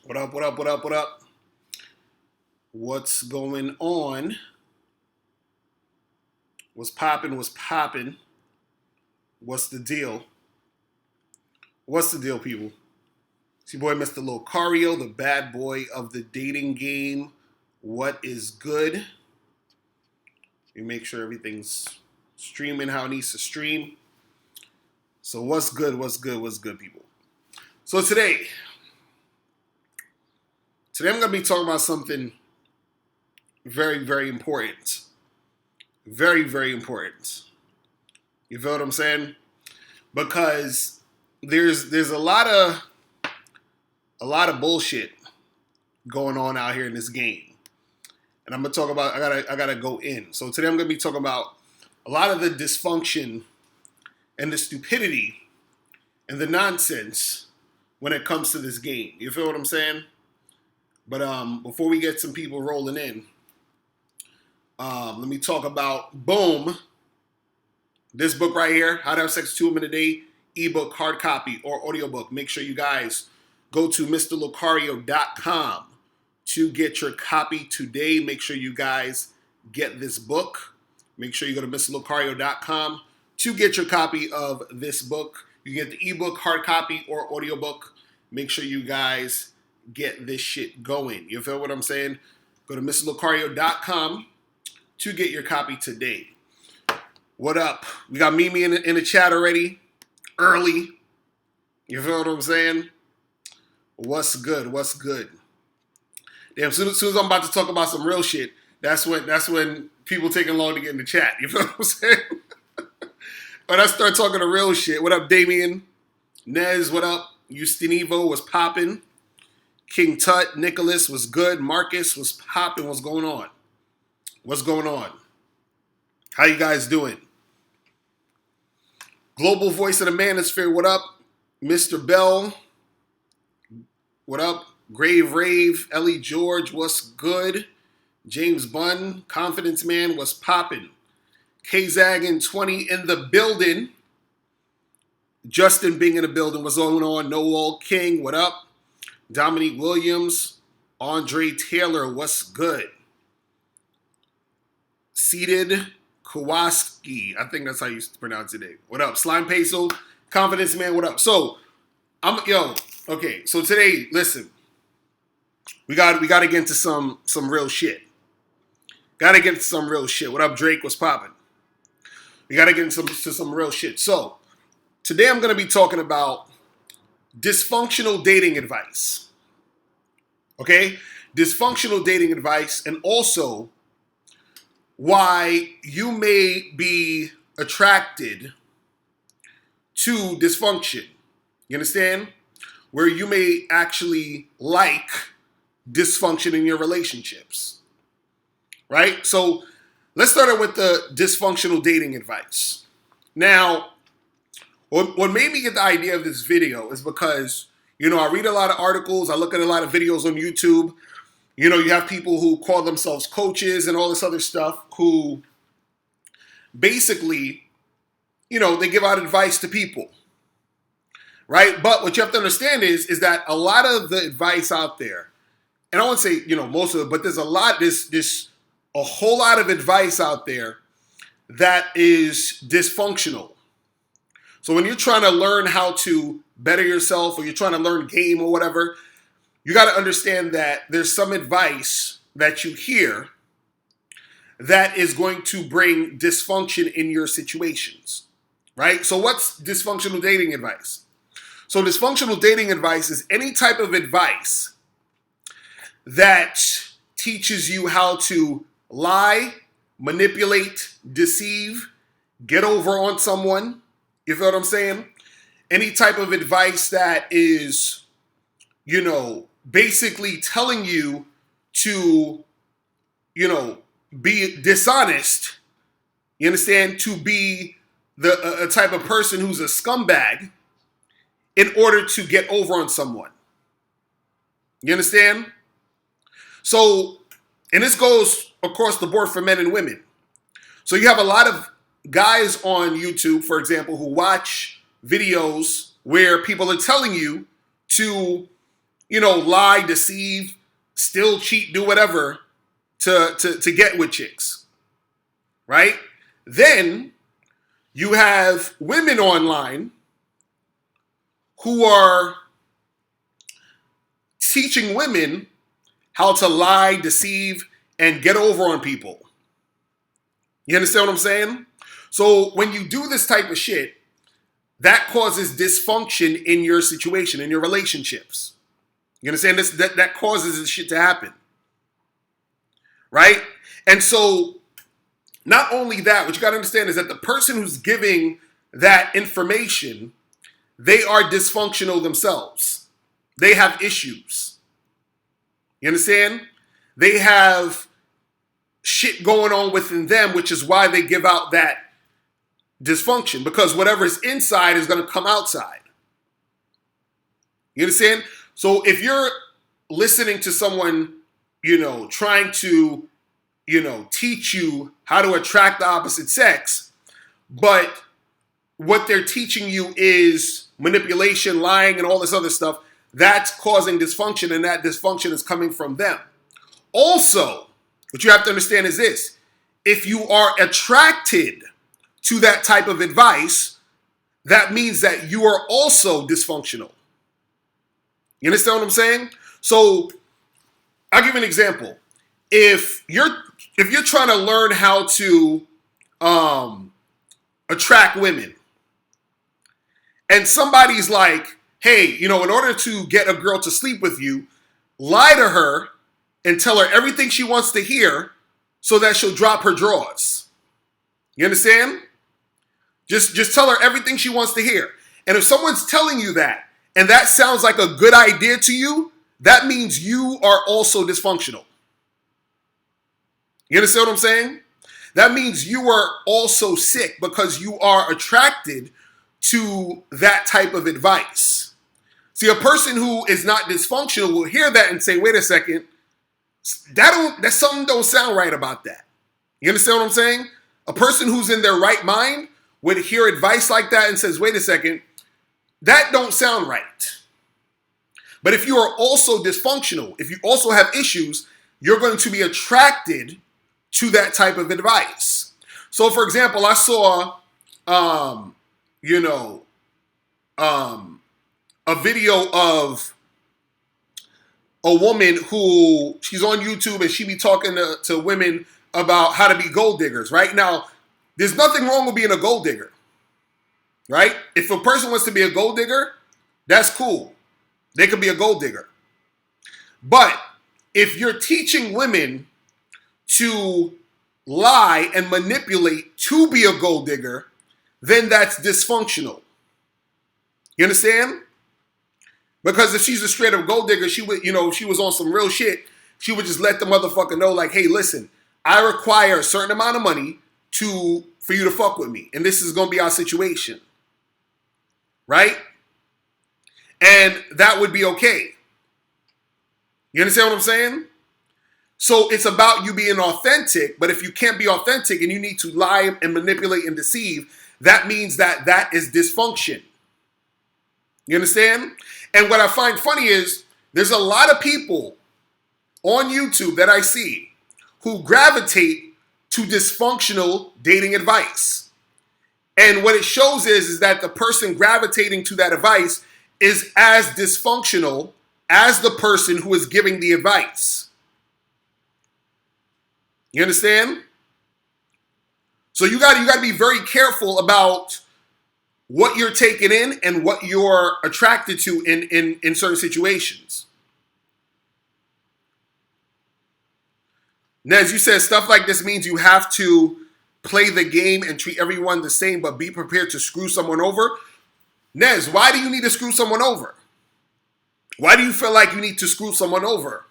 What up, what up, what up, what up? What's going on? What's popping, what's popping? What's the deal? What's the deal, people? It's your boy, Mr. Locario, the bad boy of the dating game. What is good? We make sure everything's streaming how it needs to stream. So what's good, people? So today I'm going to be talking about something very, very important. Very, very important. You feel what I'm saying? Because there's a lot of bullshit going on out here in this game. And I'm gonna talk about I gotta go in. So today I'm gonna be talking about a lot of the dysfunction and the stupidity and the nonsense when it comes to this game. You feel what I'm saying? But before we get some people rolling in, let me talk about, boom, this book right here, How to Have Sex 2 Women a Day, ebook, hard copy, or audiobook. Make sure you guys go to MrLocario.com to get your copy today. Make sure you guys get this book. Make sure you go to MrLocario.com to get your copy of this book. You get the ebook, hard copy, or audiobook. Make sure you guys get this shit going. You feel what I'm saying? Go to MrLocario.com to get your copy today. What up? We got Mimi in the chat already. Early. You feel what I'm saying? What's good? What's good? Damn, as soon as I'm about to talk about some real shit, that's when people taking long to get in the chat. You feel what I'm saying? When I start talking to real shit. What up, Damien? Nez, what up? Eustinivo was popping. King Tut, Nicholas was good. Marcus was popping. What's going on? What's going on? How you guys doing? Global voice of the manosphere, what up? Mr. Bell, what up? Grave Rave, Ellie George, what's good? James Bunn, Confidence Man, what's popping? K-Zaggin 20 in the building. Justin Bing in the building, what's going on? Noel King, what up? Dominique Williams, Andre Taylor, what's good? Seated Kowalski, I think that's how you pronounce it. What up? Slime Peso, Confidence Man, what up? So, okay, so today, listen, we got to get into some real shit. Got to get into some real shit. What up, Drake? What's popping? We got to get into some real shit. So, today I'm going to be talking about dysfunctional dating advice. Okay? Dysfunctional dating advice, and also why you may be attracted to dysfunction. You understand? Where you may actually like dysfunction in your relationships. Right? So let's start out with the dysfunctional dating advice. Now, what made me get the idea of this video is because, I read a lot of articles, I look at a lot of videos on YouTube. You have people who call themselves coaches and all this other stuff who basically, they give out advice to people, right? But what you have to understand is that a lot of the advice out there, and I won't say, most of it, but there's a whole lot of advice out there that is dysfunctional. So when you're trying to learn how to better yourself, or you're trying to learn game or whatever, you got to understand that there's some advice that you hear that is going to bring dysfunction in your situations, right? So what's dysfunctional dating advice? So dysfunctional dating advice is any type of advice that teaches you how to lie, manipulate, deceive, get over on someone. You feel what I'm saying? Any type of advice that is, basically telling you to, be dishonest, you understand, to be a type of person who's a scumbag in order to get over on someone. You understand? So, and this goes across the board for men and women. So you have a lot of guys on YouTube, for example, who watch videos where people are telling you to lie, deceive, steal, cheat, do whatever to get with chicks, right? Then you have women online who are teaching women how to lie, deceive, and get over on people. You understand what I'm saying? So when you do this type of shit, that causes dysfunction in your situation, in your relationships. You understand this? That causes this shit to happen. Right? And so not only that, what you got to understand is that the person who's giving that information, they are dysfunctional themselves. They have issues. You understand? They have shit going on within them, which is why they give out that dysfunction, because whatever is inside is going to come outside. You understand? So if you're listening to someone, trying to, teach you how to attract the opposite sex, but what they're teaching you is manipulation, lying, and all this other stuff, that's causing dysfunction, and that dysfunction is coming from them. Also, what you have to understand is this: if you are attracted to that type of advice, that means that you are also dysfunctional. You understand what I'm saying? So I'll give you an example. If you're trying to learn how to attract women, and somebody's like, hey, in order to get a girl to sleep with you, lie to her and tell her everything she wants to hear so that she'll drop her drawers. You understand? Just tell her everything she wants to hear. And if someone's telling you that, and that sounds like a good idea to you, that means you are also dysfunctional. You understand what I'm saying? That means you are also sick because you are attracted to that type of advice. See, a person who is not dysfunctional will hear that and say, wait a second, that something don't sound right about that. You understand what I'm saying? A person who's in their right mind would hear advice like that and says, wait a second, that don't sound right. But if you are also dysfunctional, if you also have issues, you're going to be attracted to that type of advice. So, for example, I saw, a video of a woman who, she's on YouTube and she be talking to women about how to be gold diggers. Right now, there's nothing wrong with being a gold digger. Right? If a person wants to be a gold digger, that's cool. They could be a gold digger. But if you're teaching women to lie and manipulate to be a gold digger, then that's dysfunctional. You understand? Because if she's a straight up gold digger, she would, if she was on some real shit, she would just let the motherfucker know, like, hey, listen, I require a certain amount of money for you to fuck with me. And this is going to be our situation. Right? And that would be okay. You understand what I'm saying? So it's about you being authentic, but if you can't be authentic and you need to lie and manipulate and deceive, that means that is dysfunction. You understand? And what I find funny is there's a lot of people on YouTube that I see who gravitate to dysfunctional dating advice. And what it shows is that the person gravitating to that advice is as dysfunctional as the person who is giving the advice. You understand? So you got to be very careful about what you're taking in and what you're attracted to in certain situations. Now, as you said, stuff like this means you have to play the game and treat everyone the same, but be prepared to screw someone over. Nez, why do you need to screw someone over? Why do you feel like you need to screw someone over?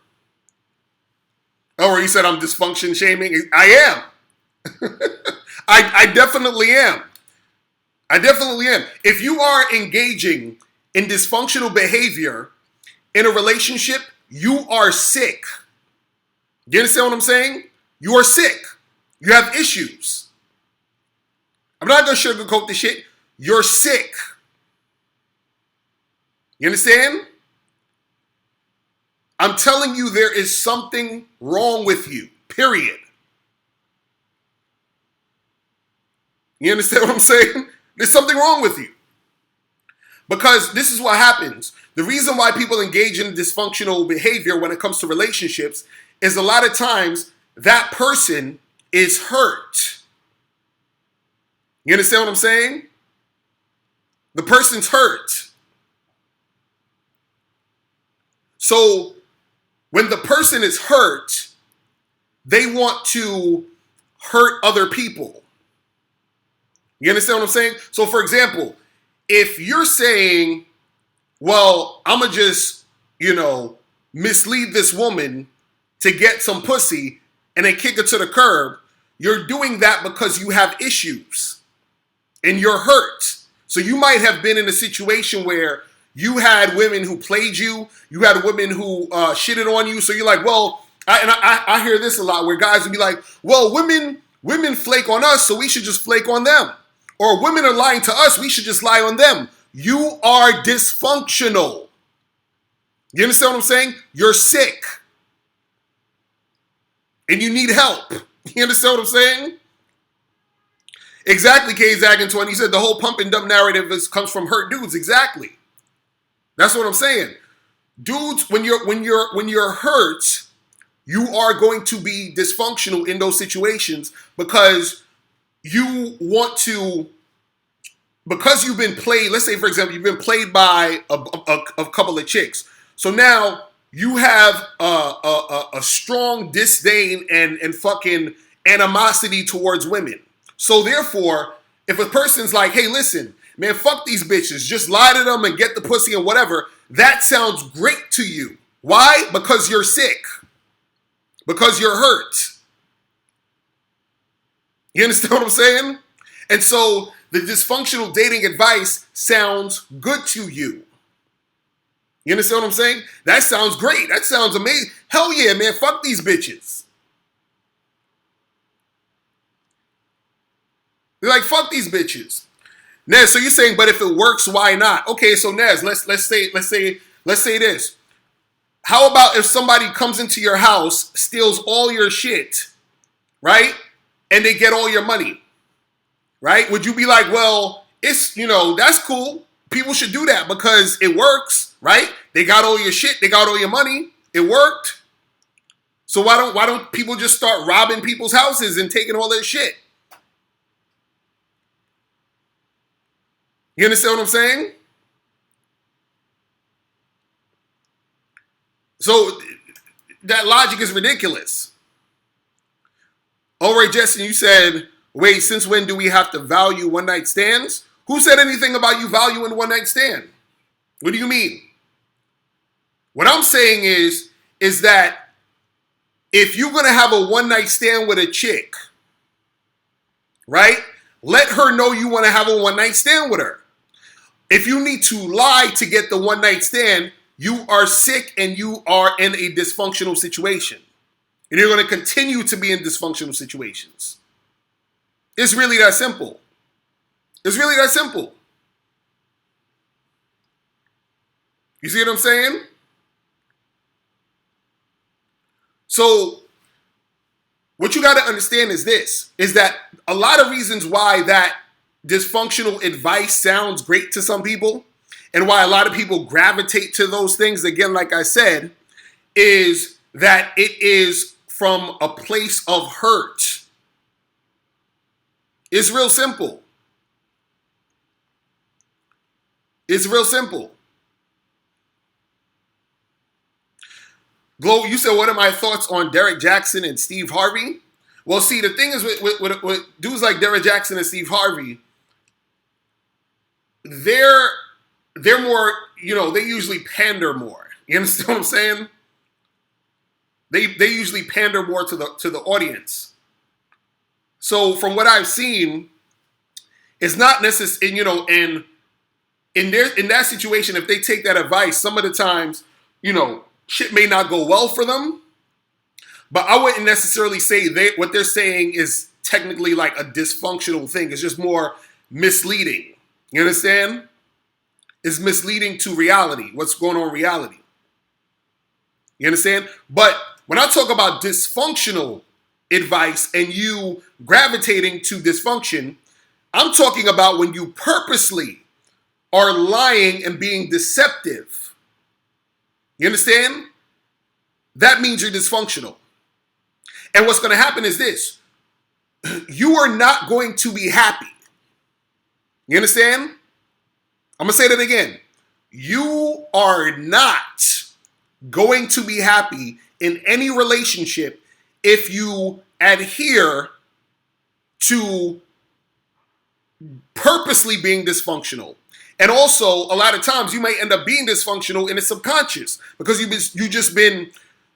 Oh, you said I'm dysfunction shaming? I am. I definitely am. I definitely am. If you are engaging in dysfunctional behavior in a relationship, you are sick. Do you understand what I'm saying? You are sick. You have issues. I'm not going to sugarcoat this shit. You're sick. You understand? I'm telling you there is something wrong with you, period. You understand what I'm saying? There's something wrong with you. Because this is what happens. The reason why people engage in dysfunctional behavior when it comes to relationships is a lot of times that person is hurt. You understand what I'm saying? The person's hurt. So when the person is hurt, they want to hurt other people. You understand what I'm saying? So for example, if you're saying, well, I'm going to just, mislead this woman to get some pussy and then kick her to the curb, you're doing that because you have issues and you're hurt. So you might have been in a situation where you had women who played you, you had women who shitted on you. So you're like, well, I hear this a lot where guys would be like, well, women flake on us, so we should just flake on them. Or women are lying to us, we should just lie on them. You are dysfunctional. You understand what I'm saying? You're sick. And you need help. You understand what I'm saying? Exactly, K. Zagantoine. He said the whole pump and dump narrative comes from hurt dudes. Exactly. That's what I'm saying. Dudes, when you're hurt, you are going to be dysfunctional in those situations because you want to, because you've been played, let's say, for example, you've been played by a couple of chicks. So now you have a strong disdain and fucking animosity towards women. So therefore, if a person's like, hey, listen, man, fuck these bitches, just lie to them and get the pussy and whatever, that sounds great to you. Why? Because you're sick. Because you're hurt. You understand what I'm saying? And so the dysfunctional dating advice sounds good to you. You understand what I'm saying? That sounds great. That sounds amazing. Hell yeah, man. Fuck these bitches. They're like, fuck these bitches. Nez, so you're saying, but if it works, why not? Okay, so Nez, let's say this. How about if somebody comes into your house, steals all your shit, right? And they get all your money, right? Would you be like, well, it's, that's cool. People should do that because it works, right? They got all your shit. They got all your money. It worked. So why don't people just start robbing people's houses and taking all their shit? You understand what I'm saying? So that logic is ridiculous. All right, Justin, you said, wait, since when do we have to value one-night stands? Who said anything about you valuing one-night stand? What do you mean? What I'm saying is that if you're going to have a one-night stand with a chick, right, let her know you want to have a one-night stand with her. If you need to lie to get the one-night stand, you are sick and you are in a dysfunctional situation. And you're going to continue to be in dysfunctional situations. It's really that simple. It's really that simple. You see what I'm saying? So what you got to understand is this, is that a lot of reasons why that dysfunctional advice sounds great to some people and why a lot of people gravitate to those things, again, like I said, is that it is from a place of hurt. It's real simple. It's real simple. Glow, you said, what are my thoughts on Derek Jackson and Steve Harvey? Well, see, the thing is with dudes like Derek Jackson and Steve Harvey, they're more, they usually pander more. You understand what I'm saying? They usually pander more to the audience. So from what I've seen, it's not necessarily, and in that situation, if they take that advice, some of the times, shit may not go well for them. But I wouldn't necessarily say what they're saying is technically like a dysfunctional thing. It's just more misleading. You understand? It's misleading to reality, what's going on in reality. You understand? But when I talk about dysfunctional advice and you gravitating to dysfunction, I'm talking about when you purposely are lying and being deceptive. You understand? That means you're dysfunctional. And what's going to happen is this. You are not going to be happy. You understand? I'm going to say that again. You are not going to be happy in any relationship if you adhere to purposely being dysfunctional. And also, a lot of times you may end up being dysfunctional in the subconscious because you just been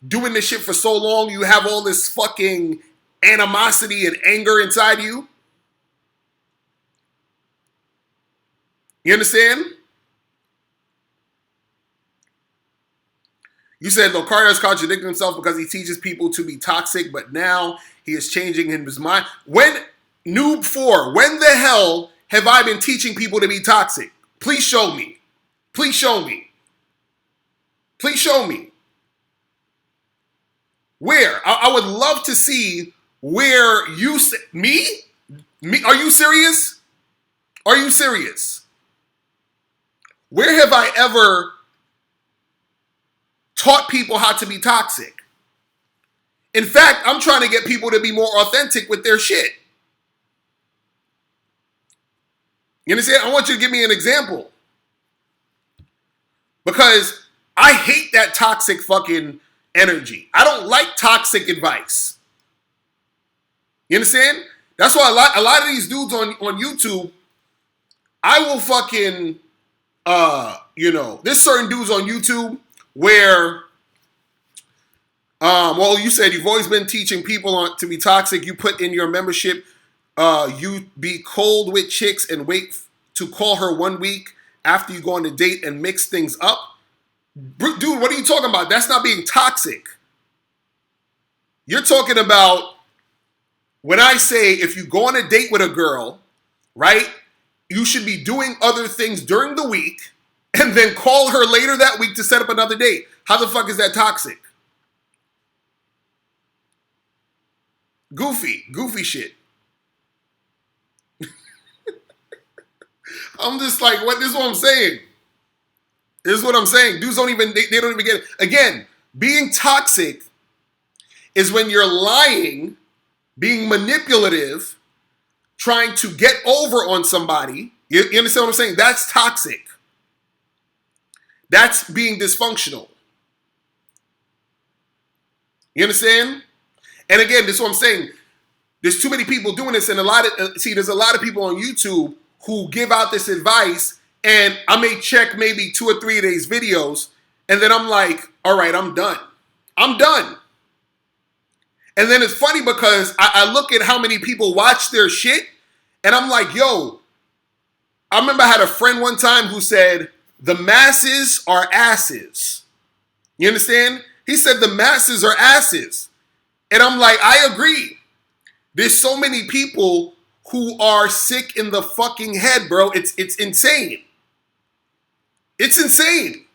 doing this shit for so long. You have all this fucking animosity and anger inside you. You understand? You said Locario is contradicting himself because he teaches people to be toxic, but now he is changing in his mind. When the hell have I been teaching people to be toxic? Please show me. Please show me. Please show me. Where? I would love to see where you... Me? Are you serious? Are you serious? Where have I ever taught people how to be toxic? In fact, I'm trying to get people to be more authentic with their shit. You understand? I want you to give me an example. Because I hate that toxic fucking energy. I don't like toxic advice. You understand? That's why a lot of these dudes on YouTube, I will fucking, there's certain dudes on YouTube where, well, you said you've always been teaching people to be toxic. You put in your membership, you be cold with chicks and wait to call her 1 week after you go on a date and mix things up. Dude, what are you talking about? That's not being toxic. You're talking about when I say if you go on a date with a girl, right, you should be doing other things during the week and then call her later that week to set up another date. How the fuck is that toxic? Goofy shit. I'm just like, what? This is what I'm saying. This is what I'm saying. Dudes don't even, they don't even get it. Again, being toxic is when you're lying, being manipulative, trying to get over on somebody. You understand what I'm saying? That's toxic. That's being dysfunctional. You understand? And again, this is what I'm saying. There's too many people doing this, and there's a lot of people on YouTube who give out this advice, and I may check maybe 2 or 3 of these videos, and then I'm like, all right, I'm done. I'm done. And then it's funny because I look at how many people watch their shit, and I'm like, yo, I remember I had a friend one time who said, the masses are asses. You understand? He said the masses are asses. And I'm like, I agree. There's so many people who are sick in the fucking head, bro. It's insane. It's insane.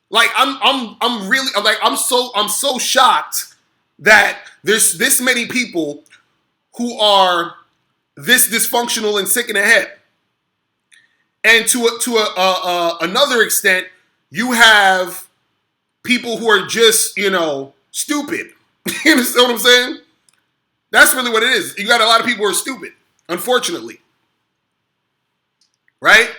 Like I'm so shocked that there's this many people who are this dysfunctional and sick in the head. And to another extent, you have people who are just, stupid. You understand what I'm saying? That's really what it is. You got a lot of people who are stupid, unfortunately. Right?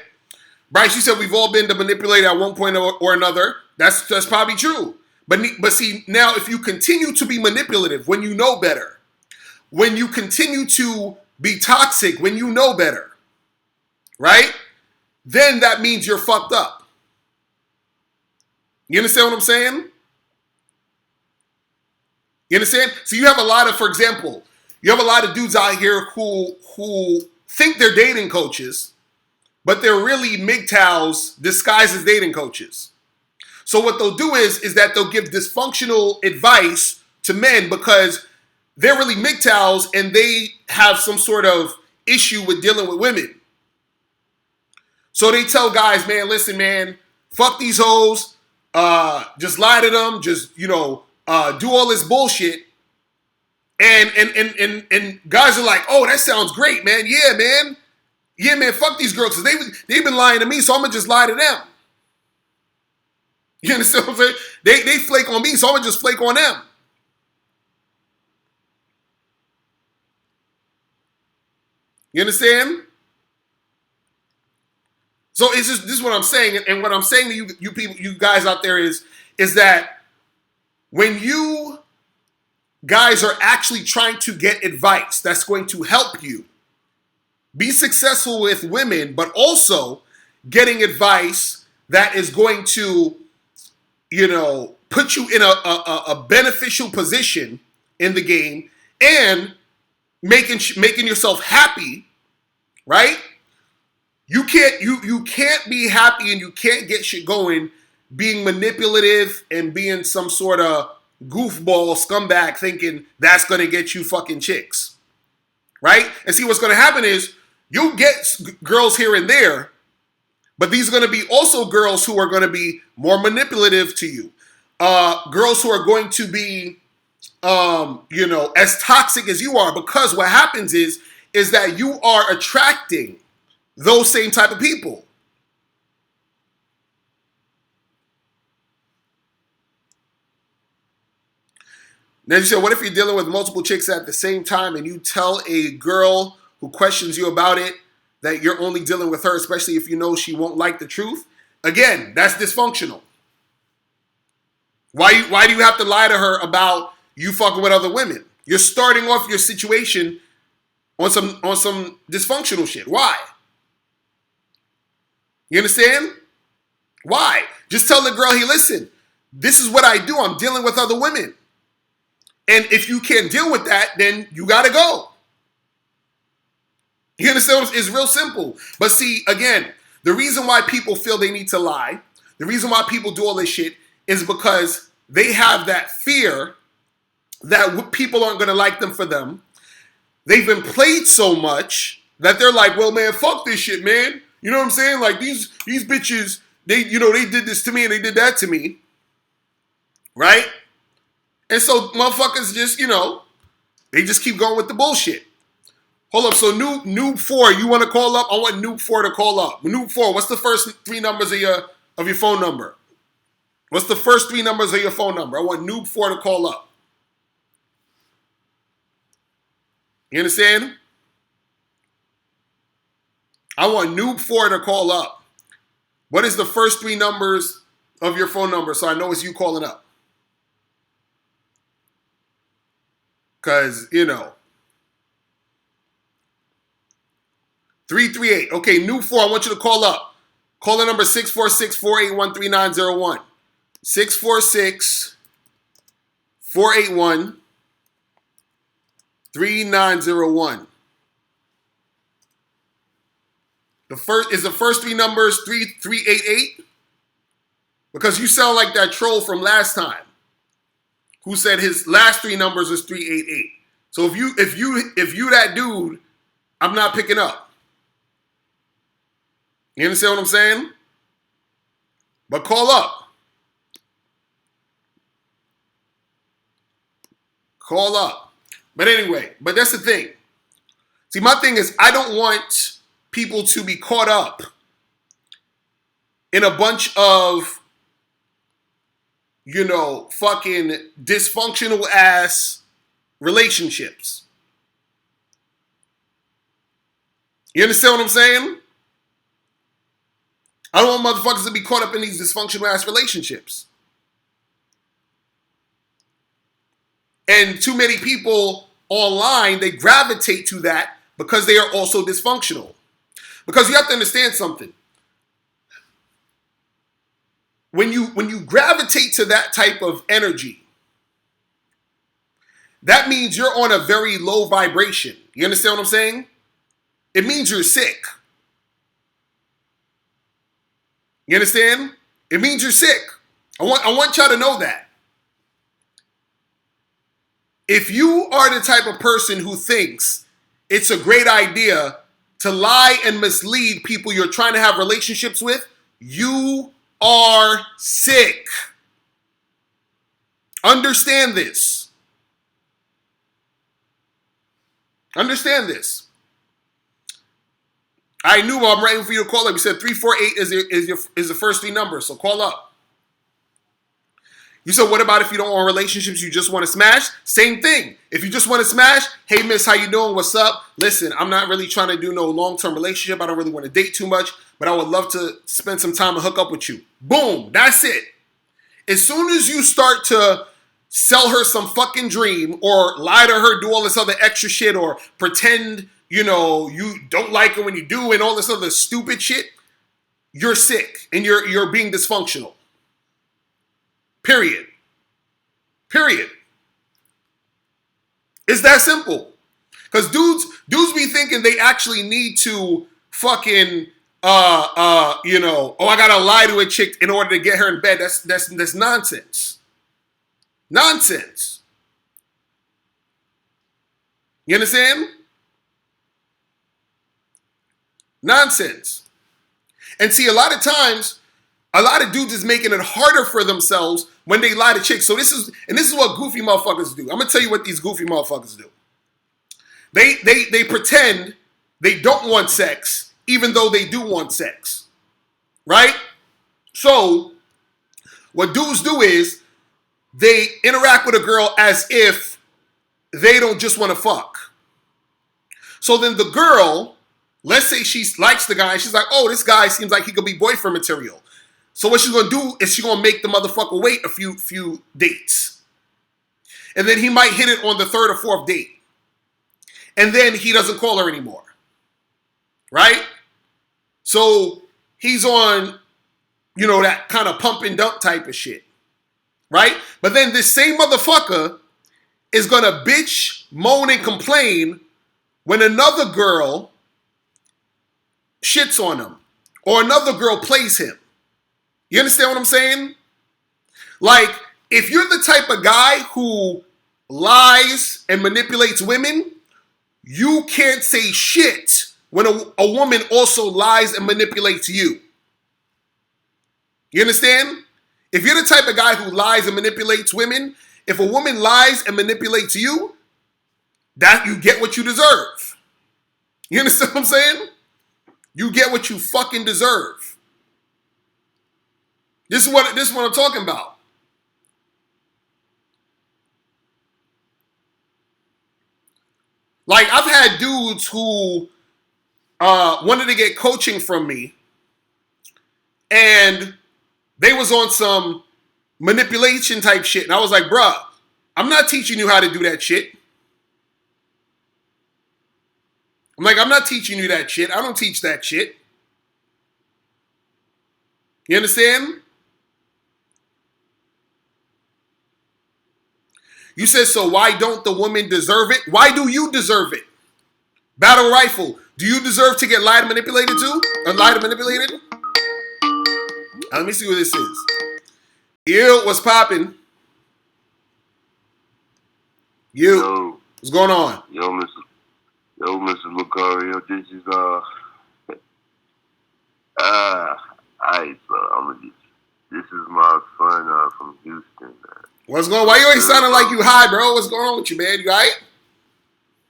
Bryce, you said we've all been manipulated at one point or another. That's probably true. But see, now if you continue to be manipulative when you know better, when you continue to be toxic when you know better, right? Then that means you're fucked up. You understand what I'm saying? You understand? So you have a lot of, for example, you have a lot of dudes out here who think they're dating coaches, but they're really MGTOWs disguised as dating coaches. So what they'll do is that they'll give dysfunctional advice to men because they're really MGTOWs and they have some sort of issue with dealing with women. So they tell guys, man, listen, man, fuck these hoes. just lie to them, just do all this bullshit, and guys are like, oh, that sounds great, man. Yeah, man. Fuck these girls because they've been lying to me, so I'm gonna just lie to them. You understand what I'm saying? They flake on me, so I'm gonna just flake on them. You understand? So it's just this is what I'm saying, and what I'm saying to you people, you guys out there is that when you guys are actually trying to get advice that's going to help you be successful with women, but also getting advice that is going to, put you in a beneficial position in the game and making yourself happy, right? You can't be happy and you can't get shit going being manipulative and being some sort of goofball scumbag thinking that's going to get you fucking chicks, right? And see, what's going to happen is you'll get girls here and there, but these are going to be also girls who are going to be more manipulative to you. Girls who are going to be, as toxic as you are, because what happens is that you are attracting those same type of people. Then you said, what if you're dealing with multiple chicks at the same time and you tell a girl who questions you about it that you're only dealing with her, especially if you know she won't like the truth? Again, that's dysfunctional. Why do you have to lie to her about you fucking with other women? You're starting off your situation on some dysfunctional shit. Why? You understand? Why? Just tell the girl, hey, listen, this is what I do. I'm dealing with other women. And if you can't deal with that, then you got to go. You understand? It's real simple. But see, again, the reason why people feel they need to lie, the reason why people do all this shit is because they have that fear that people aren't going to like them for them. They've been played so much that they're like, well, man, fuck this shit, man. You know what I'm saying? Like these bitches, they did this to me and they did that to me. Right? And so motherfuckers just, they just keep going with the bullshit. Hold up, so Noob 4, you want to call up? I want Noob 4 to call up. Noob 4, what's the first three numbers of your phone number? What's the first three numbers of your phone number? I want Noob 4 to call up. You understand? I want Noob 4 to call up. What is the first three numbers of your phone number so I know it's you calling up? Because, 338. Okay, Noob 4, I want you to call up. Call the number 646-481-3901. 646-481-3901. The first three numbers 3388? Because you sound like that troll from last time who said his last three numbers is 388. So if you that dude, I'm not picking up. You understand what I'm saying? But call up. Call up. But anyway, but that's the thing. See, my thing is I don't want people to be caught up in a bunch of, fucking dysfunctional ass relationships. You understand what I'm saying? I don't want motherfuckers to be caught up in these dysfunctional ass relationships. And too many people online, they gravitate to that because they are also dysfunctional. Because you have to understand something. When you gravitate to that type of energy, that means you're on a very low vibration. You understand what I'm saying? It means you're sick. You understand? It means you're sick. I want y'all to know that. If you are the type of person who thinks it's a great idea to lie and mislead people you're trying to have relationships with, you are sick. Understand this. Understand this. I knew I'm waiting for you to call up. You said 348 is the first three numbers, so call up. You said, what about if you don't want relationships, you just want to smash? Same thing. If you just want to smash, hey miss, how you doing? What's up? Listen, I'm not really trying to do no long-term relationship. I don't really want to date too much, but I would love to spend some time and hook up with you. Boom, that's it. As soon as you start to sell her some fucking dream or lie to her, do all this other extra shit or pretend, you don't like her when you do and all this other stupid shit, you're sick and you're being dysfunctional. Period. It's that simple. Because dudes be thinking they actually need to fucking, I gotta lie to a chick in order to get her in bed. That's nonsense. Nonsense. You understand? Nonsense. And see, a lot of times, a lot of dudes is making it harder for themselves when they lie to chicks. So this is what goofy motherfuckers do. I'm gonna tell you what these goofy motherfuckers do. They pretend they don't want sex, even though they do want sex. Right? So what dudes do is they interact with a girl as if they don't just want to fuck. So then the girl, let's say she likes the guy, and she's like, oh, this guy seems like he could be boyfriend material. So what she's gonna do is she's gonna make the motherfucker wait a few dates. And then he might hit it on the third or fourth date. And then he doesn't call her anymore. Right? So he's on, that kind of pump and dump type of shit. Right? But then this same motherfucker is gonna bitch, moan, and complain when another girl shits on him or another girl plays him. You understand what I'm saying? Like, if you're the type of guy who lies and manipulates women, you can't say shit when a woman also lies and manipulates you. You understand? If you're the type of guy who lies and manipulates women, if a woman lies and manipulates you, that you get what you deserve. You understand what I'm saying? You get what you fucking deserve. This is what I'm talking about. Like, I've had dudes who wanted to get coaching from me, and they was on some manipulation type shit. And I was like, bruh, I'm not teaching you how to do that shit. I'm not teaching you that shit. I don't teach that shit. You understand? You said, so why don't the women deserve it? Why do you deserve it? Battle Rifle, do you deserve to get lied and manipulated too? Or lied and manipulated? Let me see what this is. You, what's popping? You, Yo, what's going on? Yo, Mr. Locario, this is alright, so this is my son from Houston, man. What's going on? Why you always sounding like you high, bro? What's going on with you, man? You alright?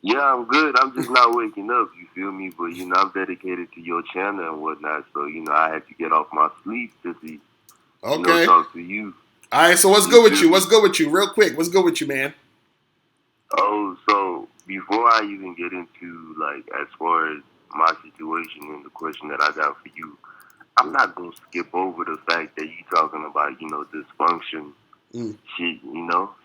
Yeah, I'm good. I'm just not waking up, you feel me? But, I'm dedicated to your channel and whatnot, so, I had to get off my sleep to see, Okay. talk to you. Alright, so what's good with you? What's good with you? Real quick, what's good with you, man? Oh, so before I even get into, as far as my situation and the question that I got for you, I'm not going to skip over the fact that you talking about, dysfunction shit,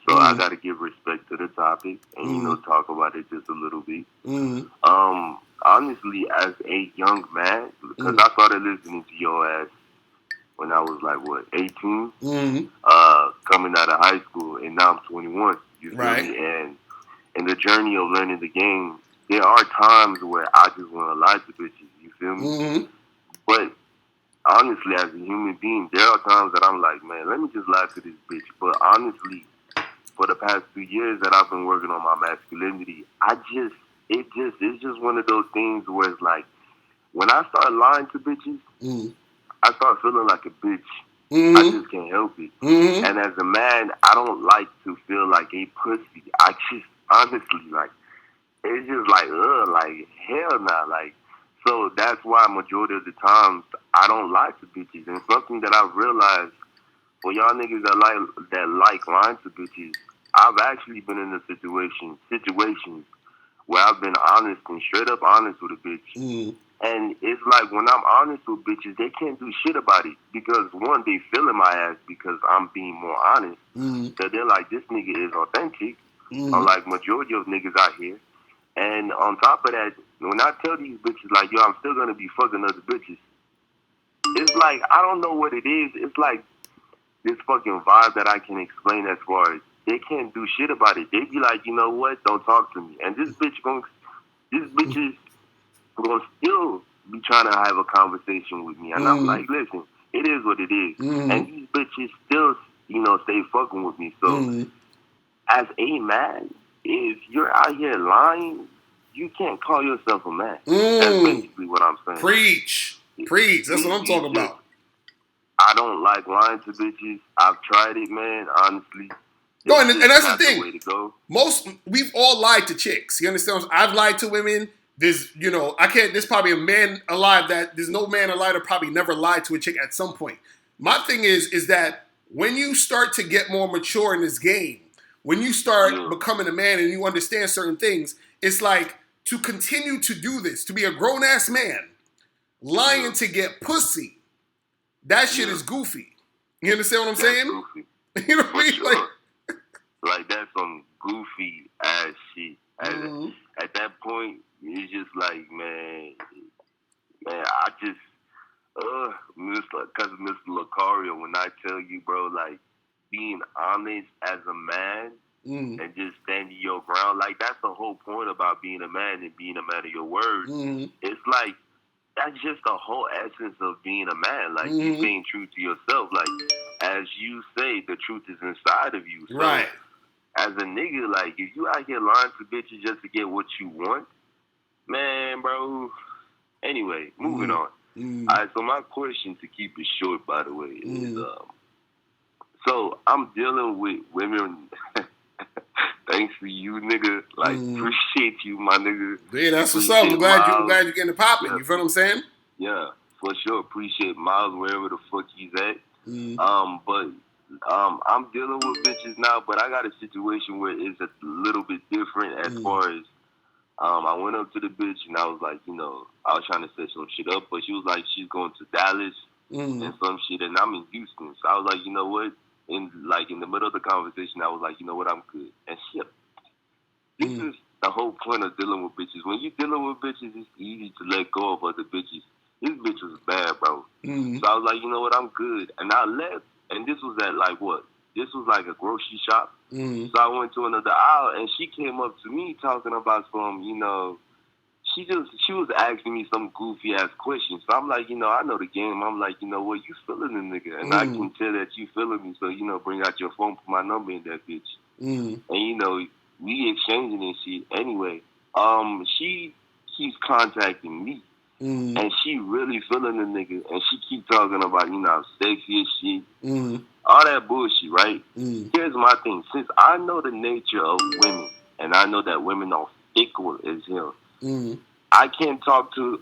So I got to give respect to the topic and, talk about it just a little bit. Honestly, as a young man, because I started listening to your ass when I was 18, coming out of high school, and now I'm 21, you feel me? And in the journey of learning the game, there are times where I just want to lie to bitches, you feel me? But honestly, as a human being, there are times that I'm like, man, let me just lie to this bitch. But honestly, for the past 2 years that I've been working on my masculinity, it's just one of those things where it's like, when I start lying to bitches, I start feeling like a bitch. I just can't help it. And as a man, I don't like to feel like a pussy. I just honestly like it's just like hell nah. Like so that's why majority of the times I don't lie to bitches. And something that I've realized for y'all niggas that like lying to bitches, I've actually been in a situations where I've been honest and straight up honest with a bitch. And it's like when I'm honest with bitches, they can't do shit about it because one, they feeling my ass because I'm being more honest. So they're like, this nigga is authentic, unlike majority of niggas out here. And on top of that, when I tell these bitches like, yo, I'm still gonna be fucking other bitches, it's like I don't know what it is. It's like this fucking vibe that I can explain as far as they can't do shit about it. They be like, you know what? Don't talk to me. And this bitch is gonna still be trying to have a conversation with me. And I'm like, listen, it is what it is. And these bitches still, stay fucking with me. So as a man, if you're out here lying, you can't call yourself a man. That's basically what I'm saying. Preach. That's what I'm talking about. I don't like lying to bitches. I've tried it, man, honestly. No, and that's the thing. The way to go. We've all lied to chicks. You understand? I've lied to women. There's probably a man alive there's no man alive that probably never lied to a chick at some point. My thing is that when you start to get more mature in this game, when you start becoming a man and you understand certain things, it's like to continue to do this, to be a grown-ass man, lying to get pussy, that shit is goofy. You understand what I'm saying? Goofy. You know what I mean? Sure. Like that's some goofy ass shit. At that point, it's just like, man, I just, because of Mr. Locario, when I tell you, bro, like, being honest as a man and just standing your ground, like, that's the whole point about being a man and being a man of your word. It's like, that's just the whole essence of being a man. Like, you staying true to yourself. Like, as you say, the truth is inside of you. So, right. As a nigga, like, if you out here lying to bitches just to get what you want, man, bro. Anyway, moving on. All right, so my question, to keep it short, by the way, is, so I'm dealing with women, thanks to you, nigga. Like, appreciate you, my nigga. Yeah, that's what's up. I'm glad you're getting it popping. Yeah. You feel what I'm saying? Yeah, for sure. Appreciate Miles wherever the fuck he's at. But I'm dealing with bitches now, but I got a situation where it's a little bit different as far as I went up to the bitch and I was like, I was trying to set some shit up, but she was like, she's going to Dallas and some shit, and I'm in Houston. So I was like, you know what? In the middle of the conversation, I was like, you know what? I'm good. And shit, this is the whole point of dealing with bitches. When you're dealing with bitches, it's easy to let go of other bitches. This bitch was bad, bro. So I was like, you know what? I'm good. And I left. And this was at this was like a grocery shop. So I went to another aisle and she came up to me talking about some, she was asking me some goofy ass questions. So I'm like, I know the game. I'm like, you know what, you feeling the nigga. And I can tell that you feeling me. So, bring out your phone, put my number in that bitch. And, we exchanging and shit. Anyway, she keeps contacting me. And she really feeling the nigga, and she keep talking about, I'm sexy as shit, all that bullshit, right? Here's my thing. Since I know the nature of women, and I know that women are fickle as hell, I can't talk to,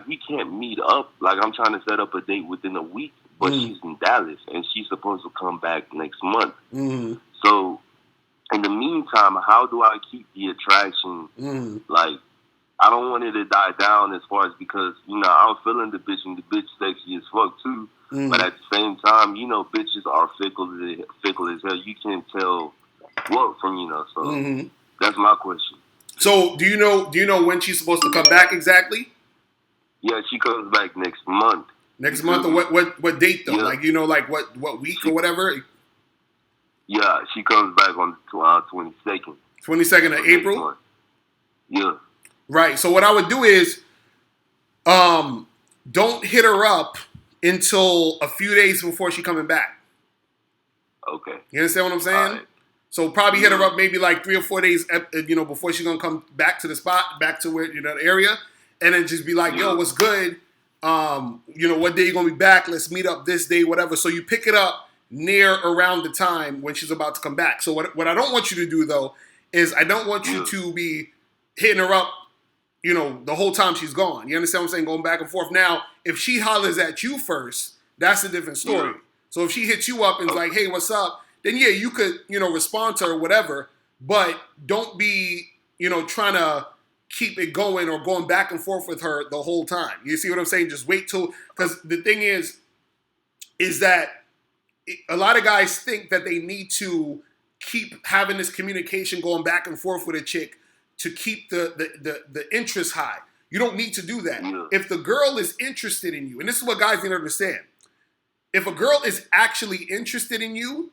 we can't meet up. Like, I'm trying to set up a date within a week, but she's in Dallas, and she's supposed to come back next month. So, in the meantime, how do I keep the attraction, I don't want it to die down as far as because, I'm feeling the bitch and the bitch sexy as fuck too. But at the same time, bitches are fickle as hell. You can't tell what from, so that's my question. So do you know when she's supposed to come back exactly? Yeah, she comes back next month. Next month, or what date though? Yeah. What week or whatever? Yeah, she comes back on the 22nd. 22nd of April? Yeah. Right. So what I would do is, don't hit her up until a few days before she coming back. Okay. You understand what I'm saying? Right. So probably hit her up maybe like 3 or 4 days, before she's gonna come back to the spot, back to where the area, and then just be like, "Yo, what's good? What day you gonna be back? Let's meet up this day, whatever. So you pick it up near around the time when she's about to come back. So what I don't want you to do though is I don't want you to be hitting her up, the whole time she's gone. You understand what I'm saying? Going back and forth. Now, if she hollers at you first, that's a different story. So if she hits you up and is like, hey, what's up? Then yeah, you could, respond to her, whatever. But don't be, trying to keep it going or going back and forth with her the whole time. You see what I'm saying? Just wait till, because the thing is that a lot of guys think that they need to keep having this communication going back and forth with a chick to keep the interest high. You don't need to do that. Yeah. If the girl is interested in you, and this is what guys need to understand, if a girl is actually interested in you,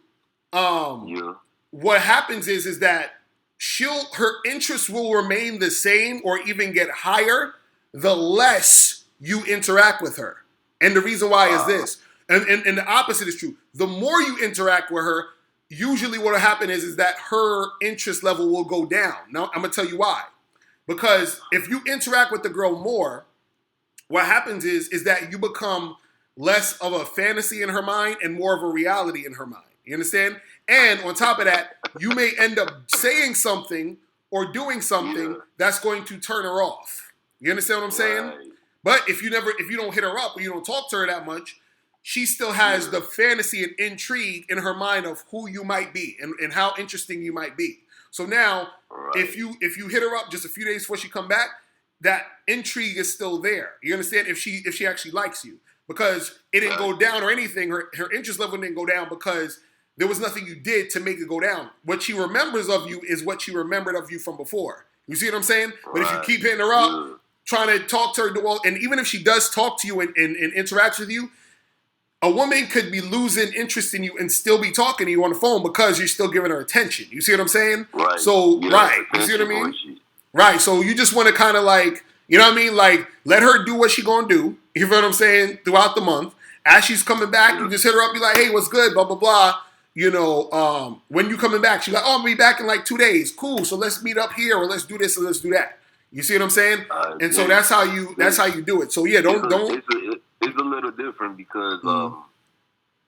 what happens is that her interest will remain the same or even get higher the less you interact with her. And the reason why is this, and the opposite is true. The more you interact with her, usually what will happen is that her interest level will go down. Now, I'm going to tell you why. Because if you interact with the girl more, what happens is that you become less of a fantasy in her mind and more of a reality in her mind. You understand? And on top of that, you may end up saying something or doing something that's going to turn her off. You understand what I'm saying? Right. But if you don't hit her up or you don't talk to her that much, she still has the fantasy and intrigue in her mind of who you might be and how interesting you might be. So now, if you hit her up just a few days before she come back, that intrigue is still there. You understand? If she actually likes you, because it didn't go down or anything, her interest level didn't go down because there was nothing you did to make it go down. What she remembers of you is what she remembered of you from before. You see what I'm saying? But if you keep hitting her up, trying to talk to her, and even if she does talk to you and interacts with you, a woman could be losing interest in you and still be talking to you on the phone because you're still giving her attention. You see what I'm saying? Right. So, you see what I mean? Right. So you just want to kind of like, you know what I mean? Like, let her do what she gonna do. You know what I'm saying? Throughout the month. As she's coming back, you just hit her up, be like, hey, what's good? Blah, blah, blah. When you coming back? She's like, oh, I'll be back in like 2 days. Cool. So let's meet up here or let's do this or let's do that. You see what I'm saying? And so that's how you do it. So yeah, don't. It's a little different because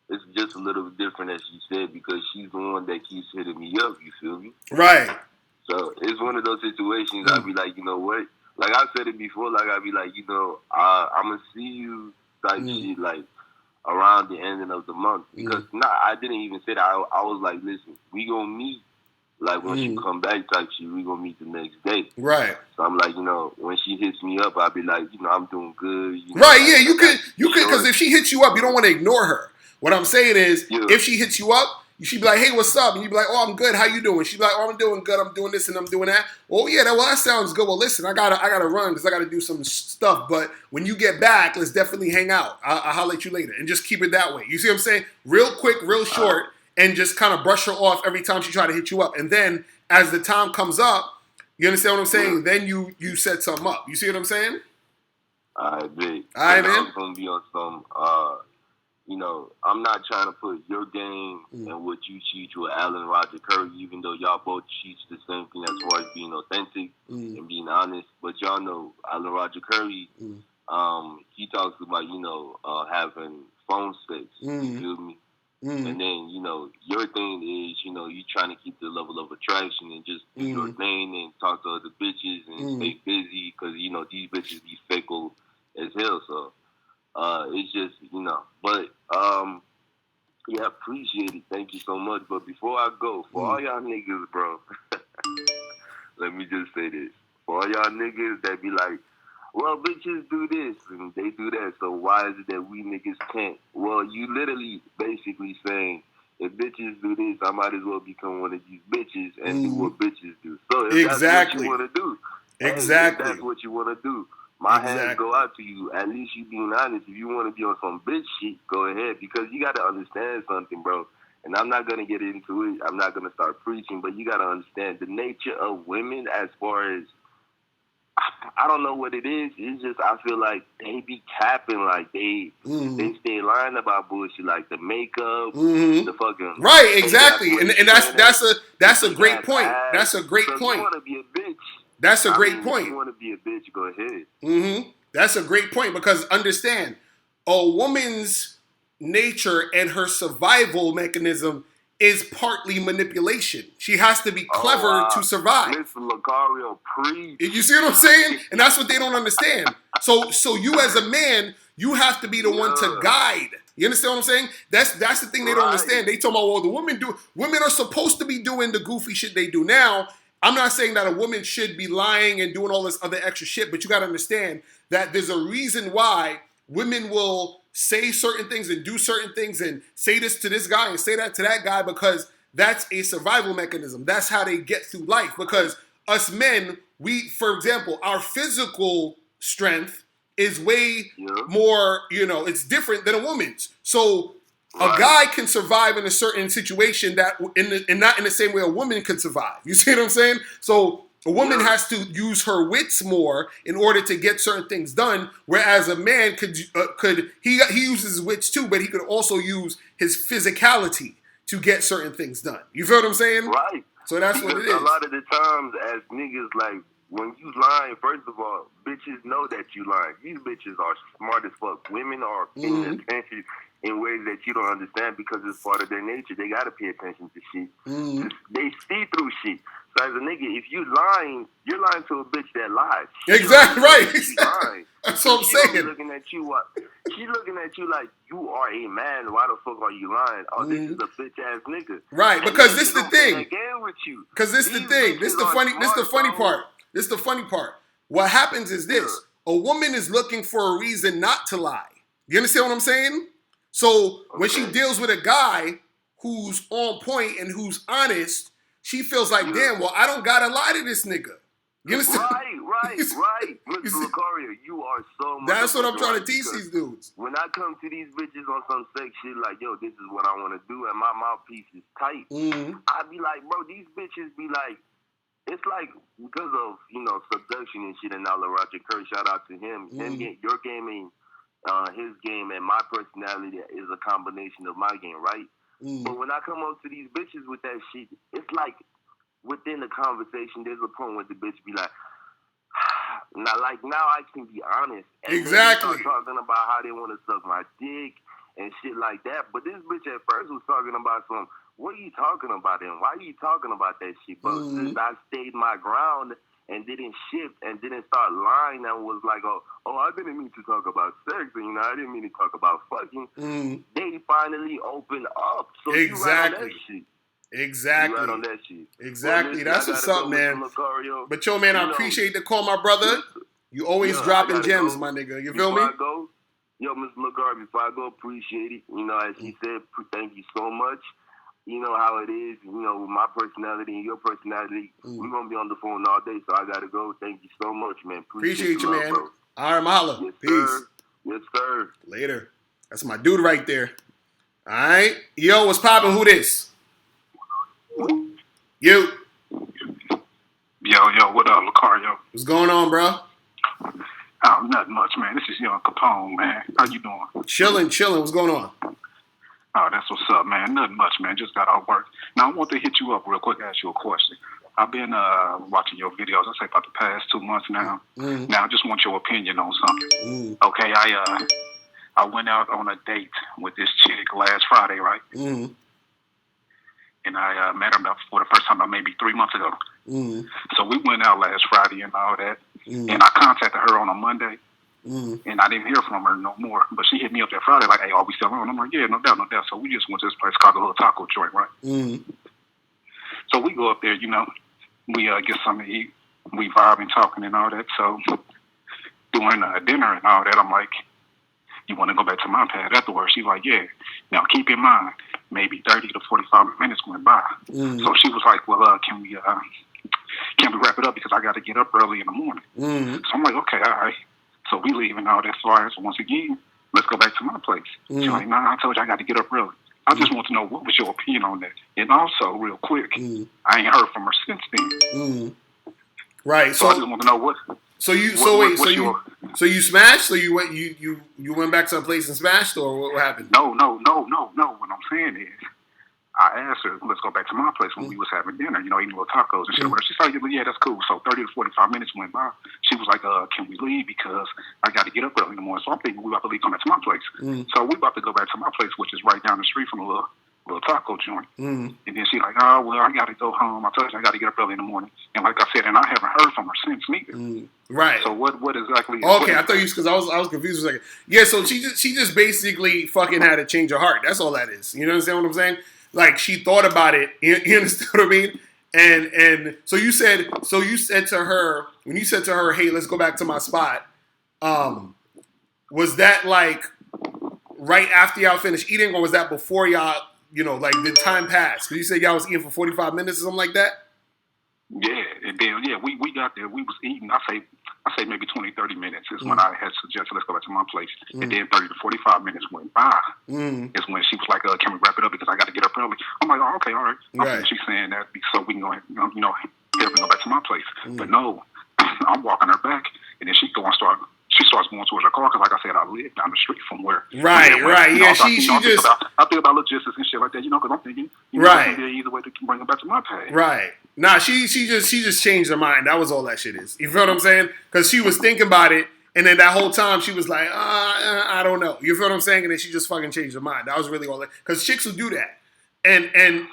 it's just a little different as you said because she's the one that keeps hitting me up. You feel me? Right. So it's one of those situations. I'd be like, you know what? Like I said it before. Like I'd be like, I'm gonna see you type shit like around the ending of the month because I didn't even say that. I was like, listen, we gonna meet. Like, once you come back type shit, we gonna meet the next day. Right. So I'm like, when she hits me up, I'll be like, I'm doing good. Right, yeah, you could, because if she hits you up, you don't want to ignore her. What I'm saying is, if she hits you up, you should be like, hey, what's up? And you be like, oh, I'm good, how you doing? She'd be like, oh, I'm doing good, I'm doing this and I'm doing that. Well, yeah, that sounds good. Well, listen, I gotta run because I gotta do some stuff. But when you get back, let's definitely hang out. I'll holler at you later. And just keep it that way. You see what I'm saying? Real quick, real short. And just kind of brush her off every time she try to hit you up. And then as the time comes up, you understand what I'm saying? Then you set something up. You see what I'm saying? I agree. All right, man. I'm going to be on some, I'm not trying to put your game and what you cheat with Allen Roger Curry, even though y'all both cheat the same thing as far as being authentic and being honest. But y'all know Allen Roger Curry, he talks about, having phone sex. You feel me? And then, your thing is, you trying to keep the level of attraction and just do your thing and talk to other bitches and stay busy because, these bitches be fickle as hell. So, it's just, but, yeah, appreciate it. Thank you so much. But before I go, for all y'all niggas, bro, let me just say this. For all y'all niggas that be like, well, bitches do this and they do that, so why is it that we niggas can't? Well, you literally basically saying, if bitches do this, I might as well become one of these bitches and do what bitches do. So if that's what you want to do, if that's what you want to do, my hands go out to you. At least you being honest. If you want to be on some bitch shit, go ahead. Because you got to understand something, bro. And I'm not going to get into it. I'm not going to start preaching, but you got to understand the nature of women as far as I don't know what it is. It's just I feel like they be capping, like they stay lying about bullshit, like the makeup, the fucking right, exactly, and that's a great point. That's a great point. You want to be a bitch. That's a great point. If you want to be a bitch, go ahead. That's a great point because understand, a woman's nature and her survival mechanism is partly manipulation. She has to be clever to survive. Mr. Locario, preach. You see what I'm saying? And that's what they don't understand. So you as a man, you have to be the one to guide. You understand what I'm saying? That's the thing they don't understand. They talk about, well, women are supposed to be doing the goofy shit they do now. I'm not saying that a woman should be lying and doing all this other extra shit, but you got to understand that there's a reason why women will say certain things and do certain things and say this to this guy and say that to that guy because that's a survival mechanism. That's how they get through life. Because us men, for example, our physical strength is way more, it's different than a woman's. So a guy can survive in a certain situation that, and not in the same way a woman could survive. You see what I'm saying? So a woman has to use her wits more in order to get certain things done, whereas a man he uses his wits too, but he could also use his physicality to get certain things done. You feel what I'm saying? Right. So that's what it is. A lot of the times, as niggas, like, when you lying, first of all, bitches know that you lying. These bitches are smart as fuck. Women are paying attention in ways that you don't understand because it's part of their nature. They gotta pay attention to shit. They see through shit. So as a nigga, if you lying, you're lying to a bitch that lies. Exactly right. Lying. That's what I'm saying. Looking at you, she's looking at you like you are a man. Why the fuck are you lying? Oh, this is a bitch ass nigga. Right, because this is the thing. Because this is the thing. This is the funny part. This is the funny part. What happens is this: a woman is looking for a reason not to lie. You understand what I'm saying? So when she deals with a guy who's on point and who's honest, she feels like, damn, well, I don't gotta lie to this nigga. You understand? Right. Mr. Locario, you are so much. That's what I'm trying to teach these dudes. When I come to these bitches on some sex shit like, yo, this is what I want to do, and my mouthpiece is tight, I be like, bro, these bitches be like, it's like because of, seduction and shit, and now Roger Kerr, shout out to him. Your game ain't his game, and my personality is a combination of my game, right? But when I come up to these bitches with that shit, it's like within the conversation, there's a point where the bitch be like, now I can be honest. And exactly. They start talking about how they want to suck my dick and shit like that. But this bitch at first was talking about what are you talking about and why are you talking about that shit? But since I stayed my ground and didn't shift and didn't start lying and was like, oh, I didn't mean to talk about sex, and I didn't mean to talk about fucking. They finally opened up. So exactly. You right on that shit. Exactly. You right on that shit. Exactly. Well, that's what's up, man. Locario, but yo, man, I appreciate the call, my brother. You always dropping gems, my nigga. You feel me? Yo, Mr. Locario, before I go, appreciate it. As he said, thank you so much. You know how it is, with my personality and your personality. We're going to be on the phone all day, so I got to go. Thank you so much, man. Appreciate you, love, man. Bro. All right, mahalo. Yes, Peace. Sir. Yes, sir. Later. That's my dude right there. All right. Yo, what's poppin'? Who this? You. Yo, what up, Locario? What's going on, bro? Oh, nothing much, man. This is Young Capone, man. How you doing? Chilling. What's going on? Oh, that's what's up, man. Nothing much, man. Just got off work. Now, I want to hit you up real quick, ask you a question. I've been watching your videos, I say about the past 2 months now. Now, I just want your opinion on something. Okay, I went out on a date with this chick last Friday, right? And I met her for the first time about maybe 3 months ago. So we went out last Friday and all that. And I contacted her on a Monday. And I didn't hear from her no more. But she hit me up that Friday like, hey, are we still on? I'm like, yeah, no doubt. So we just went to this place called the Little Taco Joint, right? So we go up there, we get something to eat. We vibing, talking and all that. So during dinner and all that, I'm like, you want to go back to my pad afterwards? She's like, yeah. Now, keep in mind, maybe 30 to 45 minutes went by. So she was like, well, can we wrap it up because I got to get up early in the morning. So I'm like, okay, all right. So we leave and all that far. So once again, let's go back to my place. She's like, no, I told you I got to get up early. I just want to know what was your opinion on that. And also, real quick, I ain't heard from her since then. Right. So I just want to know what. So you smashed? So you went back to a place and smashed, or what happened? No. What I'm saying is, I asked her, let's go back to my place when we was having dinner, eating little tacos and shit. She said, yeah, that's cool. So 30 to 45 minutes went by. She was like, can we leave? Because I got to get up early in the morning. So I'm thinking we about to leave, come back to my place. So we about to go back to my place, which is right down the street from a little taco joint. And then she like, oh, well, I got to go home. I told you I got to get up early in the morning. And like I said, and I haven't heard from her since neither. Right. So what exactly? Okay, I thought you, because I was confused for a second. Yeah, so she just basically fucking had a change of heart. That's all that is. You understand what I'm saying? Like, she thought about it. You understand what I mean? And so you said to her, when you said to her, hey, let's go back to my spot, was that like right after y'all finished eating, or was that before y'all, like, did time pass? Because you said y'all was eating for 45 minutes or something like that? Yeah, and then, we got there. We was eating, I say maybe 20, 30 minutes is when I had suggested let's go back to my place. And then 30 to 45 minutes went by. Is when she was like, can we wrap it up because I got to get up early. I'm like, oh, okay, all right. Right. She's saying that so we can go ahead, get up and go back to my place. But no, I'm walking her back, and then she starts going towards her car because, like I said, I live down the street from where. Right. Yeah, she just. I think about logistics and shit like that, because I'm thinking, right, either way to bring her back to my pay. Right. Nah, she just changed her mind. That was all that shit is. You feel what I'm saying? Because she was thinking about it, and then that whole time she was like, I don't know. You feel what I'm saying? And then she just fucking changed her mind. That was really all that. Because chicks will do that. And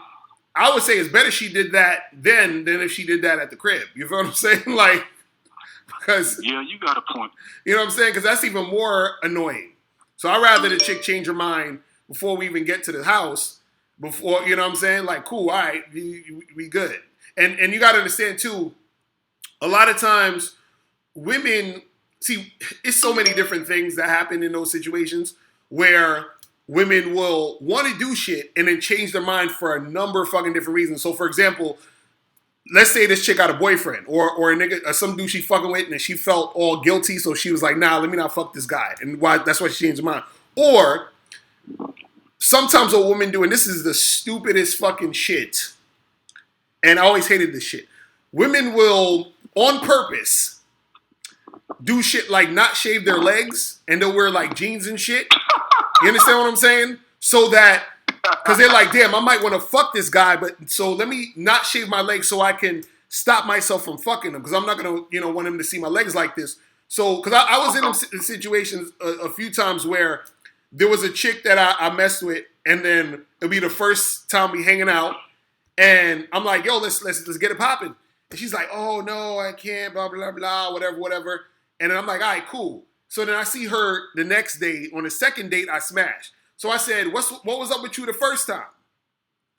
I would say it's better she did that then than if she did that at the crib. You feel what I'm saying? Like, because... Yeah, you got a point. You know what I'm saying? Because that's even more annoying. So I'd rather the chick change her mind before we even get to the house. Before, you know what I'm saying? Like, cool, all right, we good. And you got to understand, too, a lot of times women, see, it's so many different things that happen in those situations where women will want to do shit and then change their mind for a number of fucking different reasons. So, for example, let's say this chick got a boyfriend or a nigga, or some dude she fucking with, and she felt all guilty, so she was like, nah, let me not fuck this guy. And that's why she changed her mind. Or sometimes what women do, and this is the stupidest fucking shit, and I always hated this shit. Women will, on purpose, do shit like not shave their legs, and they'll wear like jeans and shit. You understand what I'm saying? So that, because they're like, damn, I might want to fuck this guy, but so let me not shave my legs so I can stop myself from fucking him, because I'm not going to, want him to see my legs like this. So, because I was in situations a few times where there was a chick that I messed with, and then it'll be the first time we hanging out, and I'm like, yo, let's get it popping. And she's like, oh, no, I can't, blah, blah, blah, whatever. And then I'm like, all right, cool. So then I see her the next day. On the second date, I smashed. So I said, what was up with you the first time?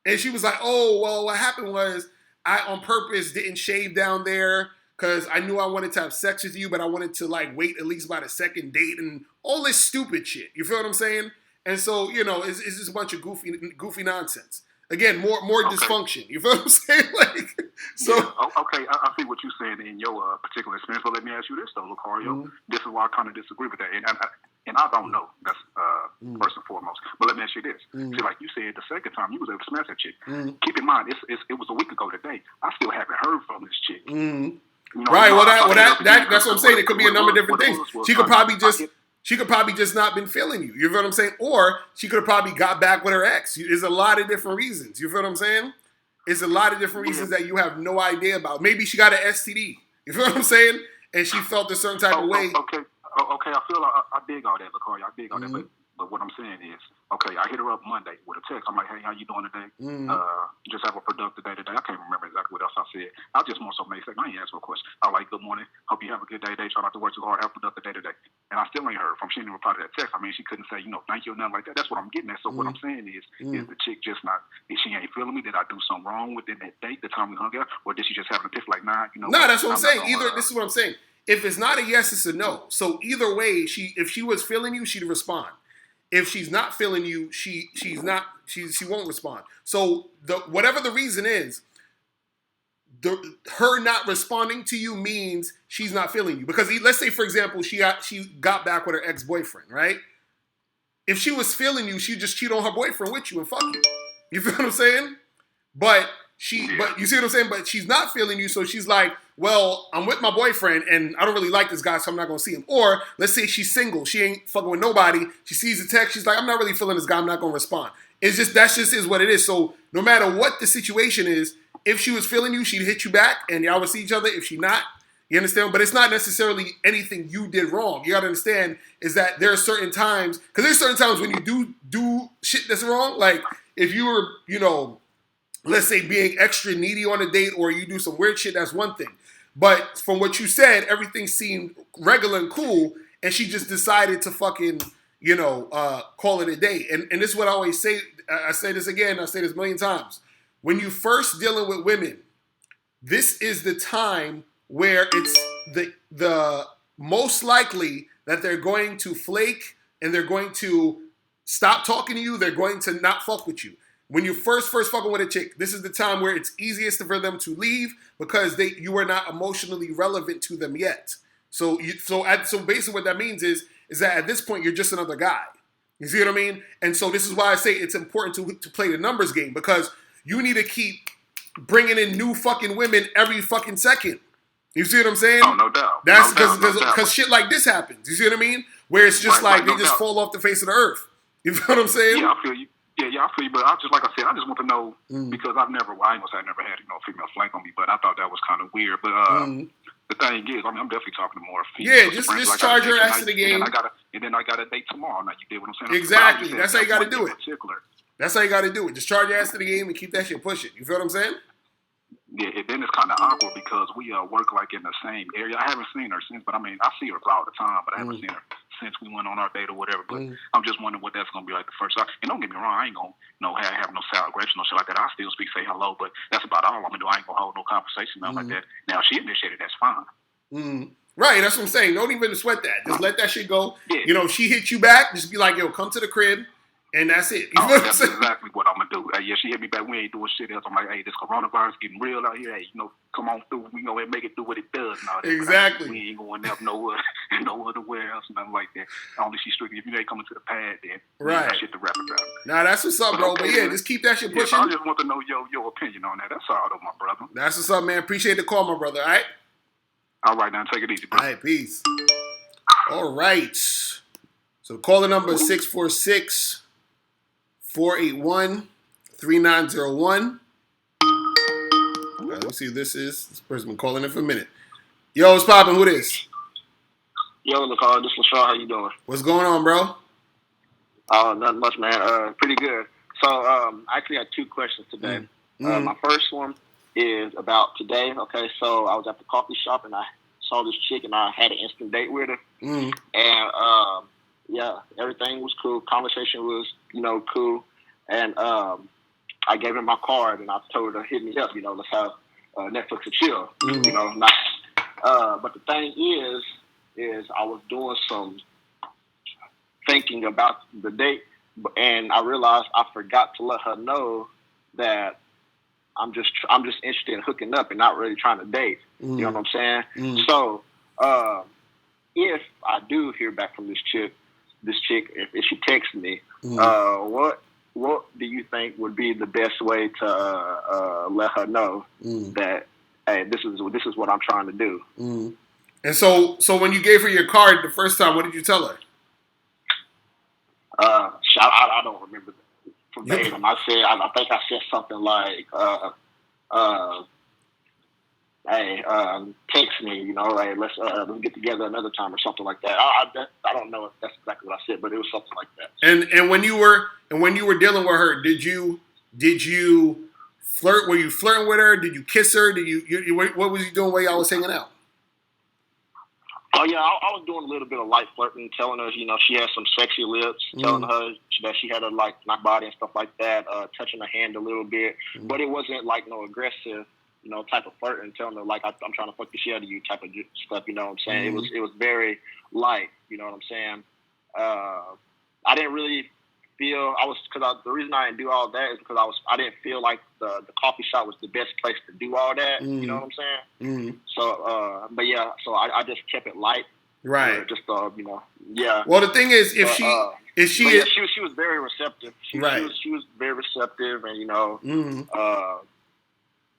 And she was like, oh, well, what happened was I, on purpose, didn't shave down there because I knew I wanted to have sex with you, but I wanted to, like, wait at least about a second date and all this stupid shit. You feel what I'm saying? And so, it's just a bunch of goofy nonsense. Again, more dysfunction. You feel what I'm saying? Like, so. Yeah, okay, I see what you're saying in your particular experience. But let me ask you this, though, Locario. This is why I kind of disagree with that. And I don't know. That's first and foremost. But let me ask you this. See, like you said, the second time you was able to smash that chick. Keep in mind, it was a week ago today. I still haven't heard from this chick. Right. Well, that's what I'm saying. It could be a number of different things. She could probably just not been feeling you. You feel what I'm saying? Or she could have probably got back with her ex. There's a lot of different reasons. You feel what I'm saying? It's a lot of different reasons that you have no idea about. Maybe she got an STD. You feel what I'm saying? And she felt a certain type of way. Okay. I feel I dig all that, Locario. I dig all that. But what I'm saying is, okay, I hit her up Monday with a text. I'm like, hey, how you doing today? Just have a productive day today. I can't remember exactly what else I said. I just more so made sense. I ain't asked for a question. I like, good morning. Hope you have a good day today. Try not to work too hard. Have a productive day today. And I still ain't heard from. She didn't reply to that text. I mean, she couldn't say, thank you or nothing like that. That's what I'm getting at. So what I'm saying is the chick just not, if she ain't feeling me, did I do something wrong within that date, the time we hung out? Or did she just have an epiphany like, nah, No, that's what I'm saying. This is what I'm saying. If it's not a yes, it's a no. So either way, if she was feeling you, she'd respond. If she's not feeling you, she won't respond. So whatever the reason is, her not responding to you means she's not feeling you. Because let's say, for example, she got back with her ex-boyfriend, right? If she was feeling you, she'd just cheat on her boyfriend with you and fuck you. You feel what I'm saying? But but you see what I'm saying? But she's not feeling you, so she's like, well, I'm with my boyfriend, and I don't really like this guy, so I'm not going to see him. Or let's say she's single. She ain't fucking with nobody. She sees the text. She's like, I'm not really feeling this guy. I'm not going to respond. That's just is what it is. So no matter what the situation is, if she was feeling you, she'd hit you back, and y'all would see each other. If she not, you understand? But it's not necessarily anything you did wrong. You got to understand is that there are certain times, because there's certain times when you do shit that's wrong. Like if you were, let's say being extra needy on a date, or you do some weird shit, that's one thing. But from what you said, everything seemed regular and cool, and she just decided to fucking, call it a day. And this is what I always say. I say this again. I say this a million times. When you first dealing with women, this is the time where it's the most likely that they're going to flake and they're going to stop talking to you. They're going to not fuck with you. When you're first fucking with a chick, this is the time where it's easiest for them to leave because you are not emotionally relevant to them yet. So basically what that means is that at this point you're just another guy. You see what I mean? And so this is why I say it's important to play the numbers game, because you need to keep bringing in new fucking women every fucking second. You see what I'm saying? Oh, no doubt. That's because shit like this happens. You see what I mean? Where it's just they just fall off the face of the earth. You feel what I'm saying? Yeah, I feel you. Yeah, I feel you. But like I said, I just want to know, because I ain't gonna say I never had female flank on me, but I thought that was kind of weird. But the thing is, I'm definitely talking to more females. Yeah, just charge your ass to the game. And then I got a date tomorrow. Now you did what I'm saying? Exactly. That's how you got to do it. That's how you got to do it. Just charge your ass to the game and keep that shit pushing. You feel what I'm saying? Yeah, and then it's kind of awkward because we work in the same area. I haven't seen her since, but I see her all the time, but I haven't seen her since we went on our date or whatever. But I'm just wondering what that's going to be like the first time. And don't get me wrong, I ain't going to have no sour aggression or shit like that. I still say hello, but that's about all I'm going to do. I ain't going to hold no conversation, nothing like that. Now, if she initiated, that's fine. Right, that's what I'm saying. Don't even sweat that. Just let that shit go. Yeah. She hit you back, just be like, yo, come to the crib. And that's it. That's exactly what I'm going to do. Yeah, she hit me back. We ain't doing shit else. I'm like, hey, this coronavirus getting real out here. Hey, come on through. We go ahead and make it do what it does. Now, exactly. We ain't going up no other where else, nothing like that. Only she's strictly, if you ain't coming to the pad, then right. That shit to wrap about. Nah, that's what's up, bro. Okay, but yeah, just keep that shit pushing. I just want to know your opinion on that. That's all, though, my brother. That's what's up, man. Appreciate the call, my brother. All right? All right, now take it easy, bro. All right, peace. All right. So caller number is 646-481-3901. Let's see who this is. This person been calling in for a minute. Yo, what's poppin'? Who this? Yo, Locario, this is Sean. How you doing? What's going on, bro? Not much, man. Pretty good. So, I actually had two questions today. My first one is about today. Okay, so I was at the coffee shop and I saw this chick and I had an instant date with her. And yeah, everything was cool. Conversation was, cool. And I gave her my card and I told her to hit me up. Let's have Netflix and chill. But the thing is I was doing some thinking about the date, and I realized I forgot to let her know that I'm just interested in hooking up and not really trying to date. You know what I'm saying? So if I do hear back from this chick, if she texts me, what do you think would be the best way to let her know that, hey, this is what I'm trying to do? And so when you gave her your card the first time, what did you tell her? I don't remember verbatim. I think I said something like, hey, text me, hey, let's get together another time or something like that. I don't know if that's exactly what I said, but it was something like that. And when you were dealing with her, did you flirt? Were you flirting with her? Did you kiss her? What was you doing while y'all was hanging out? Oh yeah, I was doing a little bit of light flirting, telling her, she had some sexy lips, telling her that she had a nice body and stuff like that, touching her hand a little bit, but it wasn't like no aggressive, type of flirting, telling her like I'm trying to fuck the shit out of you type of stuff. You know what I'm saying? It was very light. You know what I'm saying? I didn't really feel the reason I didn't do all that is because I didn't feel like the coffee shop was the best place to do all that. You know what I'm saying? So, but yeah, so I just kept it light. Right. Just yeah. Well, the thing is, she was very receptive. She right. She was very receptive, and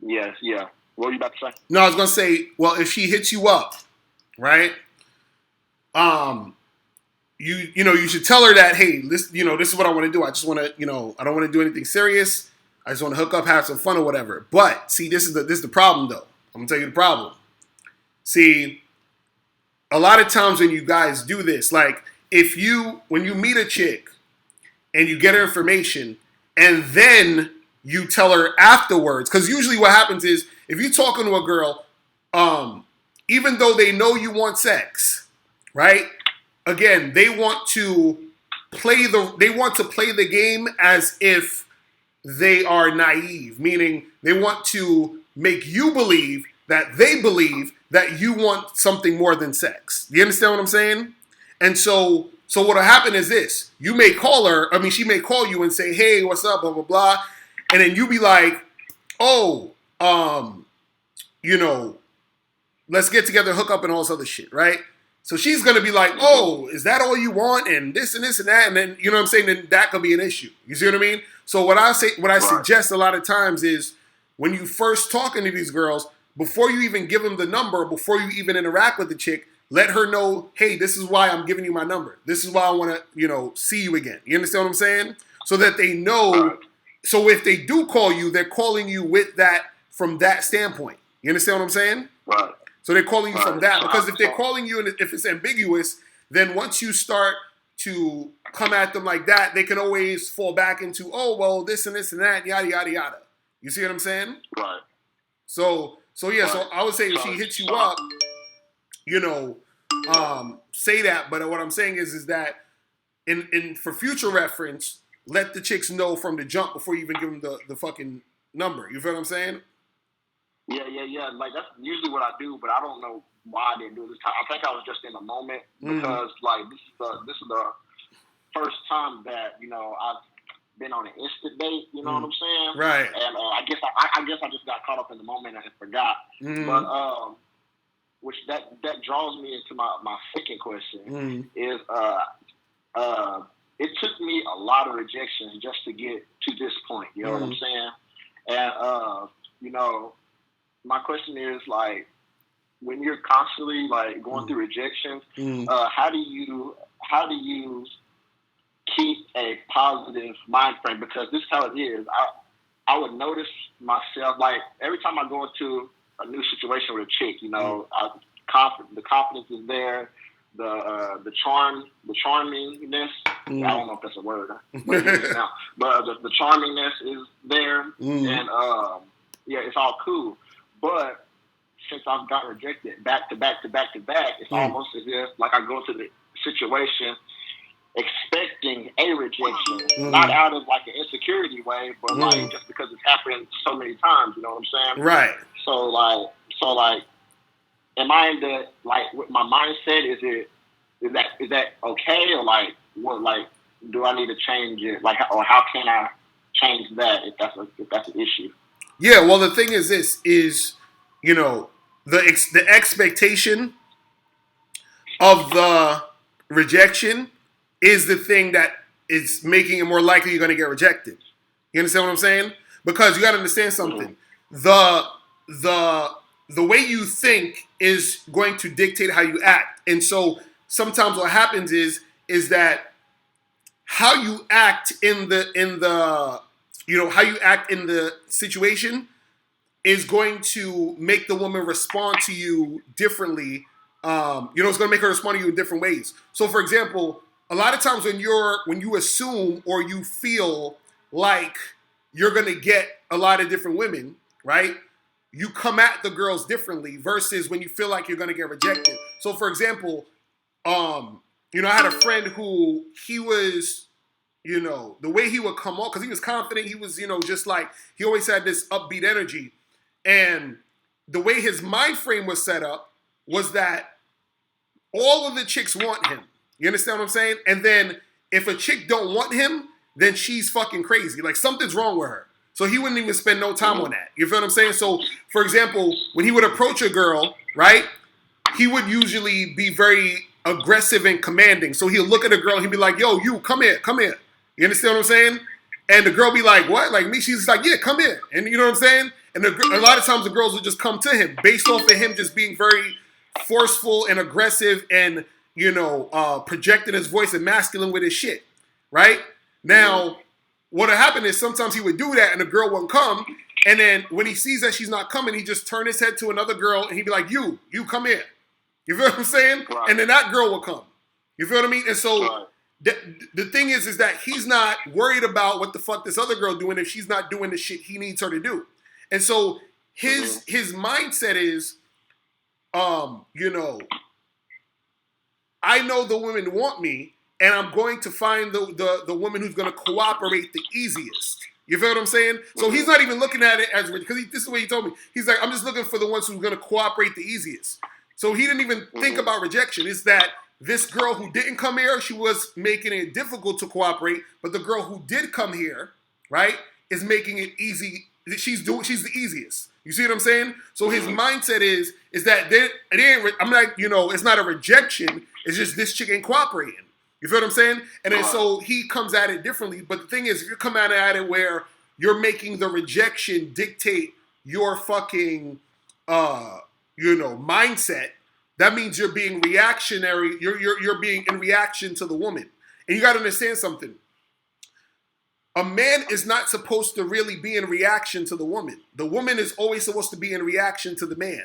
Yes, yeah. What were you about to say? No, I was gonna say, well, if she hits you up, right? You should tell her that, hey, this is what I want to do. I just want to, I don't want to do anything serious. I just want to hook up, have some fun or whatever. But see, this is the problem though. I'm gonna tell you the problem. See, a lot of times when you guys do this, like when you meet a chick and you get her information and then you tell her afterwards, because usually what happens is if you're talking to a girl, even though they know you want sex, right? Again, they want to play the game as if they are naive, meaning they want to make you believe that they believe that you want something more than sex. You understand what I'm saying? And so what'll happen is this. You may call her, she may call you and say, hey, what's up, blah, blah, blah. And then you be like, oh, let's get together, hook up and all this other shit, right? So she's going to be like, oh, is that all you want? And this and this and that. And then, you know what I'm saying? Then that could be an issue. You see what I mean? So what I suggest a lot of times is when you first talking to these girls, before you even give them the number, before you even interact with the chick, let her know, hey, this is why I'm giving you my number. This is why I want to, see you again. You understand what I'm saying? So that they know. So if they do call you, they're calling you with that from that standpoint. You understand what I'm saying? Right. So they're calling you from that. Because if they're calling you and if it's ambiguous, then once you start to come at them like that, they can always fall back into, oh, well, this and this and that, yada, yada, yada. You see what I'm saying? Right. So I would say if she hits you up, say that. But what I'm saying is that in for future reference, let the chicks know from the jump before you even give them the fucking number. You feel what I'm saying? Yeah. Like that's usually what I do, but I don't know why I didn't do it this time. I think I was just in a moment because like this is the first time that I've been on an instant date. You know what I'm saying? Right. And I guess I just got caught up in the moment and forgot. But which that draws me into my second question is it took me a lot of rejections just to get to this point. You know what I'm saying? And my question is like, when you're constantly like going through rejections, how do you keep a positive mind frame? Because this is how it is. I would notice myself like every time I go into a new situation with a chick, the confidence is there, the charmingness. I don't know if that's a word, but it is now. But the charmingness is there, and it's all cool. But since I've got rejected back to back, it's almost as if like I go to the situation expecting a rejection, not out of like an insecurity way, but like just because it's happened so many times. You know what I'm saying? Right. So like, am I in the like with my mindset? Is that okay, or like what? Like, do I need to change it? Like, or how can I change that if that's an issue? Yeah, well, the thing is this is, the expectation of the rejection is the thing that is making it more likely you're going to get rejected. You understand what I'm saying? Because you got to understand something. The way you think is going to dictate how you act. And so sometimes what happens is that how you act in the how you act in the situation is going to make the woman respond to you differently. It's going to make her respond to you in different ways. So, for example, a lot of times when you assume or you feel like you're going to get a lot of different women, right? You come at the girls differently versus when you feel like you're going to get rejected. So, for example, I had a friend who he was, the way he would come on, because he was confident, he was, just like, he always had this upbeat energy. And the way his mind frame was set up was that all of the chicks want him. You understand what I'm saying? And then if a chick don't want him, then she's fucking crazy. Like something's wrong with her. So he wouldn't even spend no time on that. You feel what I'm saying? So, for example, when he would approach a girl, right, he would usually be very aggressive and commanding. So he'll look at a girl and he'd be like, yo, you, come here. You understand what I'm saying? And the girl be like, what? Like me? She's like, yeah, come here. And you know what I'm saying? And a lot of times the girls will just come to him based off of him just being very forceful and aggressive and, projecting his voice and masculine with his shit, right? Now, what'll happen is sometimes he would do that and the girl won't come. And then when he sees that she's not coming, he just turn his head to another girl and he'd be like, you come here. You feel what I'm saying? Right. And then that girl will come. You feel what I mean? And so the thing is that he's not worried about what the fuck this other girl doing if she's not doing the shit he needs her to do. And so his mindset is, I know the women want me, and I'm going to find the woman who's going to cooperate the easiest. You feel what I'm saying? So he's not even looking at it as, because this is what he told me. He's like, I'm just looking for the ones who's going to cooperate the easiest. So he didn't even think about rejection. It's that this girl who didn't come here, she was making it difficult to cooperate, but the girl who did come here, right, is making it easy. She's the easiest. You see what I'm saying? So his mindset is that I'm not, it's not a rejection. It's just this chick ain't cooperating. You feel what I'm saying? And then so he comes at it differently. But the thing is, if you're coming at it where you're making the rejection dictate your fucking, mindset, that means you're being reactionary. You're being in reaction to the woman. And you got to understand something. A man is not supposed to really be in reaction to the woman. The woman is always supposed to be in reaction to the man.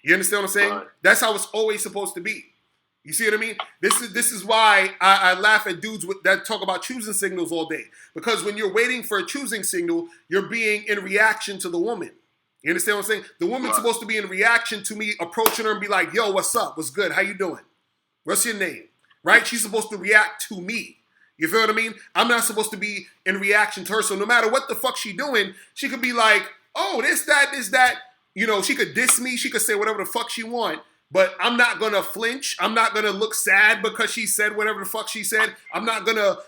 You understand what I'm saying? That's how it's always supposed to be. You see what I mean? This is why I laugh at dudes that talk about choosing signals all day. Because when you're waiting for a choosing signal, you're being in reaction to the woman. You understand what I'm saying? The woman's supposed to be in reaction to me approaching her and be like, yo, what's up? What's good? How you doing? What's your name? Right? She's supposed to react to me. You feel what I mean? I'm not supposed to be in reaction to her. So no matter what the fuck she doing, she could be like, oh, this, that. She could diss me. She could say whatever the fuck she want. But I'm not going to flinch. I'm not going to look sad because she said whatever the fuck she said. I'm not going to,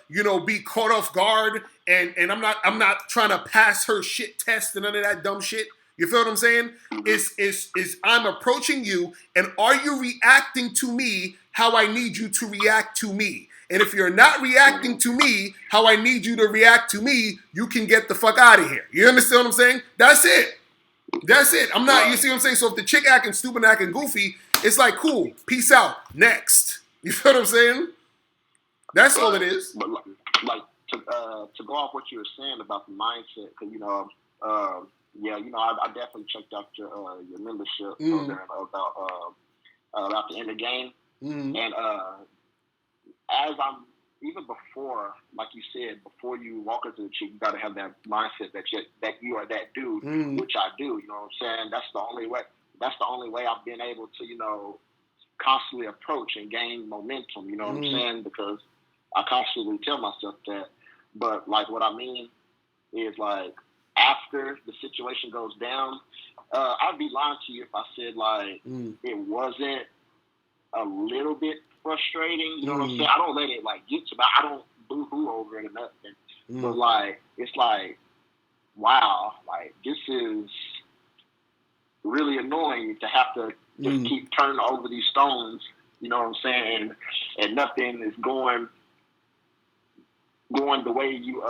be caught off guard. And I'm not trying to pass her shit test and none of that dumb shit. You feel what I'm saying? Is I'm approaching you, and are you reacting to me how I need you to react to me? And if you're not reacting to me how I need you to react to me, you can get the fuck out of here. You understand what I'm saying? That's it. That's it. I'm not, you see what I'm saying? So if the chick acting stupid, acting goofy, it's like, cool, peace out, next. You feel what I'm saying? That's all it is. But to go off what you were saying about the mindset, because I definitely checked out your membership about the end of the game, and as I'm even before, like you said, before you walk into the chick, you got to have that mindset that you are that dude, which I do. You know what I'm saying? That's the only way. That's the only way I've been able to, constantly approach and gain momentum. You know what I'm saying? Because I constantly tell myself that. But like what I mean is like after the situation goes down, I'd be lying to you if I said like it wasn't a little bit frustrating. You know what I'm saying? I don't let it like get to me. I don't boo-hoo over it or nothing. But like it's like, wow, like this is really annoying to have to just keep turning over these stones. You know what I'm saying? And nothing is going the way you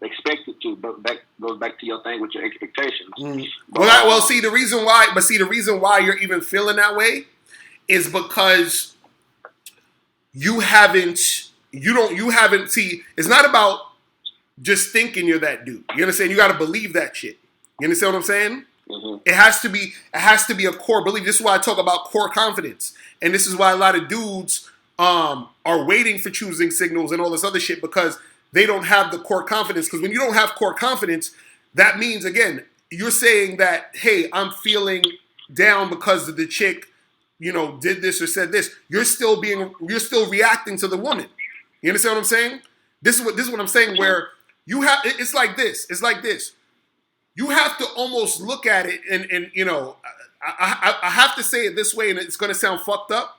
expect it to. But that goes back to your thing with your expectations. But, see the reason why you're even feeling that way is because you haven't see, it's not about just thinking you're that dude. You understand? You got to believe that shit. You understand what I'm saying? It has to be a core belief. This is why I talk about core confidence. And this is why a lot of dudes are waiting for choosing signals and all this other shit, because they don't have the core confidence. Because when you don't have core confidence, that means, again, you're saying that, hey, I'm feeling down because of the chick, did this or said this. You're still reacting to the woman. You understand what I'm saying? This is what I'm saying, where it's like this. You have to almost look at it and I have to say it this way, and it's going to sound fucked up,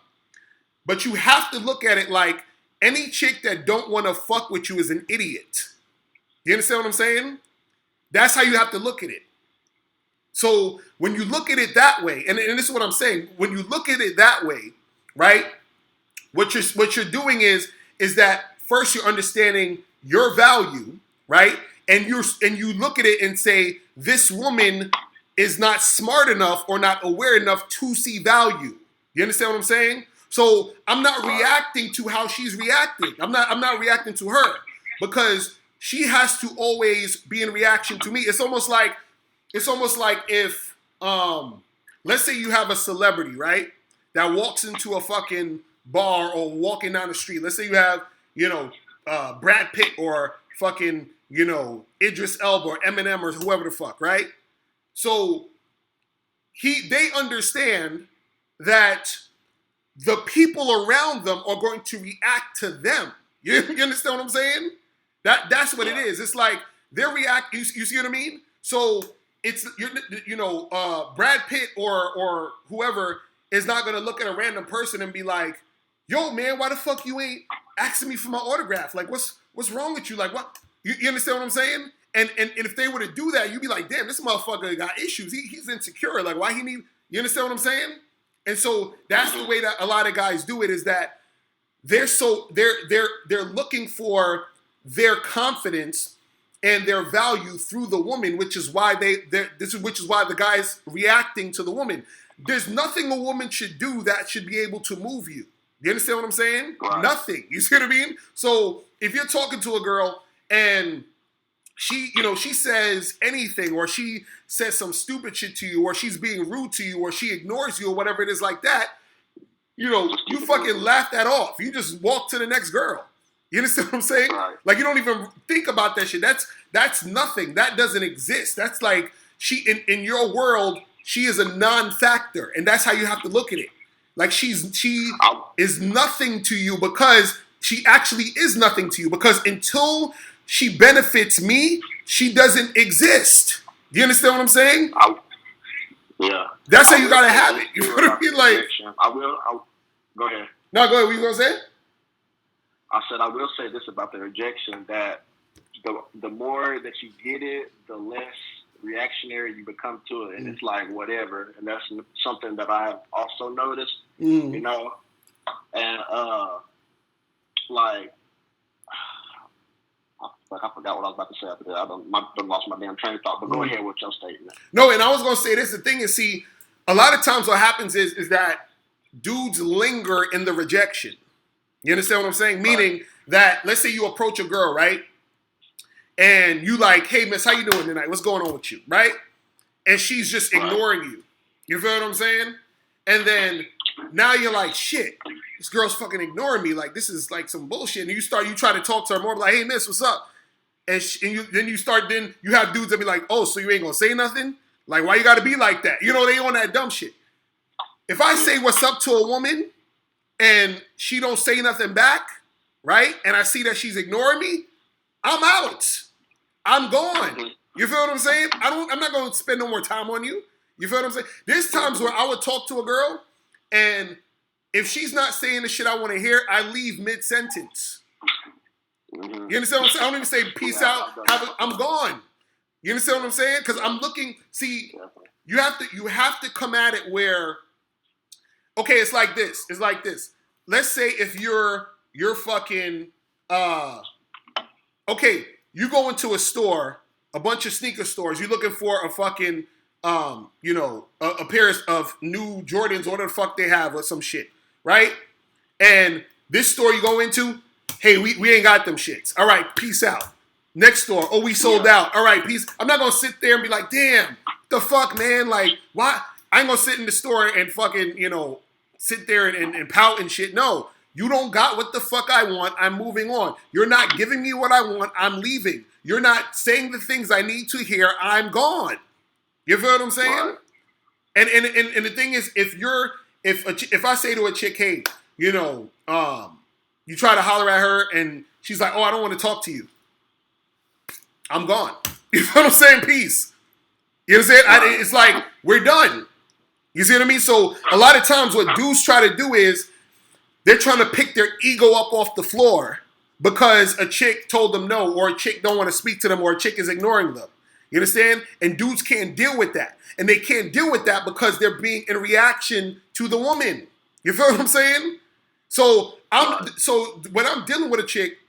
but you have to look at it like any chick that don't want to fuck with you is an idiot. You understand what I'm saying? That's how you have to look at it. So when you look at it that way, and this is what I'm saying, when you look at it that way, right, what you're doing is that first you're understanding your value, right? and you look at it and say, this woman is not smart enough or not aware enough to see value. You understand what I'm saying? So I'm not reacting to how she's reacting. I'm not reacting to her because she has to always be in reaction to me. It's almost like if let's say you have a celebrity, right, that walks into a fucking bar or walking down the street. Let's say you have, Brad Pitt or fucking, Idris Elba or Eminem or whoever the fuck, right? So they understand that the people around them are going to react to them. You understand what I'm saying? That's what it is. It's like they're react. You see what I mean? So it's Brad Pitt or whoever is not gonna look at a random person and be like, "Yo, man, why the fuck you ain't asking me for my autograph? Like, what's wrong with you? Like, what? You understand what I'm saying?" And if they were to do that, you'd be like, "Damn, this motherfucker got issues. He's insecure. Like, why he need?" You understand what I'm saying? And so that's the way that a lot of guys do it, is that they're looking for their confidence and their value through the woman, which is why the guy's reacting to the woman. There's nothing a woman should do that should be able to move you. You understand what I'm saying? Right. Nothing. You see what I mean? So if you're talking to a girl and she says anything, or she says some stupid shit to you, or she's being rude to you, or she ignores you, or whatever it is like that, you fucking laugh that off. You just walk to the next girl. You understand what I'm saying? Right. Like, you don't even think about that shit. That's nothing. That doesn't exist. That's like, she in your world, she is a non-factor, and that's how you have to look at it. Like, she is nothing to you, because she actually is nothing to you, because until she benefits me, she doesn't exist. Do you understand what I'm saying? Yeah. That's how you gotta have it. You know what I mean? Like, go ahead. No, go ahead. What you gonna say? I said I will say this about the rejection, that the more that you get it, the less reactionary you become to it, and it's like whatever. And that's something that I've also noticed, and I forgot what I was about to say after that. I lost my damn train of thought. But go ahead with your statement. No, and I was gonna say this. The thing is, see, a lot of times what happens is that dudes linger in the rejection. You understand what I'm saying? Meaning that, let's say you approach a girl, right? And you like, "Hey, miss, how you doing tonight? What's going on with you?" Right? And she's just ignoring you. You feel what I'm saying? And then now you're like, "Shit, this girl's fucking ignoring me. Like, this is like some bullshit." And you try to talk to her more, like, "Hey, miss, what's up?" And you have dudes that be like, "Oh, so you ain't gonna say nothing? Like, why you gotta be like that?" They on that dumb shit. If I say what's up to a woman and she don't say nothing back, right? And I see that she's ignoring me, I'm out. I'm gone. You feel what I'm saying? I'm not gonna spend no more time on you. You feel what I'm saying? There's times where I would talk to a girl, and if she's not saying the shit I want to hear, I leave mid-sentence. You understand what I'm saying? I don't even say peace out. I'm gone. You understand what I'm saying? Because I'm looking. See, you have to come at it where, okay, it's like this. Let's say if you're fucking okay, you go into a store, a bunch of sneaker stores. You're looking for a fucking a pair of new Jordans, or whatever the fuck they have, or some shit, right? And this store you go into, "Hey, we ain't got them shits. All right, peace out." Next store, "Oh, we sold out. All right, peace." I'm not gonna sit there and be like, "Damn, the fuck, man? Like, why?" I ain't gonna sit in the store and fucking, sit there and pout and shit. No, you don't got what the fuck I want. I'm moving on. You're not giving me what I want. I'm leaving. You're not saying the things I need to hear. I'm gone. You feel what I'm saying? Right. And the thing is, if I say to a chick, "Hey, you try to holler at her and she's like, 'Oh, I don't want to talk to you,' I'm gone." You know what I'm saying? Peace. You know what I'm saying? It's like, we're done. You see what I mean? So a lot of times what dudes try to do is they're trying to pick their ego up off the floor because a chick told them no, or a chick don't want to speak to them, or a chick is ignoring them. You understand? And dudes can't deal with that. And they can't deal with that because they're being in reaction to the woman. You feel what I'm saying? So when I'm dealing with a chick,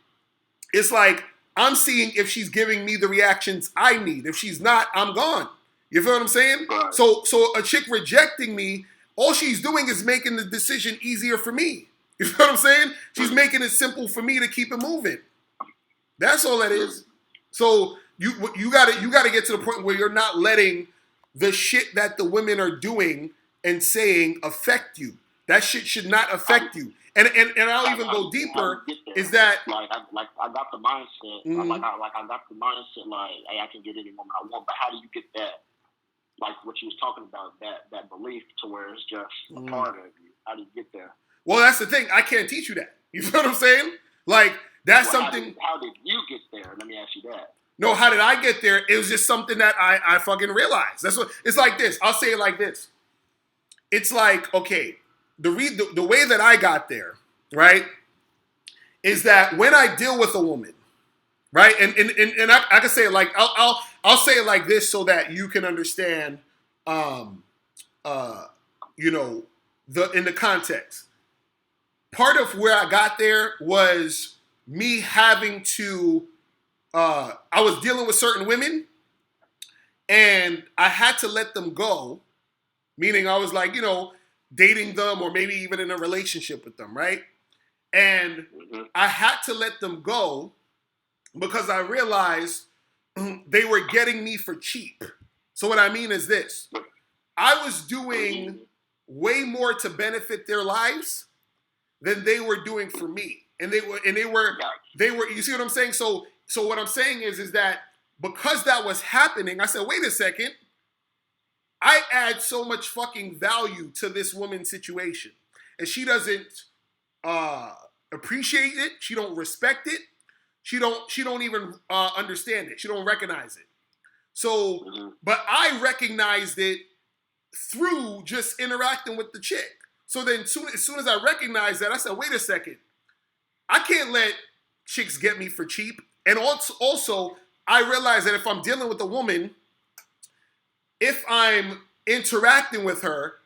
it's like I'm seeing if she's giving me the reactions I need. If she's not, I'm gone. You feel what I'm saying? Right. So a chick rejecting me, all she's doing is making the decision easier for me. You feel what I'm saying? She's making it simple for me to keep it moving. That's all that is. So you gotta get to the point where you're not letting the shit that the women are doing and saying affect you. That shit should not affect you. And I'll even go deeper. Is that I got the mindset. Mm-hmm. I got the mindset. Like, hey, I can get any woman I want. But how do you get that? Like what you was talking about, that belief to where it's just a part of you. How do you get there? Well, that's the thing. I can't teach you that. You feel what I'm saying? Like that's something. How did you get there? Let me ask you that. No, how did I get there? It was just something that I fucking realized. That's what it's like. This. I'll say it like this. It's like, okay, the way that I got there, right, is that when I deal with a woman, right, and I can say it like I'll say it like this so that you can understand, you know, in the context. Part of where I got there was me having to. I was dealing with certain women, and I had to let them go. Meaning, I was like, you know, dating them or maybe even in a relationship with them, right? And I had to let them go because I realized they were getting me for cheap. So what I mean is this. I was doing way more to benefit their lives than they were doing for me. And they were, you see what I'm saying? So what I'm saying is that because that was happening, I said, wait a second. I add so much fucking value to this woman's situation. And she doesn't appreciate it. She don't respect it. She don't even understand it. She don't recognize it. So, but I recognized it through just interacting with the chick. So then as soon as I recognized that, I said, wait a second. I can't let chicks get me for cheap. And also, I realized that if I'm dealing with a woman, if I'm interacting with her,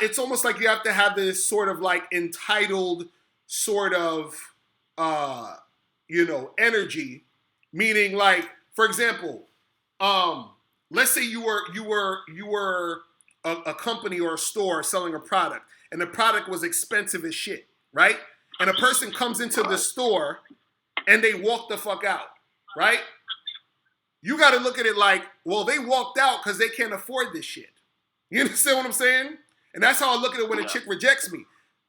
it's almost like you have to have this sort of like entitled sort of, energy. Meaning, like, for example, let's say you were a company or a store selling a product, and the product was expensive as shit, right? And a person comes into the store and they walk the fuck out, right? You got to look at it like, well, they walked out because they can't afford this shit. You understand what I'm saying? And that's how I look at it when a chick rejects me.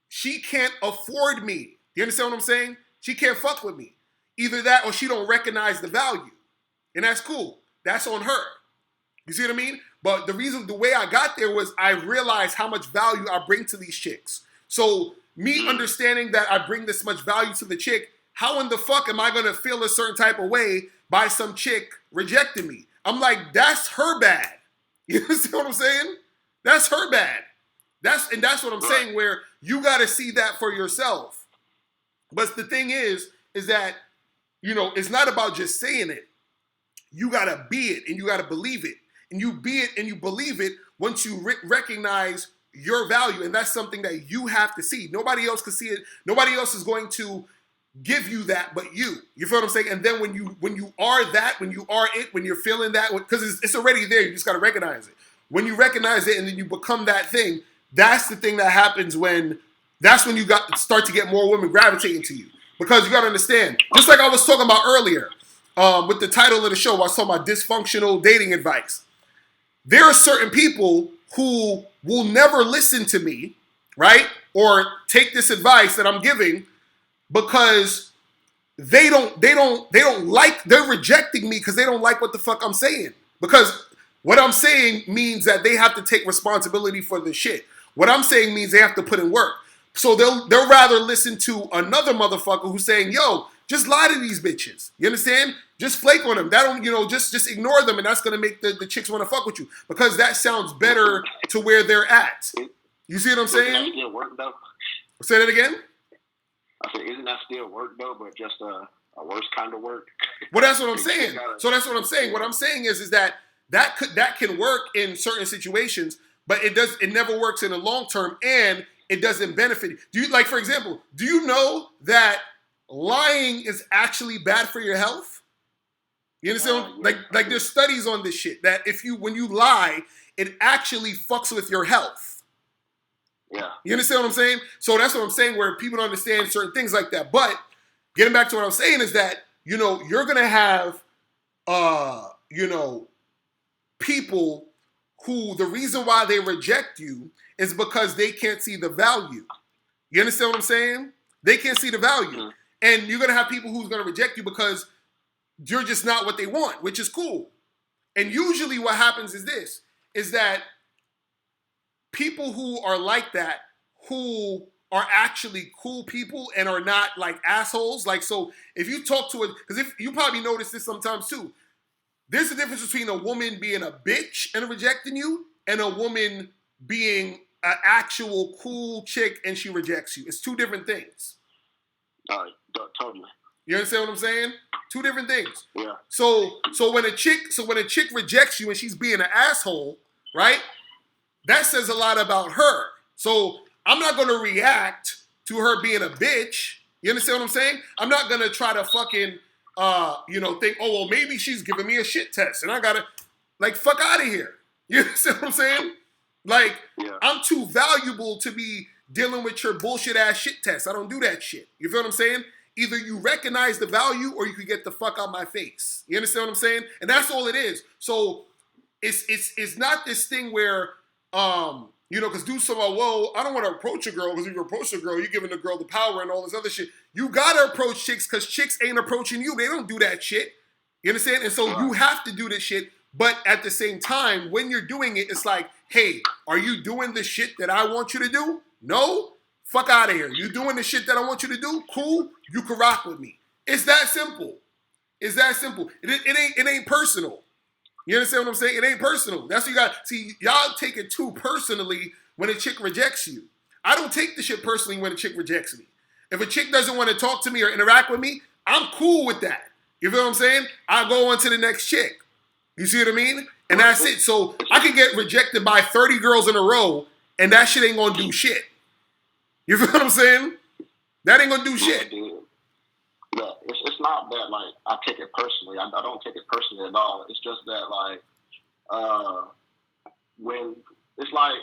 She can't afford me. You understand what I'm saying? She can't fuck with me. Either that or she don't recognize the value. And that's cool. That's on her. You see what I mean? But the way I got there was I realized how much value I bring to these chicks. So me understanding that I bring this much value to the chick, how in the fuck am I going to feel a certain type of way by some chick rejecting me? I'm like, that's her bad. You understand what I'm saying? That's her bad. That's what I'm saying, where you got to see that for yourself. But the thing is that, you know, it's not about just saying it. You got to be it and you got to believe it. And you be it and you believe it once you recognize your value. And that's something that you have to see. Nobody else can see it. Nobody else is going to give you that but you. You feel what I'm saying? And then when you are that, when you are it, when you're feeling that, because it's already there, you just got to recognize it. When you recognize it and then you become that thing, that's the thing that happens that's when you start to get more women gravitating to you. Because you got to understand, just like I was talking about earlier with the title of the show, I was talking about dysfunctional dating advice. There are certain people who will never listen to me, right? Or take this advice that I'm giving because they're rejecting me because they don't like what the fuck I'm saying. Because what I'm saying means that they have to take responsibility for the shit. What I'm saying means they have to put in work. So they'll rather listen to another motherfucker who's saying, yo, just lie to these bitches. You understand? Just flake on them. That don't, just ignore them, and that's gonna make the chicks want to fuck with you. Because that sounds better to where they're at. You see what I'm saying? Isn't that still work though? Say that again? I said, isn't that still work though, but just a worse kind of work? Well, that's what I'm saying. So that's what I'm saying. What I'm saying is that can work in certain situations, but it never works in the long term, and it doesn't benefit you. Do you, like, for example, do you know that lying is actually bad for your health? You understand? Like there's studies on this shit that when you lie, it actually fucks with your health. Yeah. You understand what I'm saying? So that's what I'm saying, where people don't understand certain things like that. But getting back to what I'm saying is that, you know, you're gonna have you know, people who the reason why they reject you is because they can't see the value. You understand what I'm saying? They can't see the value. Mm-hmm. And you're going to have people who's going to reject you because you're just not what they want, which is cool. And usually what happens is this, is that people who are like that, who are actually cool people and are not like assholes. Like, so if you talk to because if you probably notice this sometimes too, there's a difference between a woman being a bitch and rejecting you and a woman being an actual cool chick and she rejects you. It's two different things. Totally. You understand what I'm saying? Two different things. Yeah. So when a chick rejects you and she's being an asshole, right? That says a lot about her. So I'm not gonna react to her being a bitch. You understand what I'm saying? I'm not gonna try to fucking think, oh, well, maybe she's giving me a shit test and I gotta, like, fuck out of here. You understand what I'm saying? Like, yeah. I'm too valuable to be dealing with your bullshit ass shit test. I don't do that shit. You feel what I'm saying? Either you recognize the value or you can get the fuck out my face. You understand what I'm saying? And that's all it is. So it's not this thing where, because dudes say, well, I don't want to approach a girl because if you approach a girl, you're giving the girl the power and all this other shit. You got to approach chicks because chicks ain't approaching you. They don't do that shit. You understand? And so you have to do this shit. But at the same time, when you're doing it, it's like, hey, are you doing the shit that I want you to do? No? Fuck out of here. You doing the shit that I want you to do? Cool. You can rock with me. It's that simple. It's that simple. It ain't personal. You understand what I'm saying? It ain't personal. That's what you got. See, y'all take it too personally when a chick rejects you. I don't take the shit personally when a chick rejects me. If a chick doesn't want to talk to me or interact with me, I'm cool with that. You feel what I'm saying? I go on to the next chick. You see what I mean? And that's it. So I can get rejected by 30 girls in a row, and that shit ain't gonna do shit. You feel what I'm saying? That ain't gonna do shit. Yeah, it's not that, like, I take it personally. I don't take it personally at all. It's just that, like, when it's like,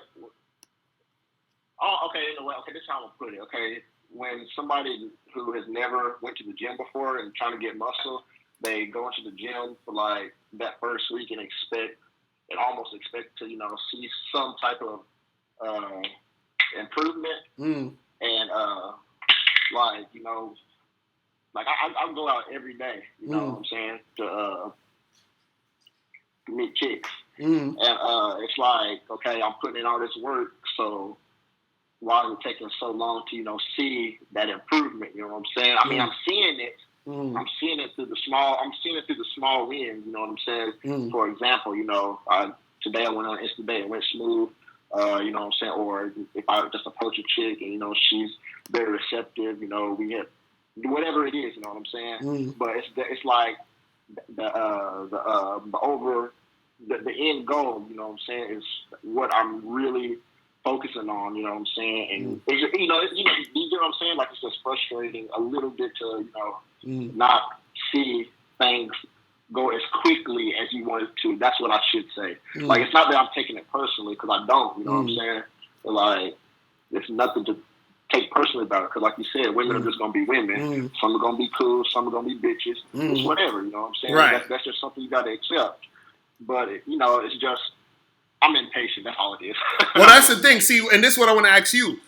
this is how I'm gonna put it. Okay, when somebody who has never went to the gym before and trying to get muscle, they go into the gym for like that first week and almost expect to, see some type of improvement. And I go out every day, you know what I'm saying, to meet chicks. And it's like, okay, I'm putting in all this work, so why is it taking so long to, see that improvement? You know what I'm saying? I mean, I'm seeing it. I'm seeing it through the small wins, you know what I'm saying? For example, today I went on Instagram, it went smooth, you know what I'm saying? Or if I just approach a chick and, she's very receptive, we have whatever it is, you know what I'm saying? But it's like the end goal, you know what I'm saying, is what I'm really focusing on, you know what I'm saying? And it's, you know what I'm saying? Like, it's just frustrating a little bit to, not see things go as quickly as you want it to. That's what I should say. Like, it's not that I'm taking it personally, because I don't, you know what I'm saying? But, like, there's nothing to take personally about it, because like you said, women are just going to be women. Some are going to be cool, some are going to be bitches. It's whatever, you know what I'm saying? Right. That's just something you got to accept. But, it's just, I'm impatient. That's all it is. Well, that's the thing. See, and this is what I want to ask you.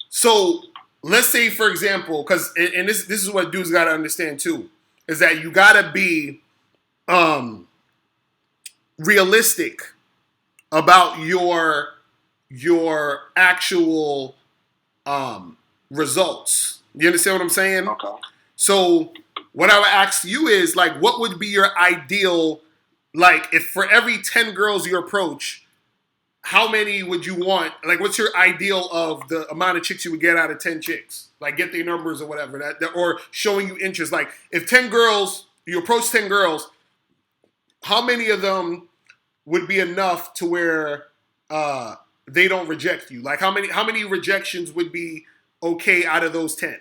So let's say, for example, because and this is what dudes got to understand too, is that you got to be realistic about your actual results. You understand what I'm saying? Okay. So what I would ask you is, like, what would be your ideal, like, if for every 10 girls you approach, how many would you want? Like, what's your ideal of the amount of chicks you would get out of 10 chicks? Like, get their numbers or whatever, that or showing you interest. Like, if 10 girls, you approach 10 girls, how many of them would be enough to where they don't reject you? Like, how many rejections would be okay out of those 10?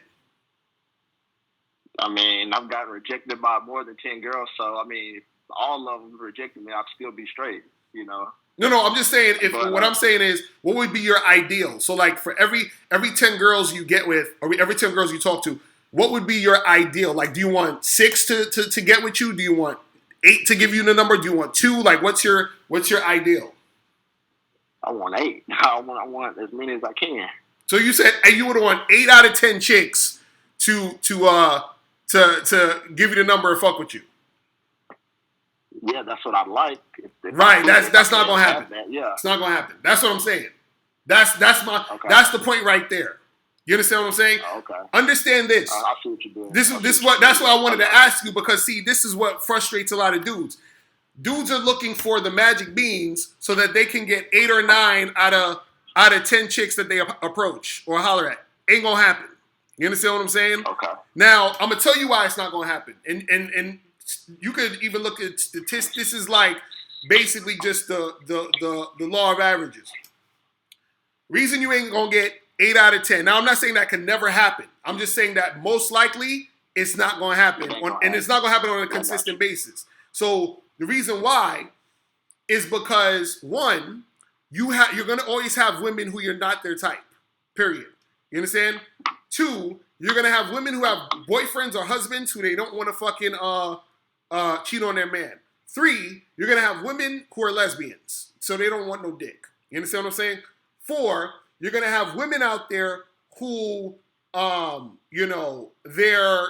I mean, I've gotten rejected by more than 10 girls, so I mean, if all of them rejected me, I'd still be straight, you know. No, I'm just saying. What I'm saying is, what would be your ideal? So, like, for every 10 girls you get with, or every 10 girls you talk to, what would be your ideal? Like, do you want 6 to get with you? Do you want 8 to give you the number? Do you want 2? Like, what's your ideal? I want 8. I want as many as I can. So you said you would want 8 out of 10 chicks to give you the number and fuck with you. Yeah, that's what I'd like. Right, that's not gonna happen. Yeah, it's not gonna happen. That's what I'm saying. That's the point right there. You understand what I'm saying? Okay. Understand this. I see what you're doing. That's what I wanted to ask you, because see, this is what frustrates a lot of dudes. Dudes are looking for the magic beans so that they can get 8 or 9 out of 10 chicks that they approach or holler at. Ain't gonna happen. You understand what I'm saying? Okay. Now I'm gonna tell you why it's not gonna happen, and you could even look at statistics. This is like basically just the law of averages. Reason you ain't gonna get 8 out of 10. Now I'm not saying that can never happen. I'm just saying that most likely it's not gonna happen, and it's not gonna happen on a consistent basis. So the reason why is because, one, you're gonna always have women who you're not their type. Period. You understand? 2, you're gonna have women who have boyfriends or husbands who they don't want to fucking cheat on their man. 3, you're gonna have women who are lesbians, so they don't want no dick. You understand what I'm saying? 4, you're gonna have women out there who, they're,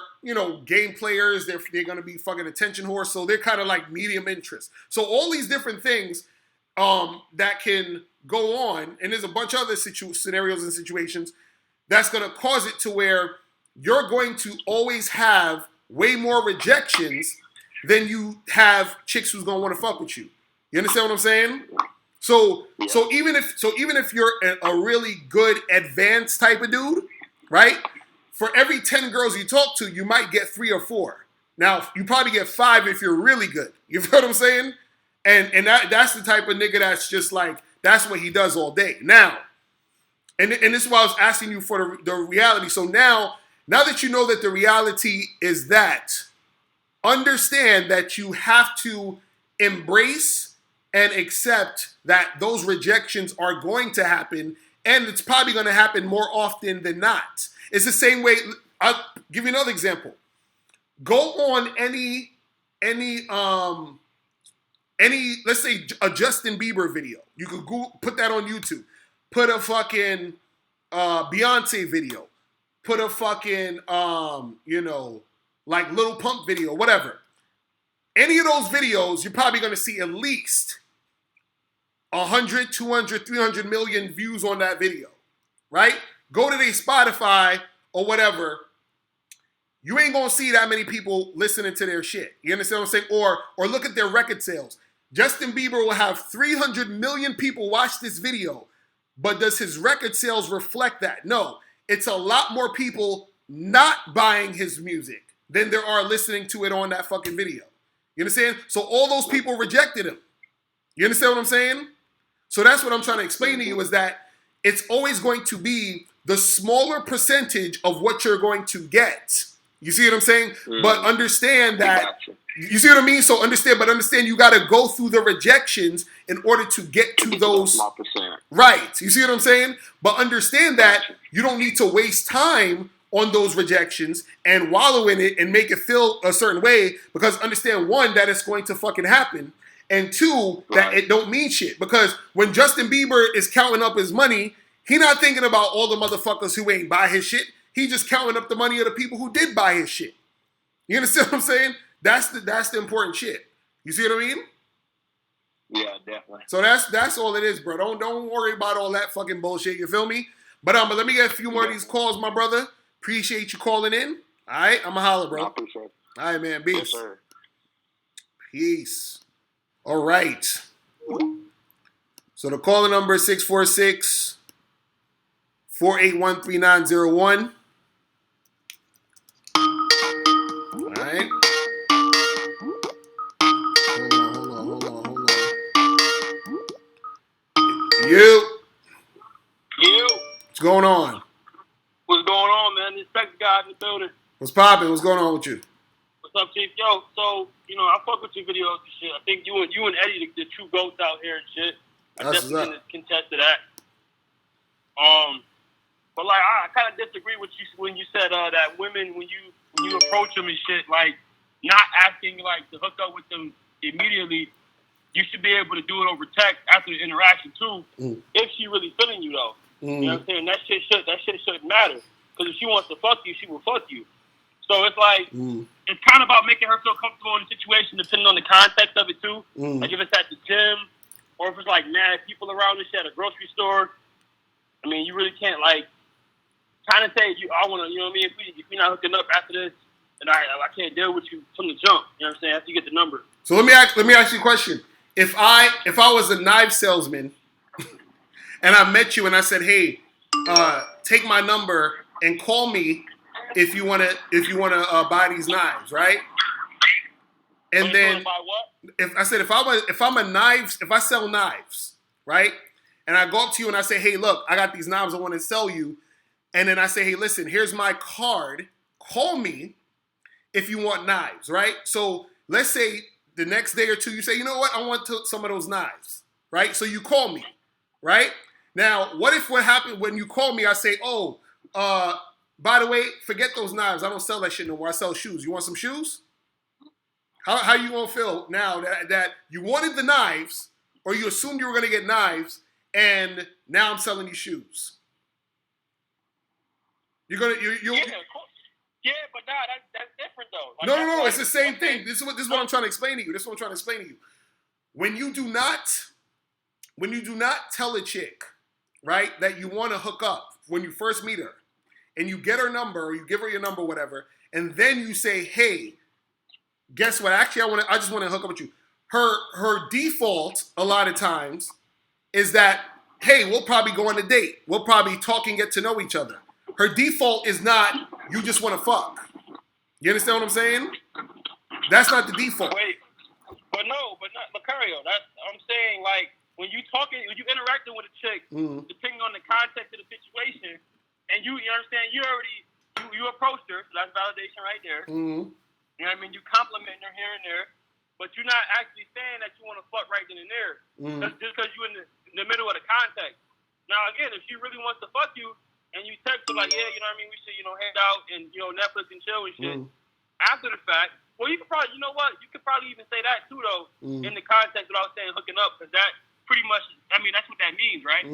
game players. They're gonna be fucking attention whores, so they're kind of like medium interest. So all these different things that can go on, and there's a bunch of other scenarios and situations that's gonna cause it to where you're going to always have way more rejections than you have chicks who's gonna want to fuck with you. You understand what I'm saying? So even if you're a really good advanced type of dude, right? For every 10 girls you talk to, you might get 3 or 4. Now you probably get 5 if you're really good. You feel what I'm saying? And that's the type of nigga that's just like, that's what he does all day. Now, and this is why I was asking you for the reality. So now that you know that the reality is that, understand that you have to embrace and accept that those rejections are going to happen, and it's probably going to happen more often than not. It's the same way. I'll give you another example. Go on any let's say a Justin Bieber video. You could put that on YouTube. Put a fucking Beyonce video. Put a fucking like Little Pump video, whatever. Any of those videos, you're probably going to see at least 100, 200, 300 million views on that video, right? Go to their Spotify or whatever. You ain't going to see that many people listening to their shit. You understand what I'm saying? Or look at their record sales. Justin Bieber will have 300 million people watch this video, but does his record sales reflect that? No. It's a lot more people not buying his music than there are listening to it on that fucking video. You understand? So all those people rejected him. You understand what I'm saying? So that's what I'm trying to explain to you, is that it's always going to be the smaller percentage of what you're going to get. You see what I'm saying? But understand that, you see what I mean? So understand you got to go through the rejections in order to get to those. Small percent. Right. You see what I'm saying? But understand that you don't need to waste time on those rejections and wallow in it and make it feel a certain way, because understand, 1, that it's going to fucking happen, and 2, that it don't mean shit. Because when Justin Bieber is counting up his money, he not thinking about all the motherfuckers who ain't buy his shit. He just counting up the money of the people who did buy his shit. You understand what I'm saying? That's the important shit. You see what I mean? Yeah, definitely. So that's all it is, bro. Don't worry about all that fucking bullshit. You feel me? But let me get a few more of these calls, my brother. Appreciate you calling in. All right, I'ma holler, bro. I appreciate it. All right, man. Peace. Yes, sir. Peace. All right. So the calling number is 646-481-3901. All right. Hold on. You. What's going on? What's going on, man? This Texas guy in the building. What's poppin'? What's going on with you? What's up, Chief? Yo, so, I fuck with your videos and shit. I think you and Eddie, the true goats out here and shit. I definitely can contest to that. But like, I kind of disagree with you when you said that women, when you approach them and shit, like, not asking like to hook up with them immediately, you should be able to do it over text after the interaction too. If she really feeling you though, you know what I'm saying? That shit shouldn't matter. Because if she wants to fuck you, she will fuck you. So it's like it's kind of about making her feel comfortable in the situation, depending on the context of it too. Like if it's at the gym, or if it's like mad people around and shit at a grocery store. I mean, you really can't like kind of say I want to. You know what I mean? If we're not hooking up after this, then I can't deal with you from the jump. You know what I'm saying? After you get the number. So let me ask you a question. If I was a knife salesman and I met you and I said, hey, take my number and call me if you wanna buy these knives, right? And then buy what? if I sell knives, right? And I go up to you and I say, hey, look, I got these knives I want to sell you. And then I say, hey, listen, here's my card. Call me if you want knives, right? So let's say the next day or two, you say, you know what? I want some of those knives, right? So you call me, right? Now, what happened when you call me? I say, oh, by the way, forget those knives. I don't sell that shit no more. I sell shoes. You want some shoes? How you gonna feel now that you wanted the knives, or you assumed you were gonna get knives, and now I'm selling you shoes? Yeah, but that's different though. Like, no, it's the same thing. This is what I'm trying to explain to you. When you do not tell a chick, right, that you want to hook up when you first meet her, and you get her number, or you give her your number, whatever, and then you say, hey, guess what? Actually, I just want to hook up with you. Her default a lot of times is that, hey, we'll probably go on a date. We'll probably talk and get to know each other. Her default is not, you just want to fuck. You understand what I'm saying? That's not the default. Wait, but not Locario. I'm saying, like, when you interacting with a chick, depending on the context of the situation, and you understand, you approached her, so that's validation right there. You know what I mean? You complimenting her here and there, but you're not actually saying that you want to fuck right then and there, just because you're in the middle of the context. Now, again, if she really wants to fuck you, and you text her like, yeah, you know what I mean, we should, hang out and, Netflix and chill and shit. After the fact, well, you could probably, you know what? You could probably even say that too, though, in the context without saying hooking up, because that pretty much, I mean, that's what that means, right?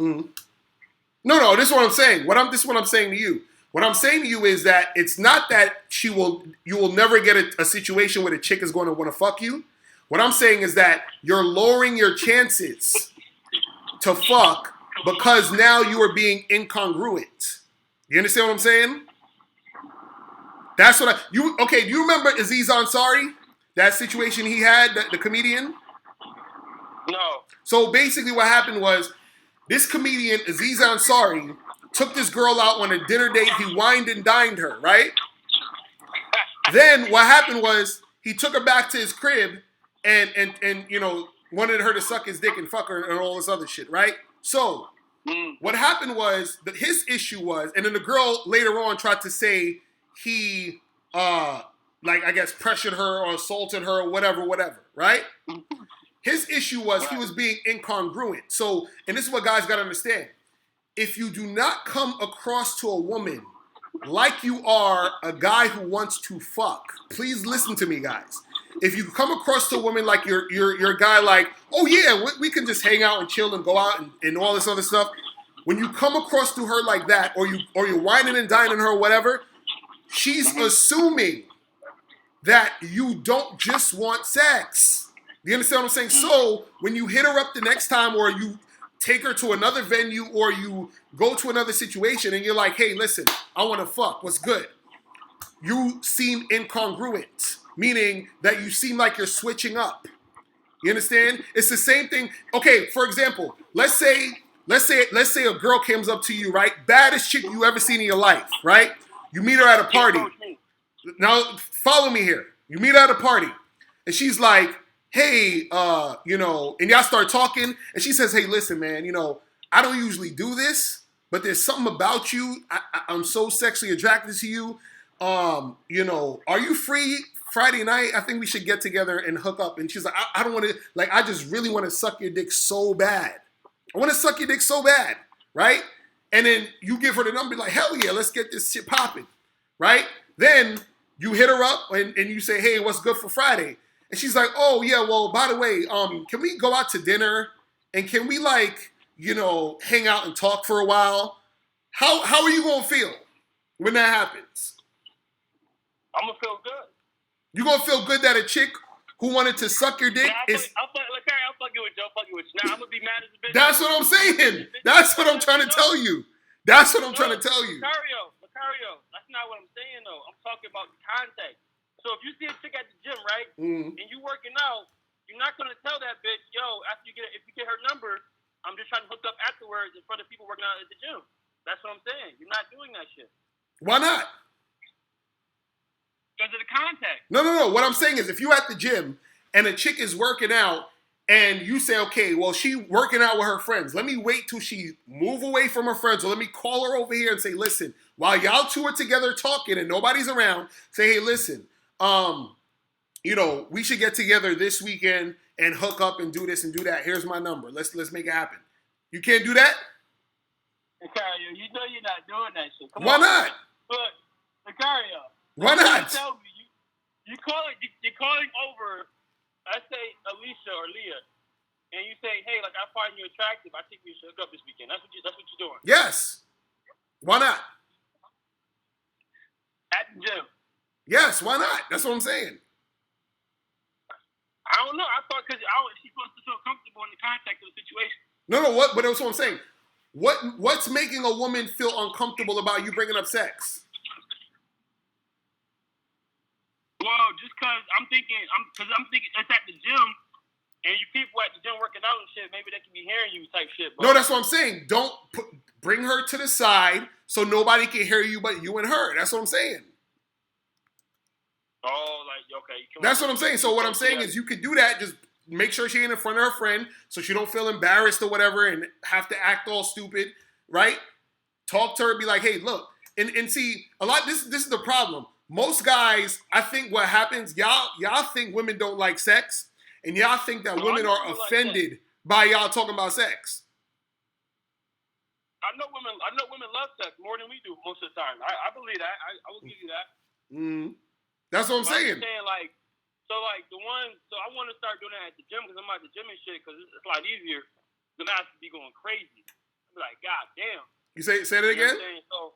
No, this is what I'm saying. This is what I'm saying to you. What I'm saying to you is that it's not that you will never get a situation where the chick is going to want to fuck you. What I'm saying is that you're lowering your chances to fuck because now you are being incongruent. You understand what I'm saying? That's what do you remember Aziz Ansari? That situation he had, the comedian? No. So basically what happened was this comedian, Aziz Ansari, took this girl out on a dinner date. He wined and dined her, right? Then what happened was he took her back to his crib and wanted her to suck his dick and fuck her and all this other shit, right? So what happened was that his issue was, and then the girl later on tried to say he I guess pressured her or assaulted her or whatever, right? His issue was he was being incongruent. So, and this is what guys gotta understand. If you do not come across to a woman like you are a guy who wants to fuck, please listen to me, guys. If you come across to a woman like you're a guy like, oh yeah, we can just hang out and chill and go out and all this other stuff. When you come across to her like that, or you're whining and dining her or whatever, she's assuming that you don't just want sex. Do you understand what I'm saying? So when you hit her up the next time, or you take her to another venue, or you go to another situation and you're like, hey, listen, I want to fuck. What's good? You seem incongruent, meaning that you seem like you're switching up. You understand? It's the same thing. Okay, for example, let's say a girl comes up to you, right? Baddest chick you ever seen in your life, right? You meet her at a party. Now, follow me here. You meet her at a party, and she's like, hey, and y'all start talking, and she says, hey, listen, man, I don't usually do this, but there's something about you. I'm so sexually attracted to you. are you free Friday night? I think we should get together and hook up. And she's like, I don't want to, like, I just really want to suck your dick so bad. I want to suck your dick so bad, right? And then you give her the number, like, hell yeah, let's get this shit popping, right? Then you hit her up and you say, hey, what's good for Friday? And she's like, oh yeah, well, by the way, can we go out to dinner? And can we, like, hang out and talk for a while? How are you gonna feel when that happens? I'm gonna feel good. You gonna feel good that a chick who wanted to suck your dick is... I'm fucking with you. I'm fucking with you. Now I'm gonna be mad as a bitch. That's what I'm saying. That's what I'm trying to tell you. That's what I'm trying to tell you. Locario, that's not what I'm saying though. I'm talking about the context. So if you see a chick at the gym, right, and you working out, you're not gonna tell that bitch, yo, after if you get her number, I'm just trying to hook up afterwards in front of people working out at the gym. That's what I'm saying. You're not doing that shit. Why not? Because of the context. No. What I'm saying is if you're at the gym and a chick is working out and you say, okay, well, she working out with her friends. Let me wait till she move away from her friends, or let me call her over here and say, listen, while y'all two are together talking and nobody's around, say, hey, listen, we should get together this weekend and hook up and do this and do that. Here's my number. Let's make it happen. You can't do that? Locario, you know you're not doing that shit. Why not? But, Locario. Why not? Tell me, you're calling over, let's say Alicia or Leah, and you say, hey, like, I find you attractive. I think we should hook up this weekend. That's what you're doing. Yes. Why not? At the gym. Yes, why not? That's what I'm saying. I don't know. I thought because she's supposed to feel comfortable in the context of the situation. No, but that's what I'm saying. What's making a woman feel uncomfortable about you bringing up sex? Well, just because I'm thinking it's at the gym, and you people at the gym working out and shit, maybe they can be hearing you type shit. Bro. No, that's what I'm saying. Don't bring her to the side so nobody can hear you but you and her. That's what I'm saying. Oh, like, okay. That's what I'm saying. So what I'm saying is you could do that. Just make sure she ain't in front of her friend so she don't feel embarrassed or whatever and have to act all stupid, right? Talk to her and be like, hey, look. And see, a lot, this is the problem. Most guys, I think what happens, y'all think women don't like sex, and y'all think that women are offended by y'all talking about sex. I know women love sex more than we do most of the time. I believe that. I will give you that. That's what I'm saying. So I want to start doing that at the gym because I'm at the gym and shit because it's a lot easier than I have to be going crazy. I'm like, God damn. You say it again? So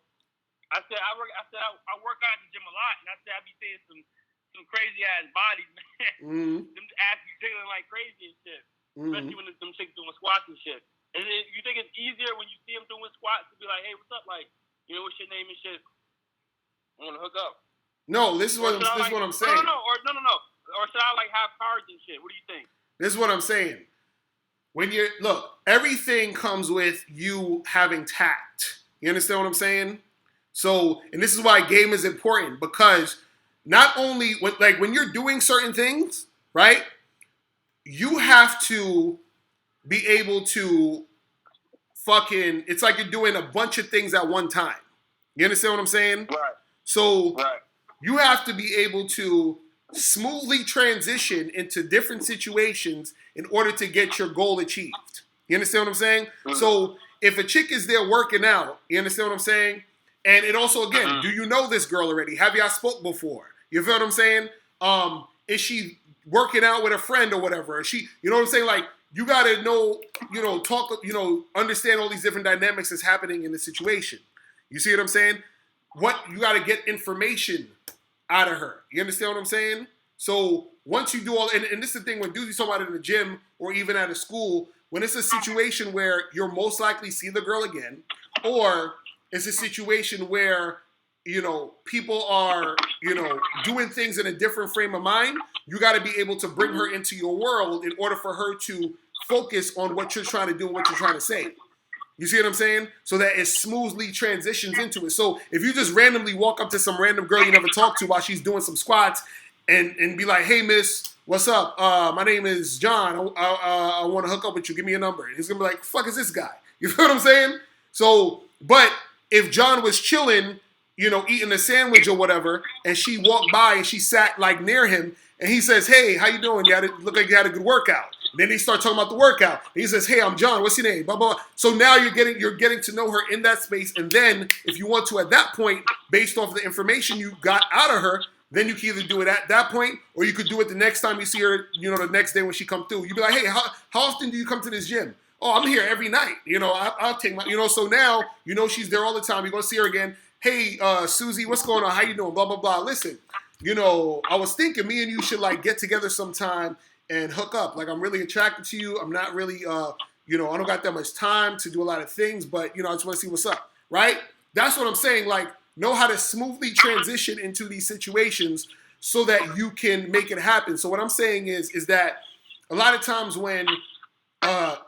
I said I work out at the gym a lot, and I said I be seeing some crazy ass bodies, man. Them ass be jiggling like crazy and shit. Especially when them chicks doing squats and shit. You think it's easier when you see them doing squats to be like, hey, what's up? Like, what's your name and shit? I want to hook up. No, this is what I'm saying. No. Or should I like have cards and shit? What do you think? This is what I'm saying. Everything comes with you having tact. You understand what I'm saying? So, and this is why game is important, because not only when you're doing certain things, right? You have to be able to it's like you're doing a bunch of things at one time. You understand what I'm saying? Right. So you have to be able to smoothly transition into different situations in order to get your goal achieved. You understand what I'm saying? So if a chick is there working out, you understand what I'm saying? And it also, again, do you know this girl already? Have y'all spoke before? You feel what I'm saying? Is she working out with a friend or whatever? Is she, you know what I'm saying? Like, you got to know, understand all these different dynamics that's happening in the situation. You see what I'm saying? You got to get information out of her. You understand what I'm saying? So once you do all, and this is the thing when dudes talk about it in the gym or even at a school, when it's a situation where you'll most likely see the girl again, or it's a situation where, people are, doing things in a different frame of mind, you got to be able to bring her into your world in order for her to focus on what you're trying to do and what you're trying to say. You see what I'm saying? So that it smoothly transitions into it. So if you just randomly walk up to some random girl you never talked to while she's doing some squats and be like, hey, miss, what's up? My name is John. I want to hook up with you. Give me a number. And he's going to be like, fuck is this guy? You feel what I'm saying? So, but if John was chilling eating a sandwich or whatever, and she walked by and she sat like near him, and he says, "Hey, how you doing? Look like you had a good workout." And then they start talking about the workout. And he says, "Hey, I'm John. What's your name?" Blah blah blah. So now you're getting to know her in that space, and then if you want to at that point, based off the information you got out of her, then you can either do it at that point, or you could do it the next time you see her. The next day when she comes through, you'd be like, "Hey, how often do you come to this gym?" "Oh, I'm here every night. I'll take my. So now she's there all the time. You're gonna see her again. "Hey, Susie, what's going on? How you doing? Blah, blah, blah. Listen, I was thinking me and you should, like, get together sometime and hook up. Like, I'm really attracted to you. I'm not really, I don't got that much time to do a lot of things, but, I just want to see what's up." Right? That's what I'm saying. Like, know how to smoothly transition into these situations so that you can make it happen. So what I'm saying is that a lot of times when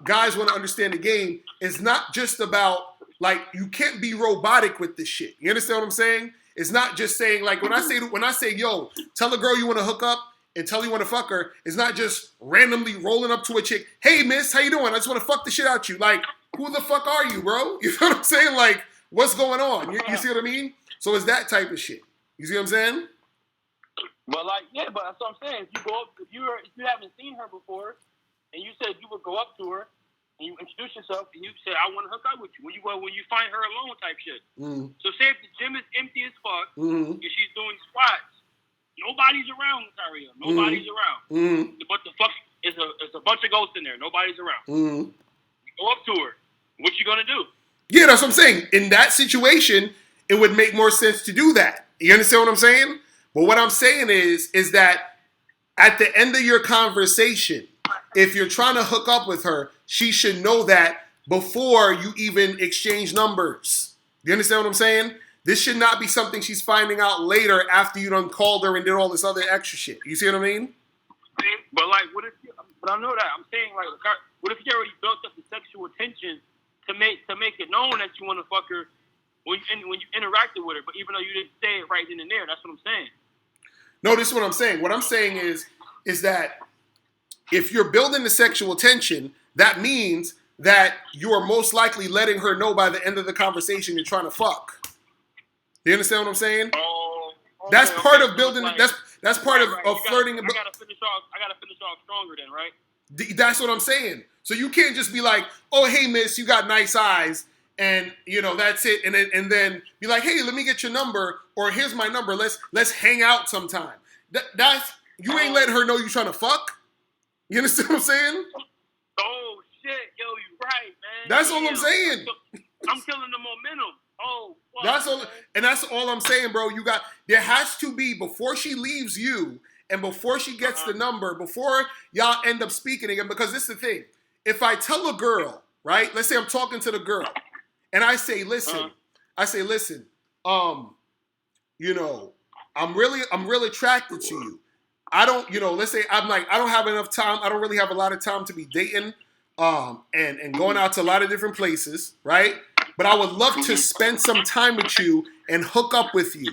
guys want to understand the game, it's not just about, like, you can't be robotic with this shit. You understand what I'm saying? It's not just saying, like, when I say, "Yo, tell a girl you want to hook up and tell her you want to fuck her," it's not just randomly rolling up to a chick, "Hey, miss, how you doing? I just want to fuck the shit out you." Like, who the fuck are you, bro? You know what I'm saying? Like, what's going on? You see what I mean? So it's that type of shit. You see what I'm saying? But but that's what I'm saying. If you go up, if you haven't seen her before, and you said you would go up to her, and you introduce yourself, and you say, "I want to hook up with you." When you find her alone, type shit. Mm-hmm. So say if the gym is empty as fuck, and she's doing squats, nobody's around, Locario. Nobody's around. Mm-hmm. But the fuck is a bunch of ghosts in there. Nobody's around. Mm-hmm. You go up to her. What you gonna do? Yeah, that's what I'm saying. In that situation, it would make more sense to do that. You understand what I'm saying? But what I'm saying is that at the end of your conversation, if you're trying to hook up with her, she should know that before you even exchange numbers. You understand what I'm saying? This should not be something she's finding out later after you done called her and did all this other extra shit. You see what I mean? But but I know that. I'm saying, like, what if you already built up the sexual tension to make it known that you want to fuck her when you interacted with her, but even though you didn't say it right then and there? That's what I'm saying. No, this is what I'm saying. What I'm saying is that if you're building the sexual tension, that means that you are most likely letting her know by the end of the conversation you're trying to fuck. You understand what I'm saying? Oh, okay, that's part of building. Like, that's part of flirting. I gotta finish off stronger, then, right? That's what I'm saying. So you can't just be like, "Oh, hey, miss, you got nice eyes," and that's it, and then be like, "Hey, let me get your number," or "Here's my number. Let's hang out sometime." That's you ain't letting her know you trying to fuck. You understand what I'm saying? Oh shit, yo, you right, man. That's all I'm saying. I'm killing the momentum. Oh, fuck, that's all, and that's all I'm saying, bro. There has to be, before she leaves you and before she gets the number, before y'all end up speaking again. Because this is the thing: if I tell a girl, right? Let's say I'm talking to the girl, and I say, "Listen," I'm really attracted to you. I don't, let's say I'm like, I don't have enough time. I don't really have a lot of time to be dating, and going out to a lot of different places, right? But I would love to spend some time with you and hook up with you.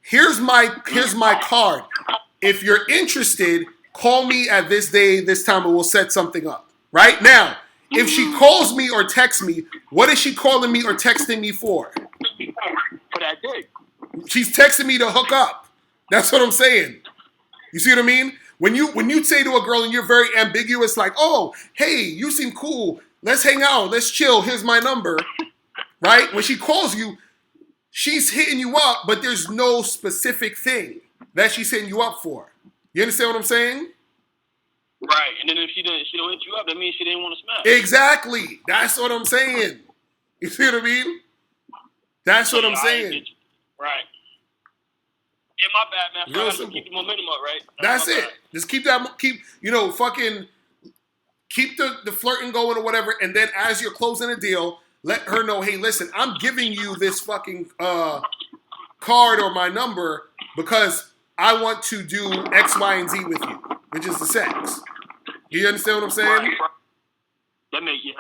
Here's my card. If you're interested, call me at this day, this time, and we'll set something up. Right? Now, if she calls me or texts me, what is she calling me or texting me for? For that dick. She's texting me to hook up. That's what I'm saying. You see what I mean? When you say to a girl and you're very ambiguous, like, "Oh, hey, you seem cool. Let's hang out. Let's chill. Here's my number." Right? When she calls you, she's hitting you up, but there's no specific thing that she's hitting you up for. You understand what I'm saying? Right. And then if she don't hit you up, that means she didn't want to smash. Exactly. That's what I'm saying. You see what I mean? That's what I'm saying. Right. Yeah, my bad, man. So I gotta keep the momentum up, right? That's it. Bad. Just keep the flirting going or whatever, and then as you're closing a deal, let her know, "Hey, listen, I'm giving you this fucking card or my number because I want to do X, Y, and Z with you, which is the sex." You understand what I'm saying? Right. That makes sense.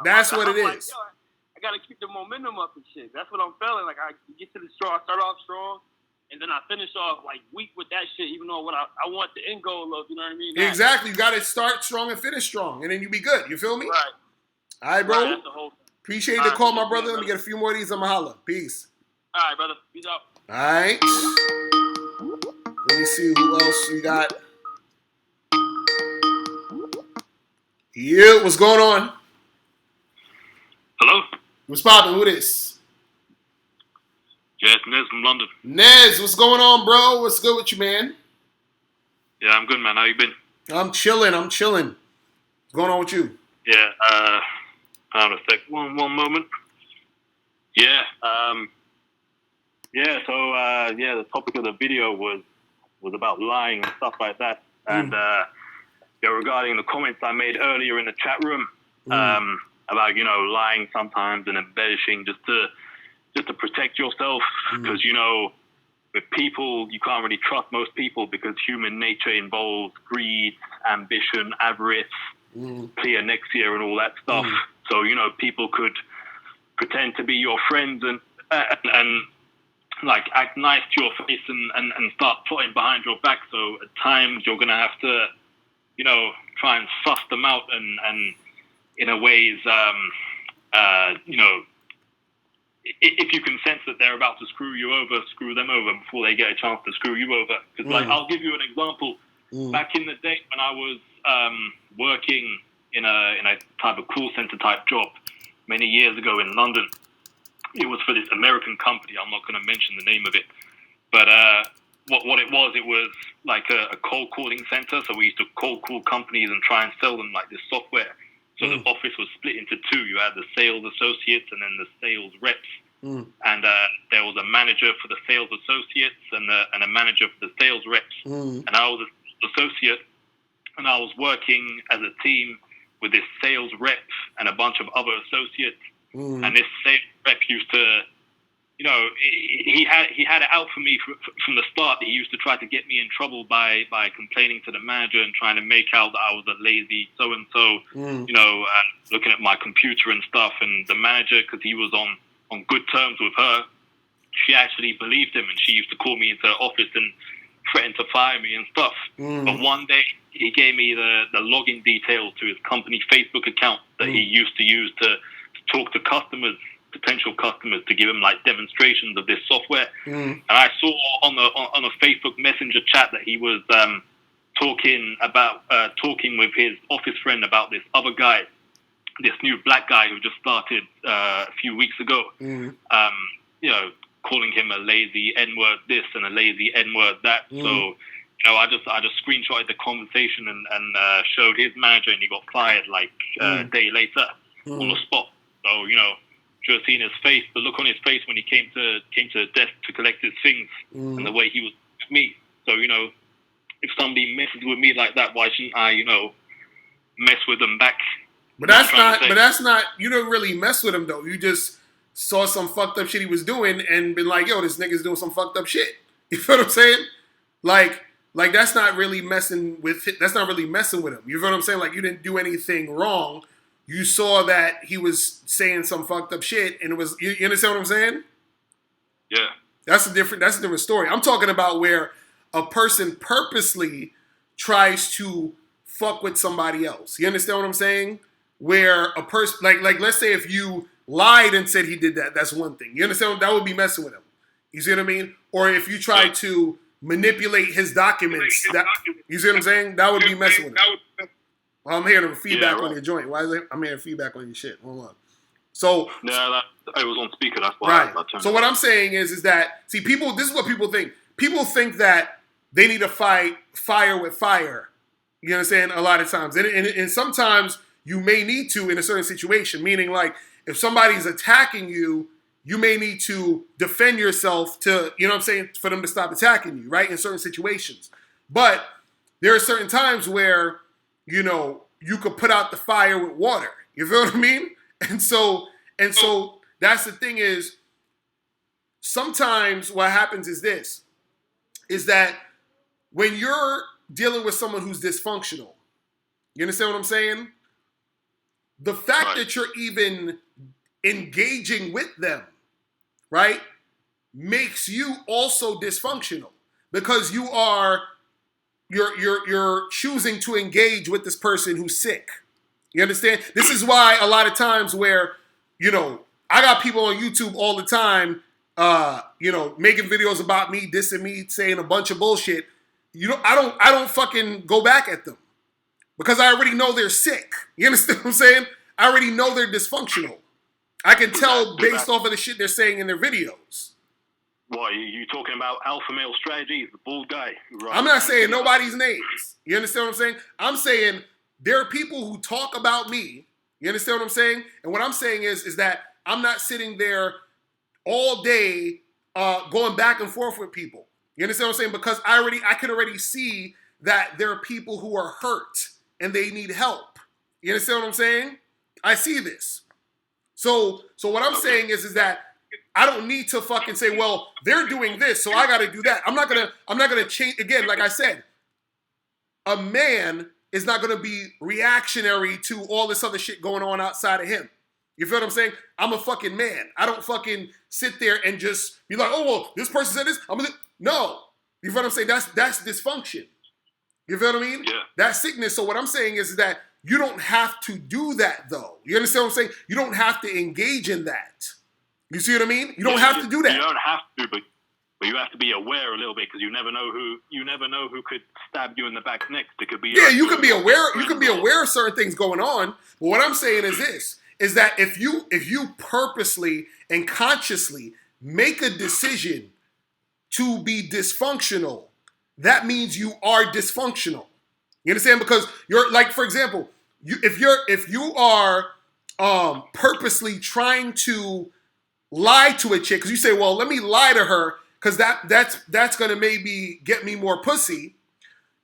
That's what it is. Like, I gotta keep the momentum up and shit. That's what I'm feeling. Like, I get to the straw, I start off strong, and then I finish off like weak with that shit, even though I want the end goal of, you know what I mean? Exactly. You gotta start strong and finish strong, and then you be good. You feel me? Right. All right, bro. Right, that's the whole thing. Appreciate the call, my brother. Let me get a few more of these on my holla. Peace. All right, brother. Peace out. All right. Let me see who else we got. Yeah, what's going on? Hello? What's poppin'? Who this? Yeah, it's Nez from London. Nez, what's going on, bro? What's good with you, man? Yeah, I'm good, man. How you been? I'm chilling. What's going on with you? Yeah, hold on a sec. One moment. Yeah, the topic of the video was about lying and stuff like that. And, regarding the comments I made earlier in the chat room, about, lying sometimes and embellishing just to protect yourself. Because, with people, you can't really trust most people because human nature involves greed, ambition, avarice, pleonexia, and all that stuff. So, people could pretend to be your friends and like act nice to your face and start plotting behind your back. So at times you're gonna have to, try and suss them out and in a ways, if you can sense that they're about to screw you over, screw them over before they get a chance to screw you over. Because, I'll give you an example. Back in the day when I was working in a type of call center type job many years ago in London, it was for this American company. I'm not going to mention the name of it, but what it was like a cold calling center. So we used to cold call companies and try and sell them like this software. So the office was split into two. You had the sales associates and then the sales reps. And there was a manager for the sales associates and a manager for the sales reps. And I was an associate, and I was working as a team with this sales rep and a bunch of other associates. And this sales rep used to, he had it out for me from the start. He used to try to get me in trouble by complaining to the manager and trying to make out that I was a lazy so-and-so, looking at my computer and stuff. And the manager, because he was on good terms with her, she actually believed him, and she used to call me into her office and threaten to fire me and stuff. But one day, he gave me the login details to his company Facebook account that he used to use to talk to customers, potential customers, to give him like demonstrations of this software. And I saw on a Facebook Messenger chat that he was talking with his office friend about this other guy, this new black guy who just started a few weeks ago. Calling him a lazy N-word this and a lazy N-word that. So, I just screenshotted the conversation and showed his manager, and he got fired like a day later on the spot. So, should have seen his face, the look on his face when he came to the desk to collect his things, and the way he was with me. So, if somebody messes with me like that, why shouldn't I, mess with them back? But that's not. You don't really mess with him though. You just saw some fucked up shit he was doing and been like, yo, this nigga's doing some fucked up shit. You feel what I'm saying? Like that's not really messing with him. You feel what I'm saying? Like, you didn't do anything wrong. You saw that he was saying some fucked up shit, and it was, you understand what I'm saying? Yeah. That's a different story. I'm talking about where a person purposely tries to fuck with somebody else. You understand what I'm saying? Where a person, like let's say if you lied and said he did that, that's one thing. You understand? That would be messing with him. You see what I mean? Or if you try to manipulate his documents, you see what I'm saying? That would be messing with him. I'm hearing feedback on your joint. Why is it? I'm hearing feedback on your shit. Hold on. So yeah, I was on speaker. That's why. Right. So what I'm saying is that, see, people. This is what people think. People think that they need to fight fire with fire. You understand? A lot of times, and sometimes you may need to in a certain situation. Meaning, like, if somebody's attacking you, you may need to defend yourself to, you know what I'm saying, for them to stop attacking you, right? In certain situations. But there are certain times where, you could put out the fire with water. You feel what I mean? And so that's the thing is, sometimes what happens is this, is that when you're dealing with someone who's dysfunctional, you understand what I'm saying? The fact that you're even engaging with them, right, makes you also dysfunctional, because you're choosing to engage with this person who's sick. You understand? This is why a lot of times where, I got people on YouTube all the time making videos about me, dissing me, saying a bunch of bullshit, I don't fucking go back at them because I already know they're sick. You understand what I'm saying? I already know they're dysfunctional. I can tell based off of the shit they're saying in their videos. What, you talking about alpha male strategies, the bald guy? Right? I'm not saying nobody's names. You understand what I'm saying? I'm saying there are people who talk about me. You understand what I'm saying? And what I'm saying is that I'm not sitting there all day going back and forth with people. You understand what I'm saying? Because I can already see that there are people who are hurt and they need help. You understand what I'm saying? I see this. So what I'm saying is that I don't need to fucking say, well, they're doing this, so I got to do that. I'm not gonna change. Again, like I said, a man is not gonna be reactionary to all this other shit going on outside of him. You feel what I'm saying? I'm a fucking man. I don't fucking sit there and just be like, oh well, this person said this. No. You feel what I'm saying? That's dysfunction. You feel what I mean? Yeah. That's sickness. So what I'm saying is that you don't have to do that though. You understand what I'm saying? You don't have to engage in that. You see what I mean? You don't have to do that. You don't have to, but you have to be aware a little bit because you never know who could stab you in the back next. It could be you can be aware. You can be aware of certain things going on. But what I'm saying is this: is that if you purposely and consciously make a decision to be dysfunctional, that means you are dysfunctional. You understand? Because you're like, for example, if you are purposely trying to lie to a chick because you say, well, let me lie to her because that's gonna maybe get me more pussy.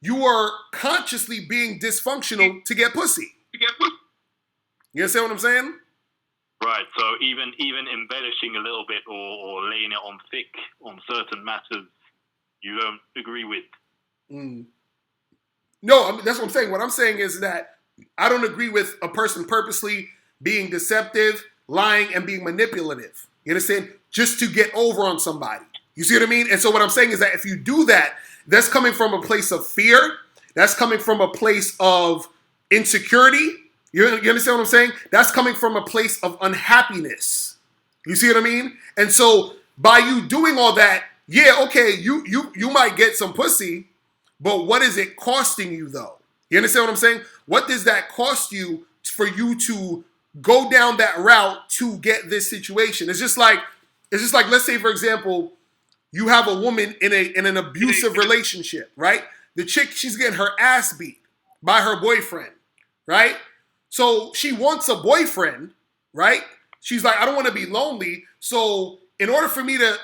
You are consciously being dysfunctional to get pussy. You understand what I'm saying? Right. So even embellishing a little bit or laying it on thick on certain matters, you don't agree with. No, that's what I'm saying. What I'm saying is that I don't agree with a person purposely being deceptive, lying, and being manipulative. You understand? Just to get over on somebody. You see what I mean? And so what I'm saying is that if you do that, that's coming from a place of fear. That's coming from a place of insecurity. You understand what I'm saying? That's coming from a place of unhappiness. You see what I mean? And so by you doing all that, yeah, okay, you might get some pussy, but what is it costing you though? You understand what I'm saying? What does that cost you for you to go down that route to get this situation? It's just like let's say for example, you have a woman in an abusive relationship, right? The chick, she's getting her ass beat by her boyfriend, right? So she wants a boyfriend, right? She's like, I don't want to be lonely. So in order for me to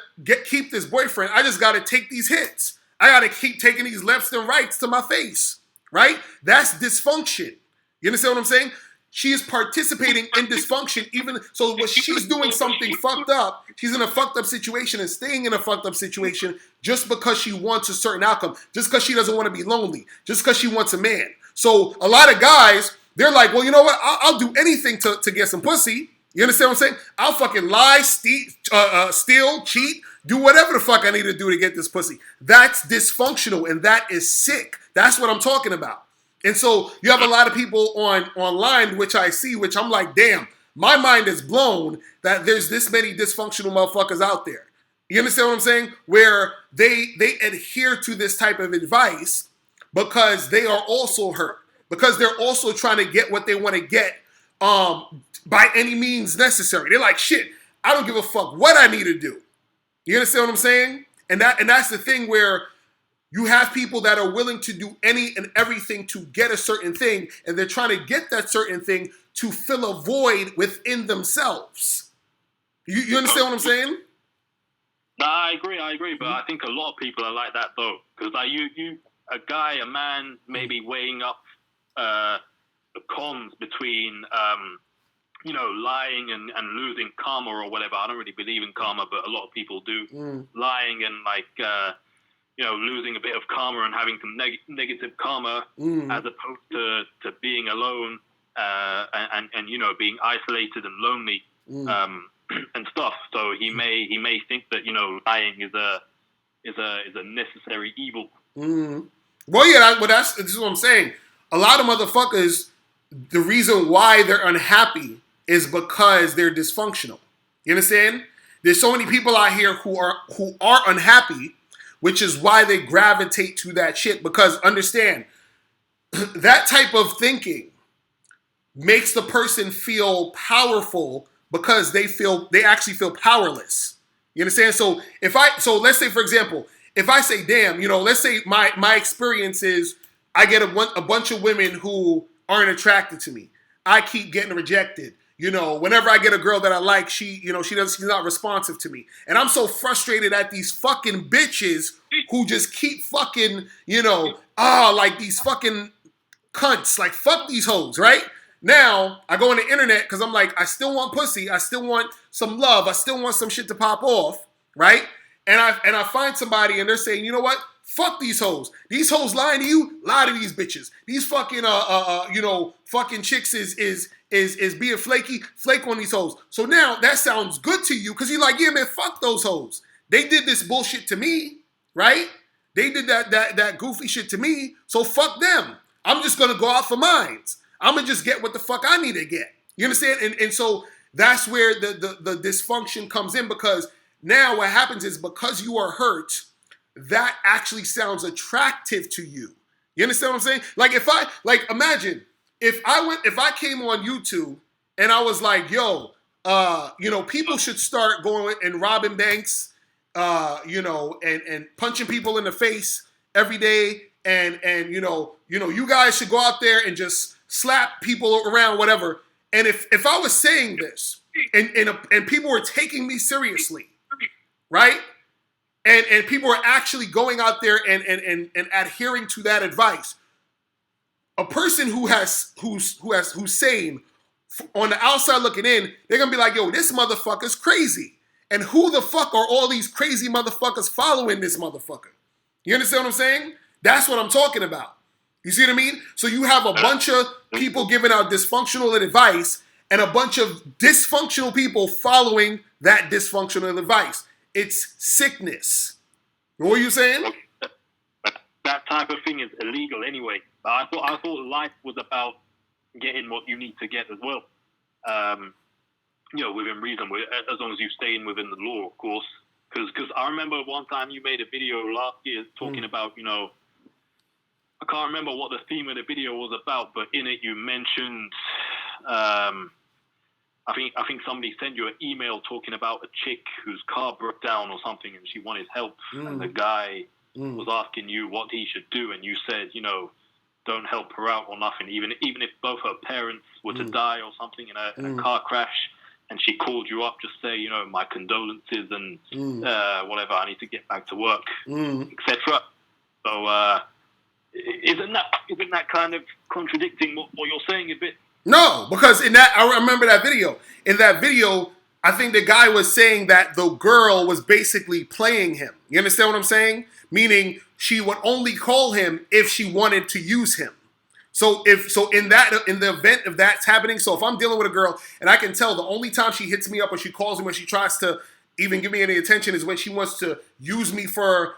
keep this boyfriend, I just got to take these hits. I got to keep taking these lefts and rights to my face, right? That's dysfunction. You understand what I'm saying? She is participating in dysfunction so when she's doing something fucked up, she's in a fucked up situation and staying in a fucked up situation just because she wants a certain outcome, just because she doesn't want to be lonely, just because she wants a man. So a lot of guys, they're like, well, you know what? I'll do anything to get some pussy. You understand what I'm saying? I'll fucking lie, steal, cheat, do whatever the fuck I need to do to get this pussy. That's dysfunctional and that is sick. That's what I'm talking about. And so you have a lot of people online, which I see, which I'm like, damn, my mind is blown that there's this many dysfunctional motherfuckers out there. You understand what I'm saying? Where they adhere to this type of advice because they are also hurt. Because they're also trying to get what they want to get by any means necessary. They're like, shit, I don't give a fuck what I need to do. You understand what I'm saying? And that's the thing where you have people that are willing to do any and everything to get a certain thing, and they're trying to get that certain thing to fill a void within themselves. You understand what I'm saying? No, I agree, but I think a lot of people are like that though, because like a man, maybe weighing up the cons between lying and losing karma or whatever. I don't really believe in karma, but a lot of people do. Lying and losing a bit of karma and having some negative karma as opposed to being alone and being isolated and lonely and stuff. So he may think that lying is a necessary evil. Well, yeah, but this is what I'm saying. A lot of motherfuckers, the reason why they're unhappy is because they're dysfunctional. You understand? There's so many people out here who are unhappy, which is why they gravitate to that shit. Because understand, that type of thinking makes the person feel powerful because they actually feel powerless. You understand? So let's say, for example, if I say, damn, let's say my experience is I get a bunch of women who aren't attracted to me. I keep getting rejected. Whenever I get a girl that I like, she's not responsive to me. And I'm so frustrated at these fucking bitches who just keep fucking, like these fucking cunts. Like, fuck these hoes, right? Now, I go on the internet because I'm like, I still want pussy. I still want some love. I still want some shit to pop off, right? And I find somebody and they're saying, you know what? Fuck these hoes. These hoes lying to you. Lie to these bitches. These fucking fucking chicks is being flaky. Flake on these hoes. So now that sounds good to you because you're like, yeah, man, fuck those hoes. They did this bullshit to me, right? They did that goofy shit to me. So fuck them. I'm just gonna go out for mines. I'm gonna just get what the fuck I need to get. You understand? And so that's where the dysfunction comes in, because now what happens is, because you are hurt, that actually sounds attractive to you. You understand what I'm saying? Like imagine if I came on YouTube and I was like, yo, people should start going and robbing banks, and punching people in the face every day, and you guys should go out there and just slap people around, whatever. And if I was saying this and people were taking me seriously, right? And people are actually going out there and adhering to that advice. A person who's sane, on the outside looking in, they're gonna be like, yo, this motherfucker's crazy. And who the fuck are all these crazy motherfuckers following this motherfucker? You understand what I'm saying? That's what I'm talking about. You see what I mean? So you have a bunch of people giving out dysfunctional advice and a bunch of dysfunctional people following that dysfunctional advice. It's sickness. What were you saying? That type of thing is illegal anyway. I thought life was about getting what you need to get as well. Within reason, as long as you stay within the law, of course. Because I remember one time you made a video last year talking about, I can't remember what the theme of the video was about, but in it you mentioned, I think somebody sent you an email talking about a chick whose car broke down or something, and she wanted help, and the guy was asking you what he should do, and you said, don't help her out or nothing, even if both her parents were to die or something in a car crash, and she called you up, just say, my condolences and whatever, I need to get back to work, etc. So isn't that kind of contradicting what you're saying a bit? No, because I remember that video. In that video, I think the guy was saying that the girl was basically playing him. You understand what I'm saying? Meaning she would only call him if she wanted to use him. So in the event of that's happening, so if I'm dealing with a girl and I can tell the only time she hits me up or she calls me when she tries to even give me any attention is when she wants to use me for,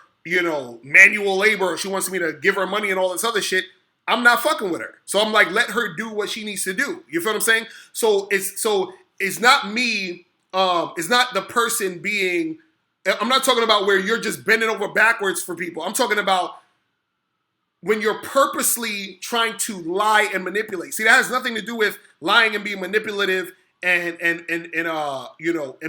manual labor, or she wants me to give her money and all this other shit, I'm not fucking with her. So I'm like, let her do what she needs to do. You feel what I'm saying? So it's not me, it's not the person being, I'm not talking about where you're just bending over backwards for people. I'm talking about when you're purposely trying to lie and manipulate. See, that has nothing to do with lying and being manipulative and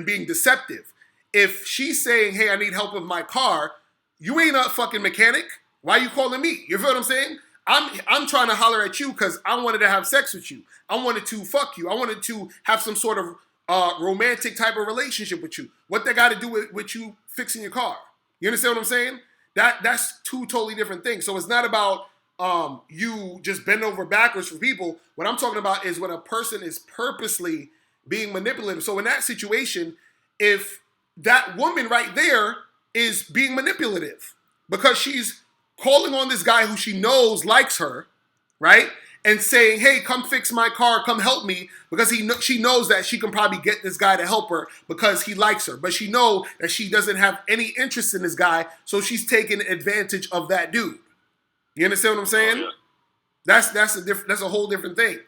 being deceptive. If she's saying, hey, I need help with my car, you ain't a fucking mechanic. Why are you calling me? You feel what I'm saying? I'm trying to holler at you because I wanted to have sex with you. I wanted to fuck you. I wanted to have some sort of romantic type of relationship with you. What that got to do with you fixing your car? You understand what I'm saying? That's two totally different things. So it's not about you just bend over backwards for people. What I'm talking about is when a person is purposely being manipulative. So in that situation, if that woman right there is being manipulative because she's calling on this guy who she knows likes her, right? And saying, hey, come fix my car, come help me, because she knows that she can probably get this guy to help her because he likes her. But she knows that she doesn't have any interest in this guy, so she's taking advantage of that dude. You understand what I'm saying? Oh, yeah. That's a whole different thing.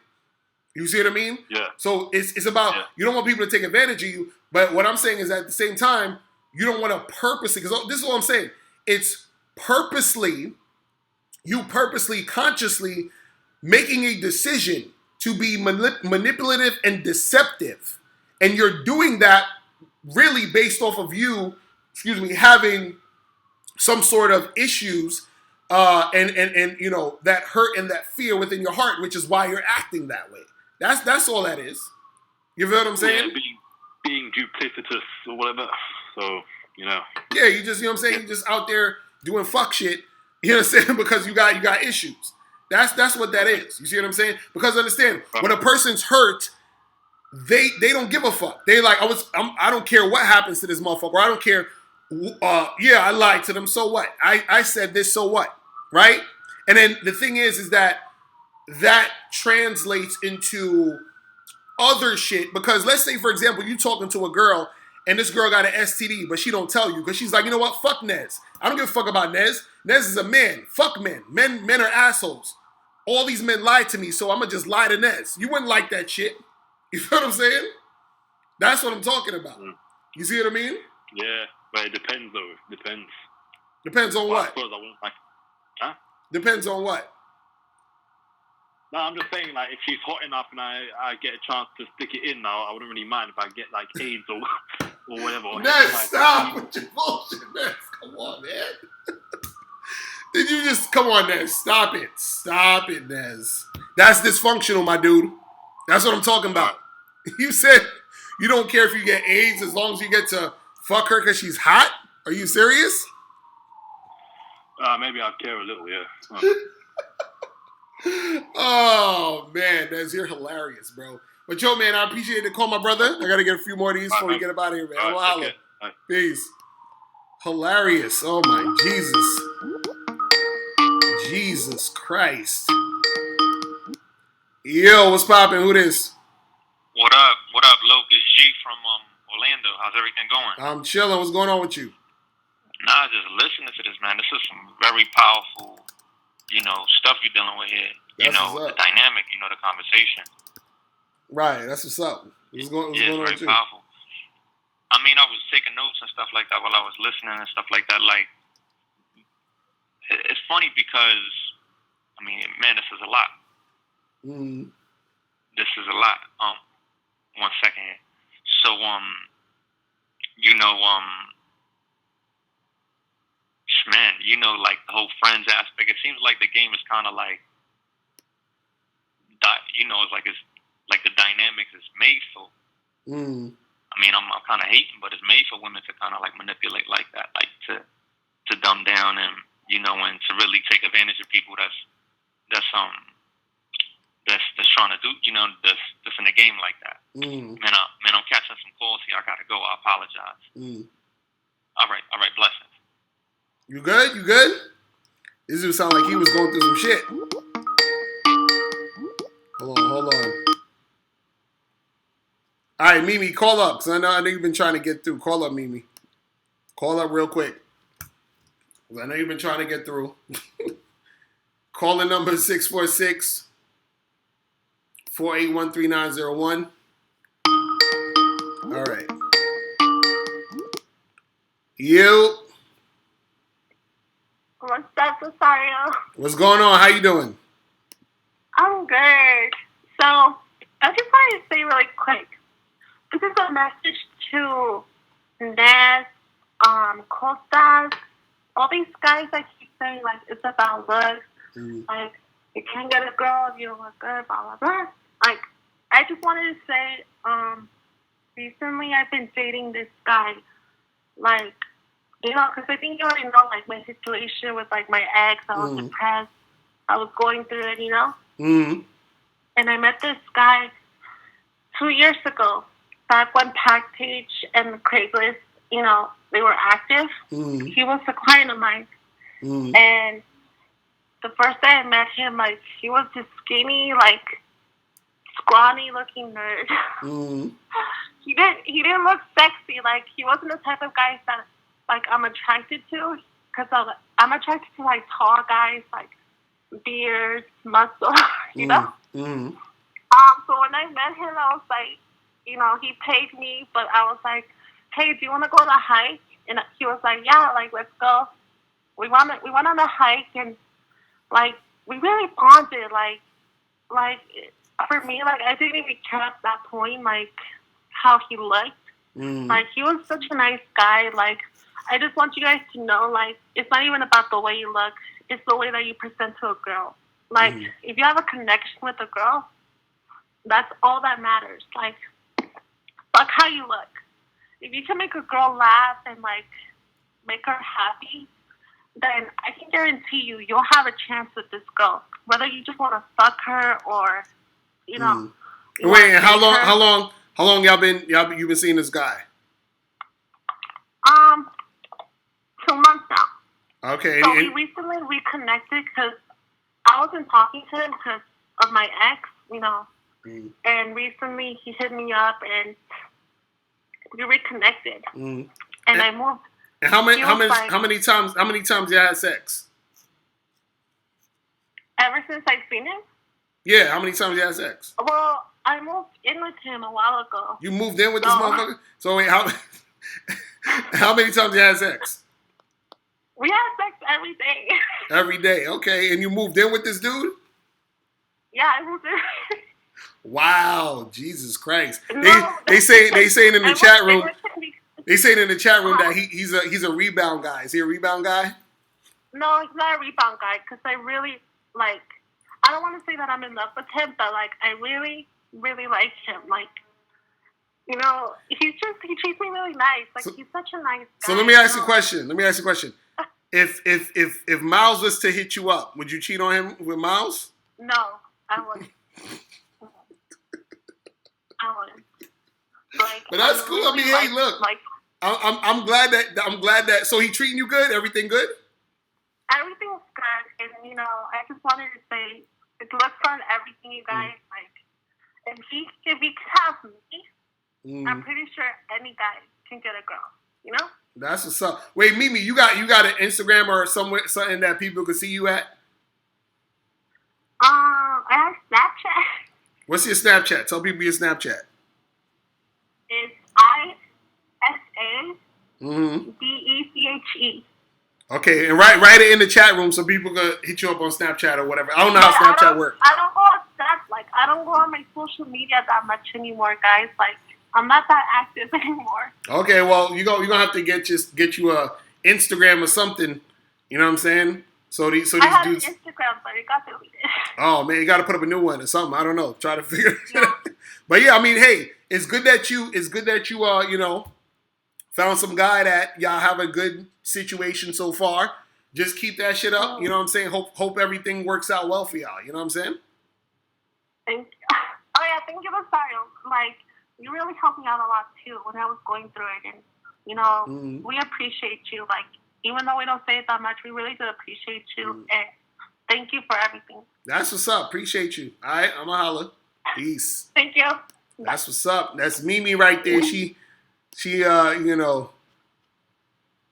You see what I mean? Yeah. So it's about, you don't want people to take advantage of you, but what I'm saying is at the same time, you don't want to purposely, because this is what I'm saying. It's you purposely, consciously making a decision to be manipulative and deceptive. And you're doing that really based off of you, having some sort of issues and you know, that hurt and that fear within your heart, which is why you're acting that way. That's all that is. You feel what I'm saying? Yeah, being duplicitous or whatever. So, you know. Yeah, you just, you know what I'm saying? You're just out there doing fuck shit, you know what I'm saying? Because you got issues. That's what that is. You see what I'm saying? Because understand, when a person's hurt, they don't give a fuck. They like, I don't care what happens to this motherfucker. I don't care. Yeah, I lied to them. So what? I said this. So what? Right? And then the thing is that translates into other shit. Because let's say, for example, you talking to a girl and this girl got an STD, but she don't tell you because she's like, you know what? Fuck Nez. I don't give a fuck about Nez. Nez is a man. Fuck men. Men are assholes. All these men lied to me, so I'm gonna just lie to Nez. You wouldn't like that shit. You feel what I'm saying? That's what I'm talking about. You see what I mean? Yeah, but it depends though. Depends. Depends on what? I suppose I wouldn't like. Huh? Depends on what? No, I'm just saying, like, if she's hot enough and I get a chance to stick it in now, I wouldn't really mind if I get, like, AIDS or whatever. Nez, stop with your bullshit, Nez. Come on, man. Did you just... Come on, Nez. Stop it. Stop it, Nez. That's dysfunctional, my dude. That's what I'm talking about. You said you don't care if you get AIDS as long as you get to fuck her because she's hot? Are you serious? Maybe I'd care a little, yeah. Oh, man, Nez, you're hilarious, bro. But yo, man, I appreciate the call, my brother. I got to get a few more of these before we get up out of here, man. Holla. Peace. Hilarious. Oh, my Jesus. Jesus Christ. Yo, what's poppin'? Who this? What up, Loke? It's G from Orlando. How's everything going? I'm chilling. What's going on with you? Nah, just listening to this, man. This is some very powerful, you know, stuff you're dealing with here. You know, the dynamic, you know, the conversation. Right, that's what's up. What's going on with you? It's very powerful. I mean, I was taking notes and stuff like that while I was listening and stuff like that. Like, it's funny because, I mean, man, this is a lot. Mm-hmm. This is a lot. 1 second here. So, you know, man, you know, like the whole friends aspect. It seems like the game is kind of like, you know, it's like the dynamics is made for. Mm. I mean, I'm kind of hating, but it's made for women to kind of like manipulate like that, like to dumb down and, you know, and to really take advantage of people that's trying to do, you know, that's in a game like that. Mm. Man, I'm catching some calls here. I gotta go. I apologize. Mm. All right, blessings. You good? You good? This dude sound like he was going through some shit. Hold on. All right, Mimi, call up. Cause I know you've been trying to get through. Call up, Mimi. Call up real quick. Cause I know you've been trying to get through. Call the number 646-481-3901. All right. You. What's up, Locario? What's going on? How you doing? I'm good. So, I just wanted to say really quick. This is a message to Naz, Costas, all these guys that keep saying, like, it's about looks. Like, you can't get a girl if you don't look good, blah, blah, blah. Like, I just wanted to say, recently I've been dating this guy. Like, you know, because I think you already know, like, my situation with, like, my ex. I was depressed. I was going through it, you know? Mm-hmm. And I met this guy 2 years ago, back when Packpage and Craigslist, you know, they were active. Mm-hmm. He was a client of mine. Mm-hmm. And the first day I met him, like, he was this skinny, like, scrawny-looking nerd. Mm-hmm. He didn't look sexy. Like, he wasn't the type of guy that, like, I'm attracted to. Because I'm attracted to, like, tall guys, like, beards, muscle, you know? Mm-hmm. so when I met him, I was like, you know, he paid me, but I was like, hey, do you want to go on a hike? And he was like, yeah, like, let's go. We went on a hike, and, like, we really bonded. Like, for me, like, I didn't even care at that point, like, how he looked. Like, he was such a nice guy. Like, I just want you guys to know, like, it's not even about the way you look. It's the way that you present to a girl. Like, if you have a connection with a girl, that's all that matters. Like, fuck how you look. If you can make a girl laugh and, like, make her happy, then I can guarantee you'll have a chance with this girl. Whether you just want to fuck her or, you know. Wait, and how long y'all been seeing this guy? 2 months now. Okay. So we recently reconnected because I wasn't talking to him because of my ex, you know. And recently he hit me up and we reconnected. And I moved. And how many times you had sex? Ever since I've seen him? Yeah, how many times you had sex? Well, I moved in with him a while ago. You moved in with this motherfucker? So wait, how many times you had sex? We had sex every day. Every day, okay. And you moved in with this dude? Yeah, I moved in. Wow, Jesus Christ! No, they saying in the chat room. They saying in the chat room that he's a rebound guy. Is he a rebound guy? No, he's not a rebound guy. Because I really like. I don't want to say that I'm in love with him, but like I really, really like him. Like, you know, he treats me really nice. Like he's such a nice guy. So let me ask you a question. If Miles was to hit you up, would you cheat on him with Miles? No, I wouldn't. Like, but that's cool. I mean, hey, look. Like, I'm glad that. So he treating you good? Everything good? Everything's good, and you know, I just wanted to say, it looks on everything, you guys. Like, if he can have me, I'm pretty sure any guy can get a girl. You know? That's what's up. Wait, Mimi, you got an Instagram or something that people can see you at? I have Snapchat. What's your Snapchat? Tell people your Snapchat. It's ISABECHE. Okay, and write it in the chat room so people can hit you up on Snapchat or whatever. I don't know how Snapchat works. I don't go on Snapchat. Like, I don't go on my social media that much anymore, guys. Like, I'm not that active anymore. Okay, well, you're gonna have to get you a Instagram or something. You know what I'm saying? So these dudes. I have an Instagram, but it got deleted. Oh man, you got to put up a new one or something. I don't know. Try to figure it out. But yeah, I mean, hey, it's good that you you know, found some guy that y'all have a good situation so far. Just keep that shit up. You know what I'm saying? Hope everything works out well for y'all. You know what I'm saying? Thank you. Oh yeah, thank you, Locario. Like, you really helped me out a lot too when I was going through it, and you know, we appreciate you. Like, even though we don't say it that much, we really do appreciate you, and thank you for everything. That's what's up. Appreciate you. All right, I'm a holla. Peace. Thank you. That's what's up. That's Mimi right there. She you know,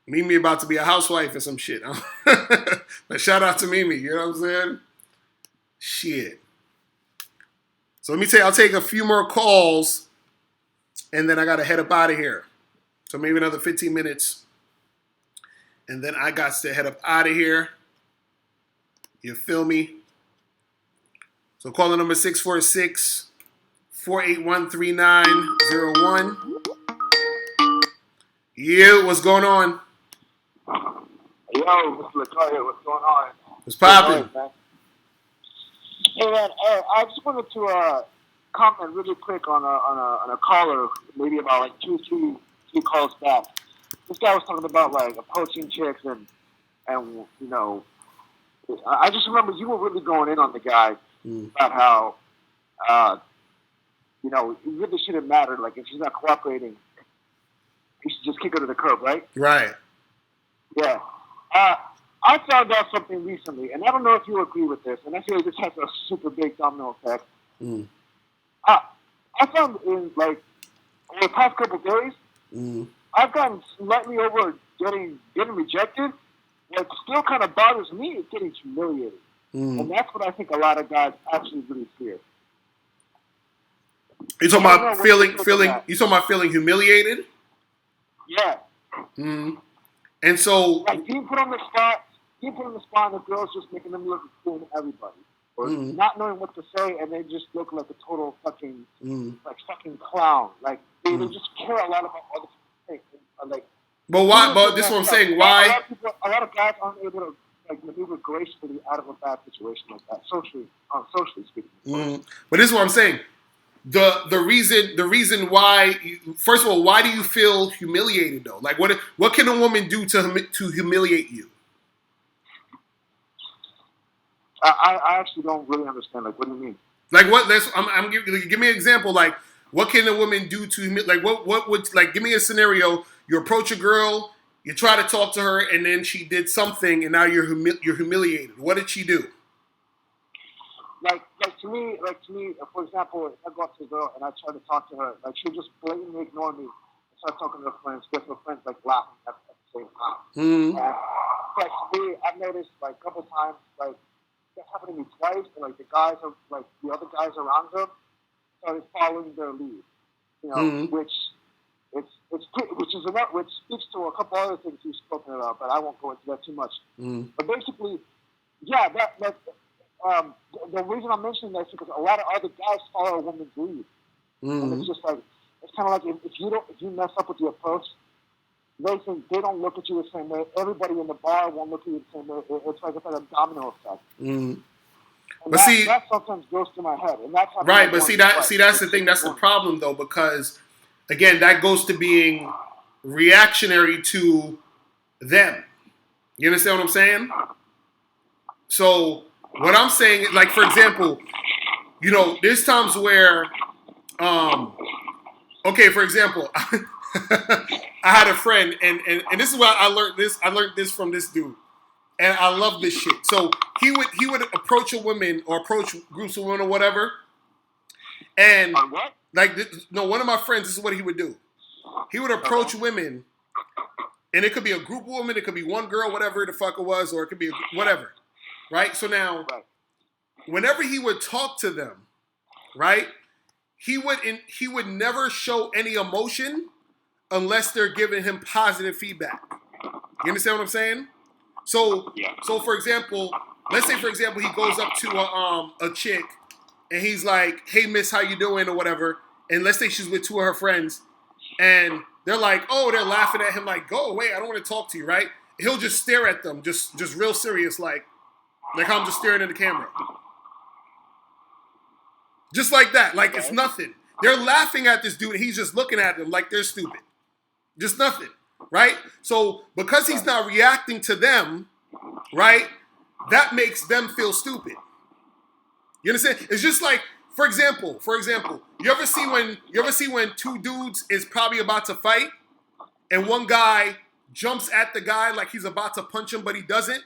Mimi about to be a housewife or some shit. But shout out to Mimi. You know what I'm saying? Shit. So let me tell you, I'll take a few more calls, and then I got to head up out of here. So maybe another 15 minutes. And then I got to head up out of here. You feel me? So call the number 646-481-3901. Yeah, what's going on? Yo, Mr. Locario, what's going on? What's poppin'? Hey man, I just wanted to comment really quick on a caller, maybe about like two calls back. This guy was talking about like approaching chicks and you know, I just remember you were really going in on the guy about how you know, it really shouldn't matter. Like, if she's not cooperating, you should just kick her to the curb, right? Right. Yeah. I found out something recently, and I don't know if you agree with this, and I feel like this has a super big domino effect. I found in, like, over the past couple of days, I've gotten slightly over getting rejected. What still kind of bothers me is getting humiliated. And that's what I think a lot of guys actually really fear. You talking about feeling? You talking about feeling humiliated? Yeah. Mm-hmm. And so, like being put on the spot, and the girls just making them look cool to everybody, or not knowing what to say, and they just look like a total fucking fucking clown. Like they just care a lot about other things. Like, but why? But this is what I'm saying. Why? A lot of guys aren't able to like maneuver gracefully out of a bad situation like that, socially speaking. But this is what I'm saying. The reason why, first of all, why do you feel humiliated though? Like what can a woman do to humiliate you? I actually don't really understand. Like, what do you mean? Like what? I'm give me an example. Like what can a woman do to like what would like give me a scenario? You approach a girl, you try to talk to her, and then she did something, and now you're humiliated. What did she do? Like to me, for example, if I go up to a girl and I try to talk to her, like she'll just blatantly ignore me and start talking to her friends, because her friends like laughing at the same time. Mm-hmm. And, like to me, I've noticed like a couple times, like that happened to me twice, and like the other guys around her started following their lead, you know, which speaks to a couple other things you've spoken about, but I won't go into that too much. But basically, yeah, the reason I'm mentioning that is because a lot of other guys follow a woman's lead, and it's just like it's kind of like if you mess up with your approach, they don't look at you the same way. Everybody in the bar won't look at you the same way. It's like a domino effect. But that sometimes goes to my head, and that's right. But that's the thing. That's the problem, though, because again, that goes to being reactionary to them. You understand what I'm saying? So what I'm saying, like for example, you know, there's times where, okay, for example, I had a friend, and this is why I learned this. I learned this from this dude, and I love this shit. So he would approach a woman or approach groups of women or whatever, and one of my friends, this is what he would do. He would approach women, and it could be a group of women, it could be one girl, whatever the fuck it was, or it could be whatever, right? So now, whenever he would talk to them, right, he would never show any emotion unless they're giving him positive feedback. You understand what I'm saying? So for example, let's say for example he goes up to a chick and he's like, "Hey miss, how you doing?" or whatever. And let's say she's with two of her friends, and they're like, "Oh," they're laughing at him like, "Go away, I don't want to talk to you," right? He'll just stare at them, just real serious, like how I'm just staring at the camera. Just like that, like it's nothing. They're laughing at this dude, and he's just looking at them like they're stupid. Just nothing, right? So because he's not reacting to them, right, that makes them feel stupid. You understand? It's just like, for example, you ever see when two dudes is probably about to fight, and one guy jumps at the guy like he's about to punch him, but he doesn't,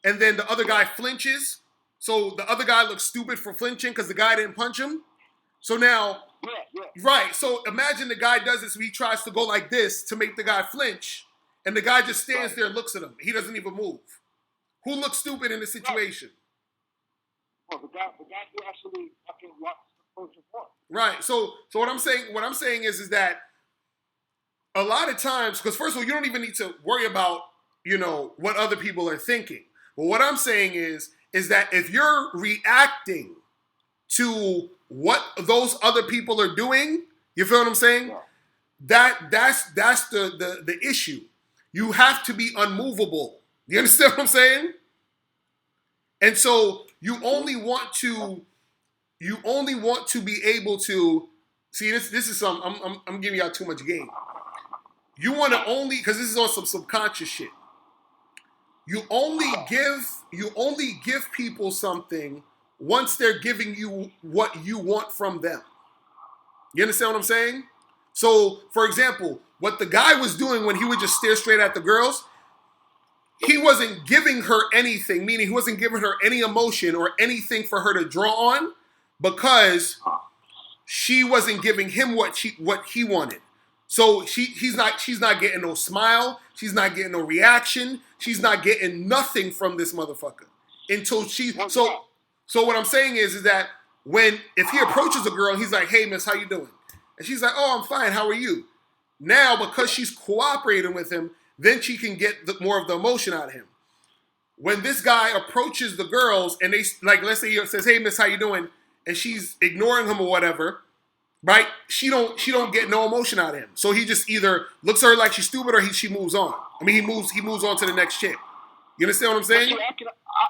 and then the other guy flinches, so the other guy looks stupid for flinching because the guy didn't punch him. So now, right, so imagine the guy does this, so he tries to go like this to make the guy flinch, and the guy just stands there and looks at him. He doesn't even move. Who looks stupid in this situation? Well, the guy who actually fucking watched the coach report. Right, so what I'm saying is that a lot of times, because first of all, you don't even need to worry about, you know, what other people are thinking. But what I'm saying is that if you're reacting to what those other people are doing, you feel what I'm saying? Yeah. That's the issue. You have to be unmovable. You understand what I'm saying? And so you only want to be able to see this is some I'm giving y'all too much game. You want to only, because this is on some subconscious shit. You only give people something once they're giving you what you want from them. You understand what I'm saying? So, for example, what the guy was doing when he would just stare straight at the girls, he wasn't giving her anything, meaning he wasn't giving her any emotion or anything for her to draw on, because she wasn't giving him what he wanted. So she's not getting no smile, she's not getting no reaction, she's not getting nothing from this motherfucker until she. So what I'm saying is that if he approaches a girl, he's like, "Hey, miss, how you doing?" And she's like, "Oh, I'm fine. How are you?" Now, because she's cooperating with him, then she can get more of the emotion out of him. When this guy approaches the girls and they, like, let's say he says, "Hey, miss, how you doing?" and she's ignoring him or whatever, right? She don't get no emotion out of him. So he just either looks at her like she's stupid or she moves on. I mean, he moves on to the next chick. You understand what I'm saying? See,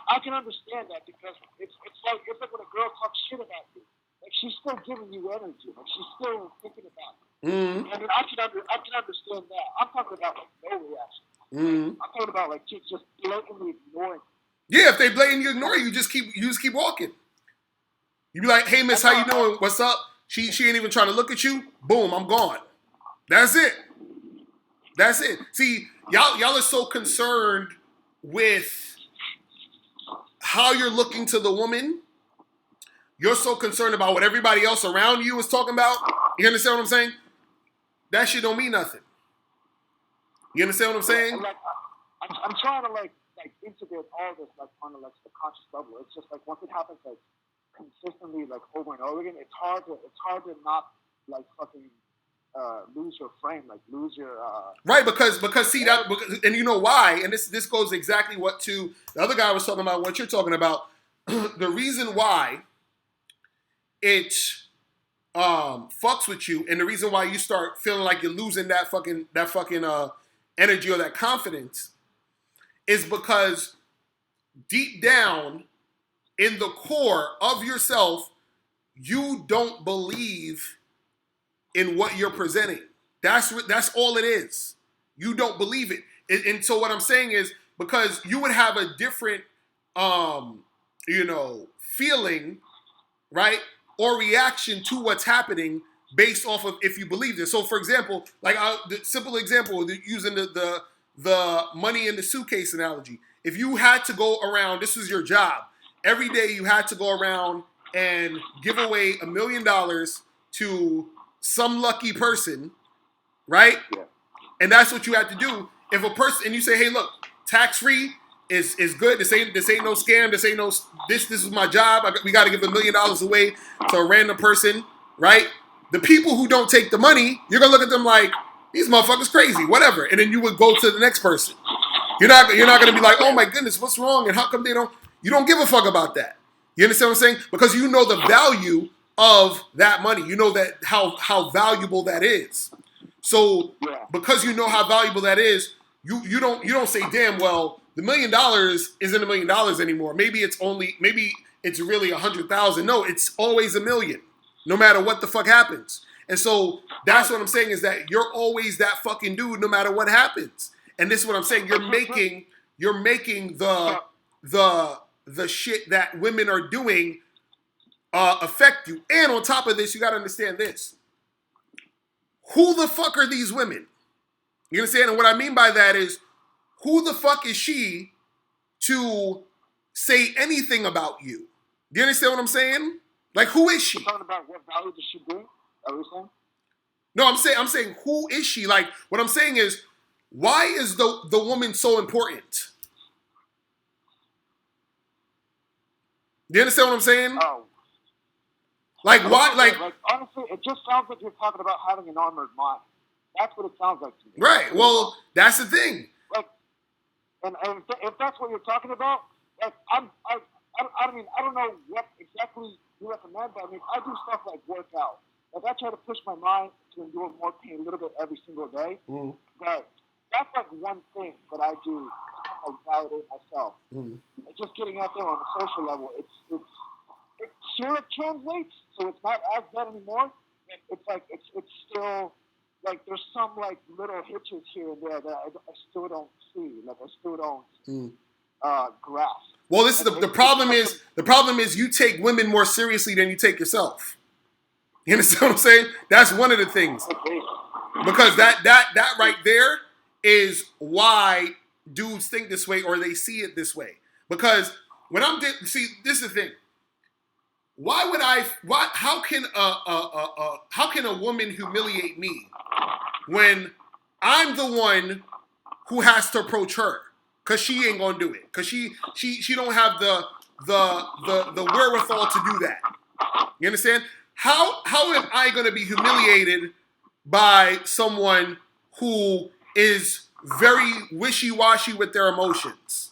I can understand that because it's like when a girl talks shit about you. Like she's still giving you energy. Like she's still thinking about it. Mm-hmm. I mean, I can understand that. I'm talking about like no reaction. Mm-hmm. I'm talking about like chicks just blatantly ignoring. Yeah, if they blatantly ignore you, you just keep walking. You be like, "Hey, miss, how you doing? What's up?" She ain't even trying to look at you. Boom, I'm gone. That's it. That's it. See, y'all are so concerned with how you're looking to the woman. You're so concerned about what everybody else around you is talking about. You understand what I'm saying? That shit don't mean nothing. You understand what I'm saying? Like, I'm trying to like integrate all this like on a like subconscious level. It's just like once it happens like consistently like over and over again, it's hard to not like fucking lose your frame, like lose your right, because see that, and you know why, and this goes exactly what to the other guy was talking about, what you're talking about. The reason why it fucks with you, and the reason why you start feeling like you're losing that fucking energy or that confidence is because deep down in the core of yourself, you don't believe in what you're presenting. That's all it is. You don't believe it. And so what I'm saying is, because you would have a different, feeling, right, or reaction to what's happening based off of if you believe this. So, for example, like the simple example using the money in the suitcase analogy. If you had to go around, this was your job. Every day you had to go around and give away $1 million to some lucky person, right? Yeah. And that's what you have to do. If a person, and you say, "Hey, look, tax-free is good. This ain't no scam. This is my job. We got to give $1 million away to a random person," right? The people who don't take the money, you're gonna look at them like, "These motherfuckers crazy, whatever," and then you would go to the next person. You're not gonna be like, "Oh my goodness, what's wrong? And how come they don't?" You don't give a fuck about that. You understand what I'm saying? Because you know the value of that money. You know that how valuable that is. So because you know how valuable that is, you don't say, "Damn, well, the $1 million isn't $1 million anymore. Maybe it's really 100,000." No, it's always $1 million, no matter what the fuck happens. And so that's what I'm saying is that you're always that fucking dude, no matter what happens. And this is what I'm saying. You're making the shit that women are doing affect you. And on top of this, you got to understand this. Who the fuck are these women? You understand? And what I mean by that is, who the fuck is she to say anything about you? Do you understand what I'm saying? Like, who is she? You're talking about what value does she bring? Are you saying? No, I'm saying who is she? Like, what I'm saying is, why is the woman so important? Do you understand what I'm saying? Oh. Like, why? Like, honestly, it just sounds like you're talking about having an armored mind. That's what it sounds like to me. Right. Well, that's the thing. Like, and if that's what you're talking about, like, I mean, I don't know what exactly you recommend, but I mean, I do stuff like work out. Like, I try to push my mind to endure more pain a little bit every single day. Mm. But that's like one thing that I do to kind of validate myself. Mm. Like, just getting out there on a social level, it sure it translates, so it's not as bad anymore. It's like it's still like there's some like little hitches here and there that I still don't see. Like I still don't grasp. Well, this is the problem is you take women more seriously than you take yourself. You understand what I'm saying? That's one of the things. Because that right there is why dudes think this way or they see it this way. Because when this is the thing. How can a woman humiliate me when I'm the one who has to approach her? Cause she ain't gonna do it. Cause she don't have the wherewithal to do that. You understand? How am I going to be humiliated by someone who is very wishy-washy with their emotions,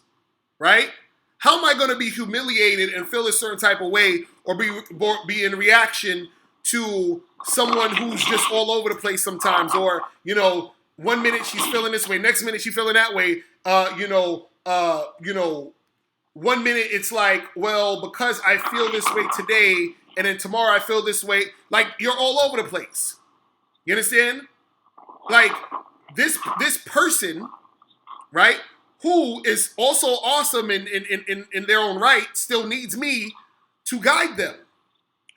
right? How am I going to be humiliated and feel a certain type of way or be in reaction to someone who's just all over the place sometimes? Or, 1 minute she's feeling this way, next minute she's feeling that way. 1 minute it's like, well, because I feel this way today, and then tomorrow I feel this way. Like, you're all over the place. You understand? Like, this person, right, who is also awesome in their own right, still needs me to guide them.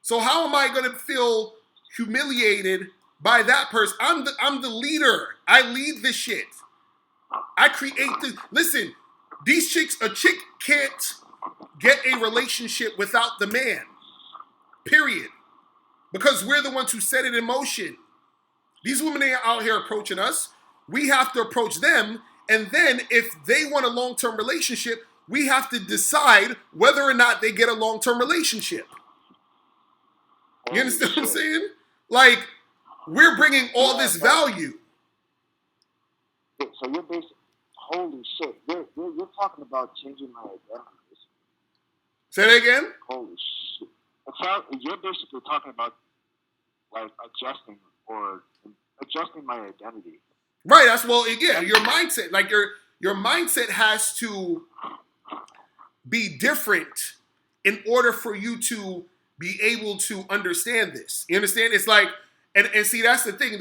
So how am I going to feel humiliated by that person? I'm the leader. I lead this shit. I create the. Listen, a chick can't get a relationship without the man. Period. Because we're the ones who set it in motion. These women are out here approaching us. We have to approach them. And then if they want a long-term relationship, we have to decide whether or not they get a long-term relationship. You understand what I'm saying? Like, we're bringing all this value. So you're basically, holy shit, you're talking about changing my identity. Say that again? Holy shit. You're basically talking about, like, adjusting my identity. Right, your mindset. Like, your mindset has to be different in order for you to be able to understand this. You understand? It's like, and see, that's the thing.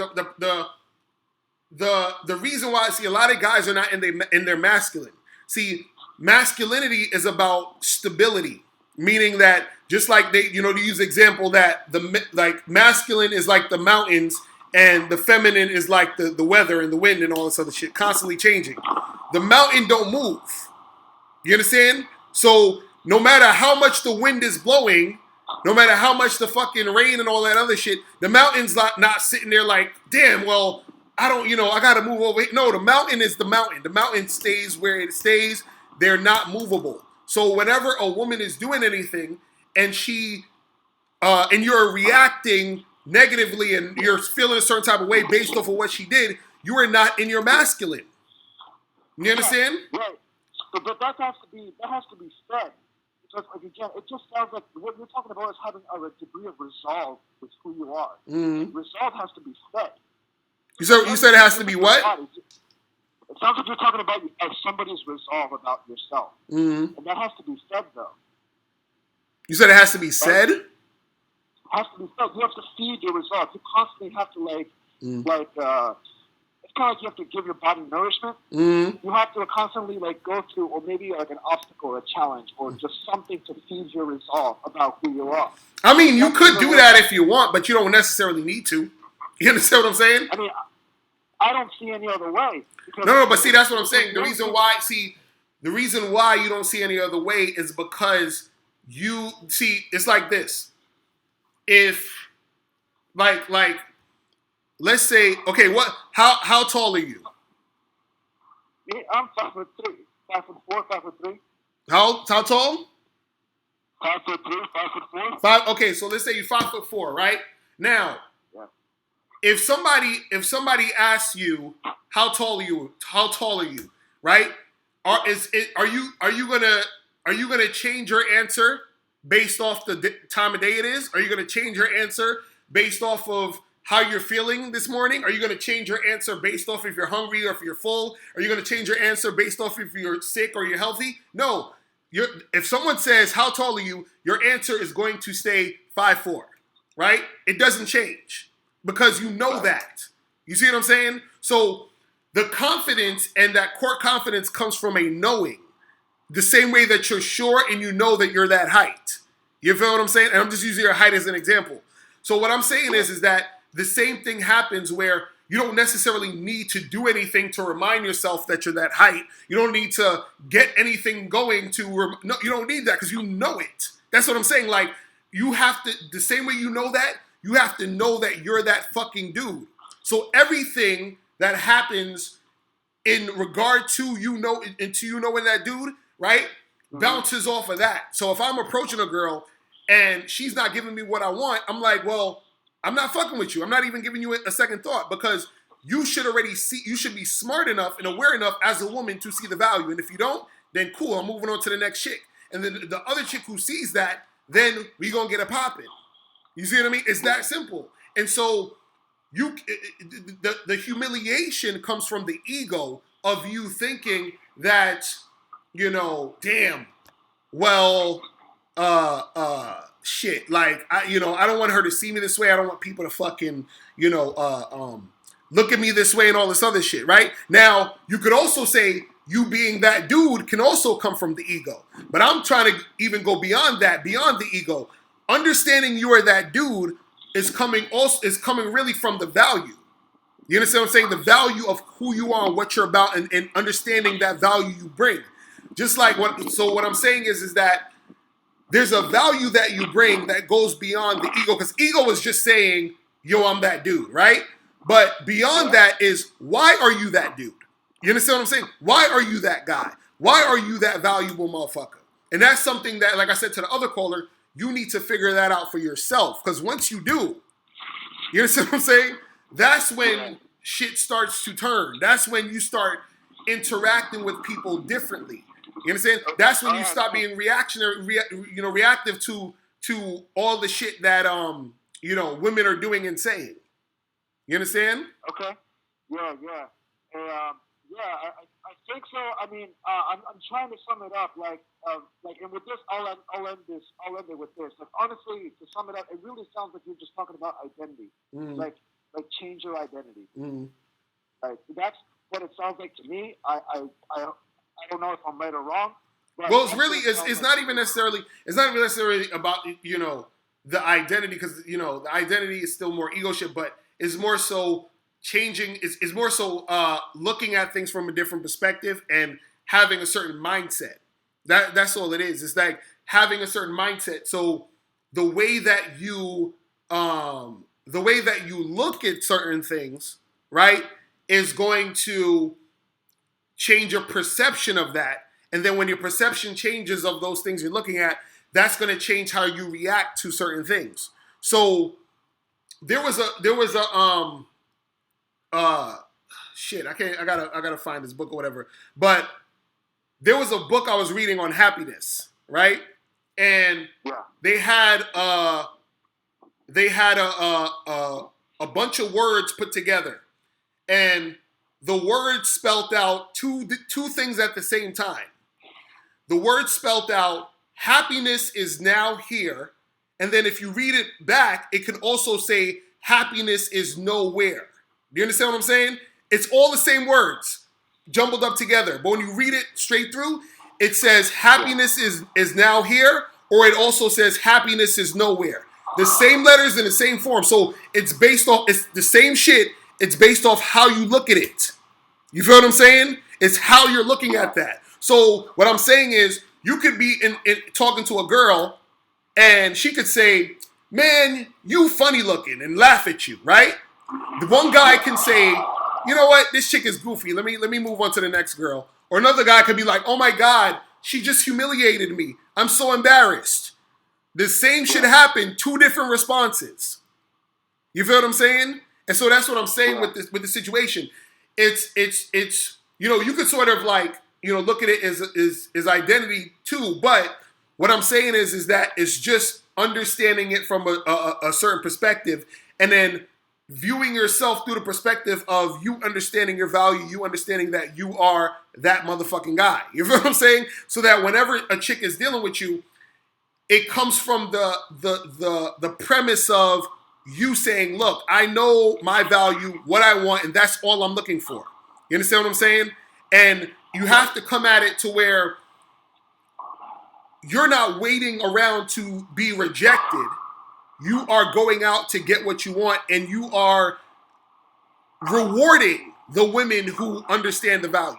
The reason why I see a lot of guys are not in their masculine. See, masculinity is about stability, meaning that just like they, to use the example that masculine is like the mountains and the feminine is like the weather and the wind and all this other shit, constantly changing. The mountain don't move. You understand? So no matter how much the wind is blowing, no matter how much the fucking rain and all that other shit, the mountain's not sitting there like, damn, well, I don't, I got to move over. No, the mountain is the mountain. The mountain stays where it stays. They're not movable. So whenever a woman is doing anything and and you're reacting negatively and you're feeling a certain type of way based off of what she did, you are not in your masculine. You understand? Right. But that has to be said. Because, like, again, it just sounds like what you're talking about is having a degree of resolve with who you are. Mm-hmm. Resolve has to be said. You said it has to be what? It sounds like you're talking about somebody's resolve about yourself. Mm-hmm. And that has to be said, though. You said it has to be said? It has to be said. You have to feed your resolve. You constantly have to, it's kind of like you have to give your body nourishment. Mm-hmm. You have to constantly, go through, or maybe, an obstacle, or a challenge, or just something to feed your resolve about who you are. I mean, you could do that if you want, but you don't necessarily need to. You understand what I'm saying? I mean, I don't see any other way. No, but see, that's what I'm saying. The reason why you don't see any other way is because it's like this. If, let's say, okay, how tall are you? Yeah, I'm 5'3", 5'4", 5'3". How tall? 5'3", 5'4". Okay, so let's say you're 5'4", right? Now, if somebody asks you how tall are you, right? Are you gonna change your answer based off the time of day it is? Are you gonna change your answer based off of how you're feeling this morning? Are you gonna change your answer based off if you're hungry or if you're full? Are you gonna change your answer based off if you're sick or you're healthy? No. If someone says how tall are you, your answer is going to stay 5'4", right? It doesn't change. Because you know that. You see what I'm saying? So the confidence and that core confidence comes from a knowing. The same way that you're sure and you know that you're that height. You feel what I'm saying? And I'm just using your height as an example. So what I'm saying is that the same thing happens where you don't necessarily need to do anything to remind yourself that you're that height. You don't need to get anything going no, you don't need that because you know it. That's what I'm saying. Like, you have to, the same way you know that, you have to know that you're that fucking dude. So everything that happens in regard to you knowing that dude, right, bounces off of that. So if I'm approaching a girl and she's not giving me what I want, I'm like, well, I'm not fucking with you. I'm not even giving you a second thought because you should already see, you should be smart enough and aware enough as a woman to see the value. And if you don't, then cool, I'm moving on to the next chick. And then the other chick who sees that, then we gonna get it popping. You see what I mean? It's that simple. And so the humiliation comes from the ego of you thinking that, you know, damn, well, shit, like, I don't want her to see me this way. I don't want people to fucking, look at me this way and all this other shit, right? Now, you could also say you being that dude can also come from the ego. But I'm trying to even go beyond that, beyond the ego. Understanding you are that dude is coming really from the value. You understand what I'm saying? The value of who you are and what you're about, and understanding that value you bring. Just like what I'm saying is that there's a value that you bring that goes beyond the ego, because ego is just saying, yo, I'm that dude, right? But beyond that is, why are you that dude? You understand what I'm saying? Why are you that guy? Why are you that valuable motherfucker? And that's something that, like I said to the other caller, you need to figure that out for yourself. Because once you do, you understand what I'm saying? That's when shit starts to turn. That's when you start interacting with people differently. You understand? That's when you stop being reactive to all the shit that women are doing and saying. You understand? Okay. Yeah. And, I think so. I mean, I'm trying to sum it up, and with this, I'll end it with this. Like, honestly, to sum it up, it really sounds like you're just talking about identity, like change your identity. Like, that's what it sounds like to me. I don't know if I'm right or wrong. But well, it's not even necessarily about the identity, because the identity is still more ego shit, but it's more so changing. It's more so looking at things from a different perspective and having a certain mindset. That's all it is. It's like having a certain mindset. So the way that you look at certain things, right, is going to change your perception of that. And then when your perception changes of those things you're looking at, that's going to change how you react to certain things. So there was a shit, I gotta find this book or whatever. But there was a book I was reading on happiness, right? And they had a bunch of words put together, and the words spelled out two things at the same time. The word spelled out happiness is now here, and then if you read it back, it can also say happiness is nowhere. Do you understand what I'm saying? It's all the same words jumbled up together, but when you read it straight through, it says happiness is now here, or it also says happiness is nowhere. The same letters in the same form. So it's the same shit. It's based off how you look at it. You feel what I'm saying? It's how you're looking at that. So what I'm saying is, you could be in talking to a girl, and she could say, man, you funny looking, and laugh at you, right? The one guy can say, you know what, this chick is goofy. Let me move on to the next girl. Or another guy could be like, oh my God, she just humiliated me. I'm so embarrassed. The same shit happened, two different responses. You feel what I'm saying? And so that's what I'm saying with the situation. It's you could sort of like, look at it as identity too. But what I'm saying is that it's just understanding it from a certain perspective, and then viewing yourself through the perspective of you understanding your value, you understanding that you are that motherfucking guy. You feel what I'm saying? So that whenever a chick is dealing with you, it comes from the premise of you saying, look, I know my value, what I want, and that's all I'm looking for. You understand what I'm saying? And you have to come at it to where you're not waiting around to be rejected. You are going out to get what you want, and you are rewarding the women who understand the value.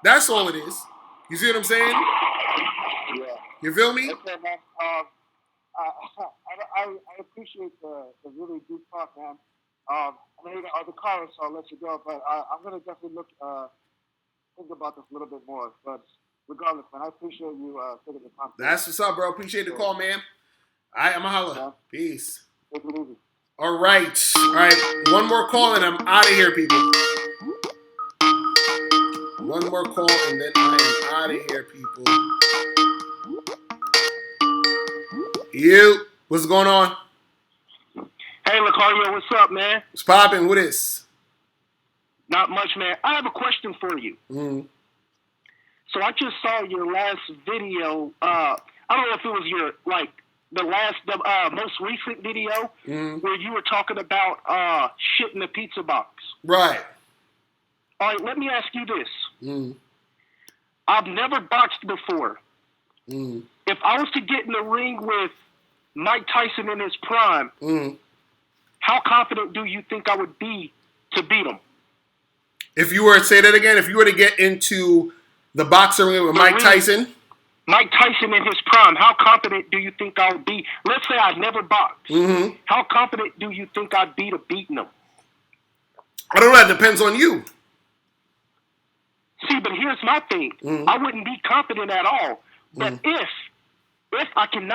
That's all it is. You see what I'm saying? Yeah. You feel me? Okay, man. I appreciate the really deep talk, man. I know the callers, so I'll let you go, but I'm gonna definitely think about this a little bit more. But regardless, man, I appreciate you taking the time. That's what's up, bro. Appreciate the call, man. All right, I'm going to holler. Peace. All right. All right. One more call and I'm out of here, people. One more call and then I am out of here, people. You. What's going on? Hey, Locario, what's up, man? What's popping? What is? Not much, man. I have a question for you. Mm-hmm. So I just saw your last video. I don't know if it was your, like, the last, most recent video where you were talking about shit in the pizza box. Right. All right, let me ask you this. I've never boxed before. If I was to get in the ring with Mike Tyson in his prime, how confident do you think I would be to beat him? If you were to say that again, if you were to get into the boxing ring with Mike Tyson? Mike Tyson in his prime, how confident do you think I would be? Let's say I never boxed. How confident do you think I'd be to beating him? I don't know. That depends on you. See, but here's my thing. I wouldn't be confident at all. But if I can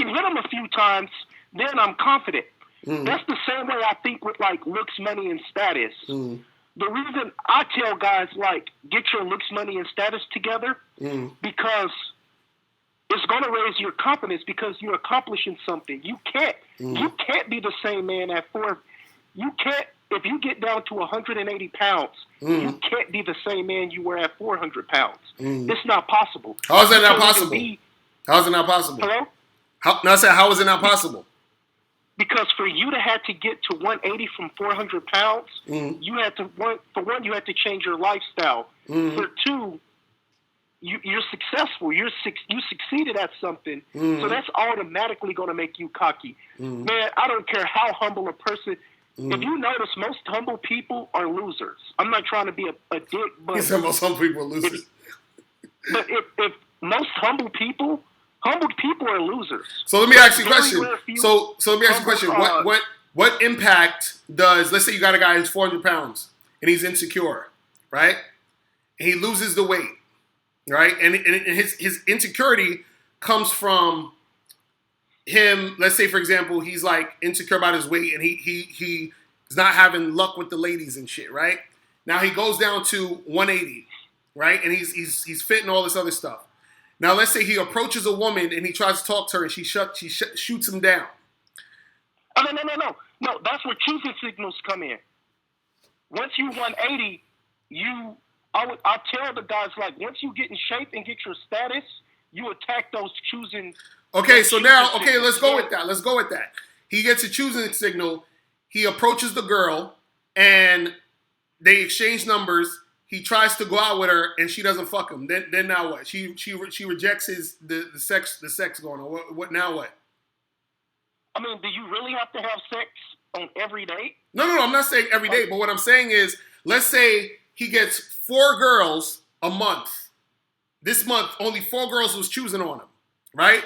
hit him a few times, then I'm confident. That's the same way I think with like looks, money, and status. The reason I tell guys like get your looks, money, and status together because it's going to raise your confidence because you're accomplishing something. You can't be the same man at 4. You can't. If you get down to 180 pounds, you can't be the same man you were at 400 pounds. It's not possible. How is that not possible? How is it not possible? Hello? How is it not possible? Because for you to have to get to 180 from 400 pounds, you had to you had to change your lifestyle. For two, you're successful. You succeeded at something, so that's automatically going to make you cocky. Man, I don't care how humble a person. If you notice, most humble people are losers. I'm not trying to be a dick, but he said most humble people are losers. If most humble people are losers. So let me ask you a question. So let me ask you a question. What impact does, let's say you got a guy who's 400 pounds and he's insecure, right? And he loses the weight, right? And his insecurity comes from him, let's say, for example, he's like insecure about his weight and he's not having luck with the ladies and shit, right? Now he goes down to 180, right? And he's fit and all this other stuff. Now let's say he approaches a woman and he tries to talk to her and she shoots him down. Oh, no. That's where choosing signals come in. Once you 180, I tell the guys, like, once you get in shape and get your status, you attack those choosing. Okay, so now, let's go with that. He gets a choosing signal. He approaches the girl, and they exchange numbers. He tries to go out with her, and she doesn't fuck him. Then now what? She rejects the sex going on. What now? What? I mean, do you really have to have sex on every date? No. I'm not saying every day, but what I'm saying is, let's say he gets 4 girls a month. This month, only 4 girls was choosing on him, right?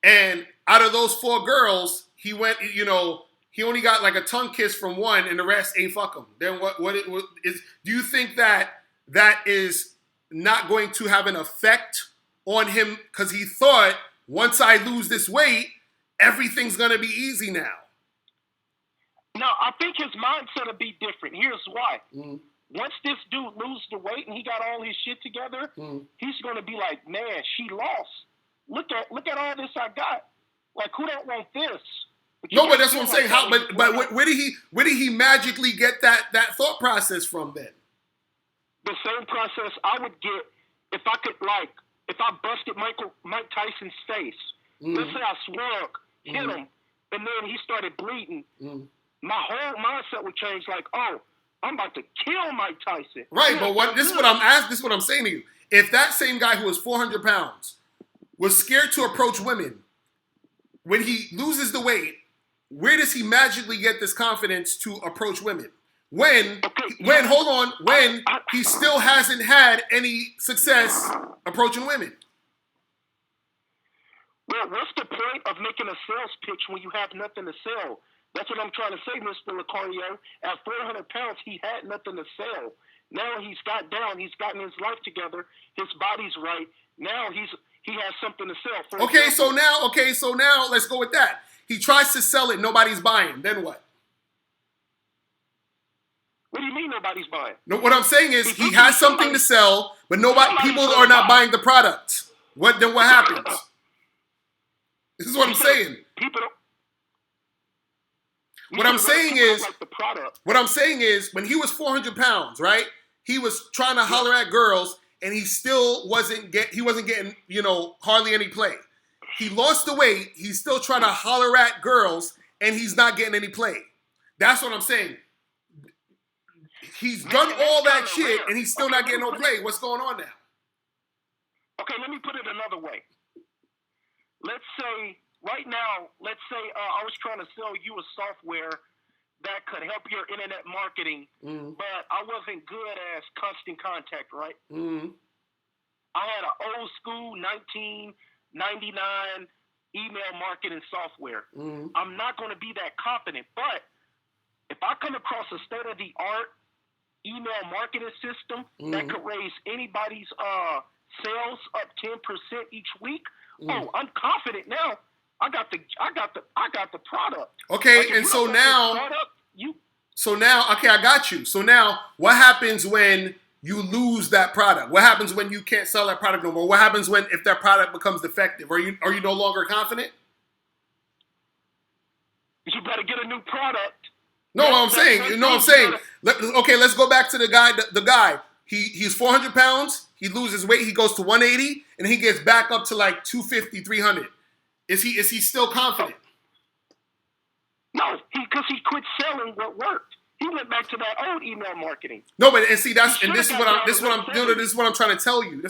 And out of those 4 girls, he went, he only got like a tongue kiss from 1 and the rest ain't fuck him. Then what is, do you think that is not going to have an effect on him because he thought once I lose this weight, everything's going to be easy now? No, I think his mindset will be different. Here's why. Once this dude loses the weight and he got all his shit together, he's going to be like, man, she lost. Look at all this I got. Like, who don't want this? But that's what I'm saying. How? But where did he magically get that thought process from then? The same process I would get if I busted Mike Tyson's face. Let's say I swung, hit him, and then he started bleeding. My whole mindset would change. Like, oh, I'm about to kill Mike Tyson. Right, but this is what I'm saying to you. If that same guy who was 400 pounds was scared to approach women, when he loses the weight, where does he magically get this confidence to approach women? When he still hasn't had any success approaching women? Well, what's the point of making a sales pitch when you have nothing to sell? That's what I'm trying to say, Mr. Locario. At 400 pounds, he had nothing to sell. Now he's got down. He's gotten his life together. His body's right. Now he has something to sell. For okay, example, so now let's go with that. He tries to sell it, nobody's buying. Then what? What do you mean nobody's buying? No, what I'm saying is he has something to sell, but people are not buying the product. Then what happens? This is what I'm saying. People don't. What I'm saying is when he was 400 pounds, right? He was trying to holler at girls, and he still wasn't getting, hardly any play. He lost the weight. He's still trying to holler at girls, and he's not getting any play. That's what I'm saying. He's done all that shit, and he's still not getting no play. What's going on now? Okay, let me put it another way. Let's say right now, I was trying to sell you a software that could help your internet marketing, but I wasn't good as Constant Contact, right? I had an old school 1999 email marketing software. I'm not going to be that confident, but if I come across a state-of-the-art email marketing system that could raise anybody's sales up 10% each week, I'm confident now. I got the product. Okay, like and so now, okay, I got you. So now, what happens when you lose that product? What happens when you can't sell that product no more? What happens if that product becomes defective? Are you no longer confident? You better get a new product. No, I'm saying. Okay, let's go back to the guy. The guy. He's 400 pounds. He loses weight. He goes to 180, and he gets back up to like 250, 300. Is he still confident? No, because he quit selling what worked. He went back to that old email marketing. No, but this is what I'm trying to tell you.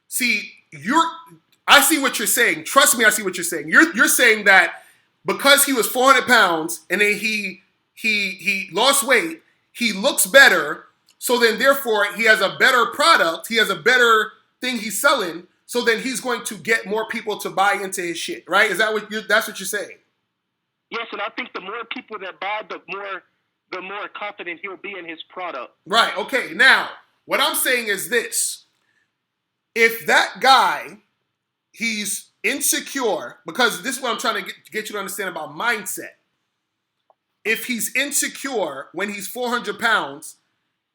See, I see what you're saying. Trust me, I see what you're saying. You're saying that because he was 400 pounds and then he lost weight, he looks better. So then, therefore, he has a better product. He has a better thing he's selling. So then he's going to get more people to buy into his shit, right? That's what you're saying? Yes, and I think the more people that buy, the more confident he'll be in his product. Right. Okay. Now, what I'm saying is this: if that guy, he's insecure, because this is what I'm trying to get you to understand about mindset. If he's insecure when he's 400 pounds,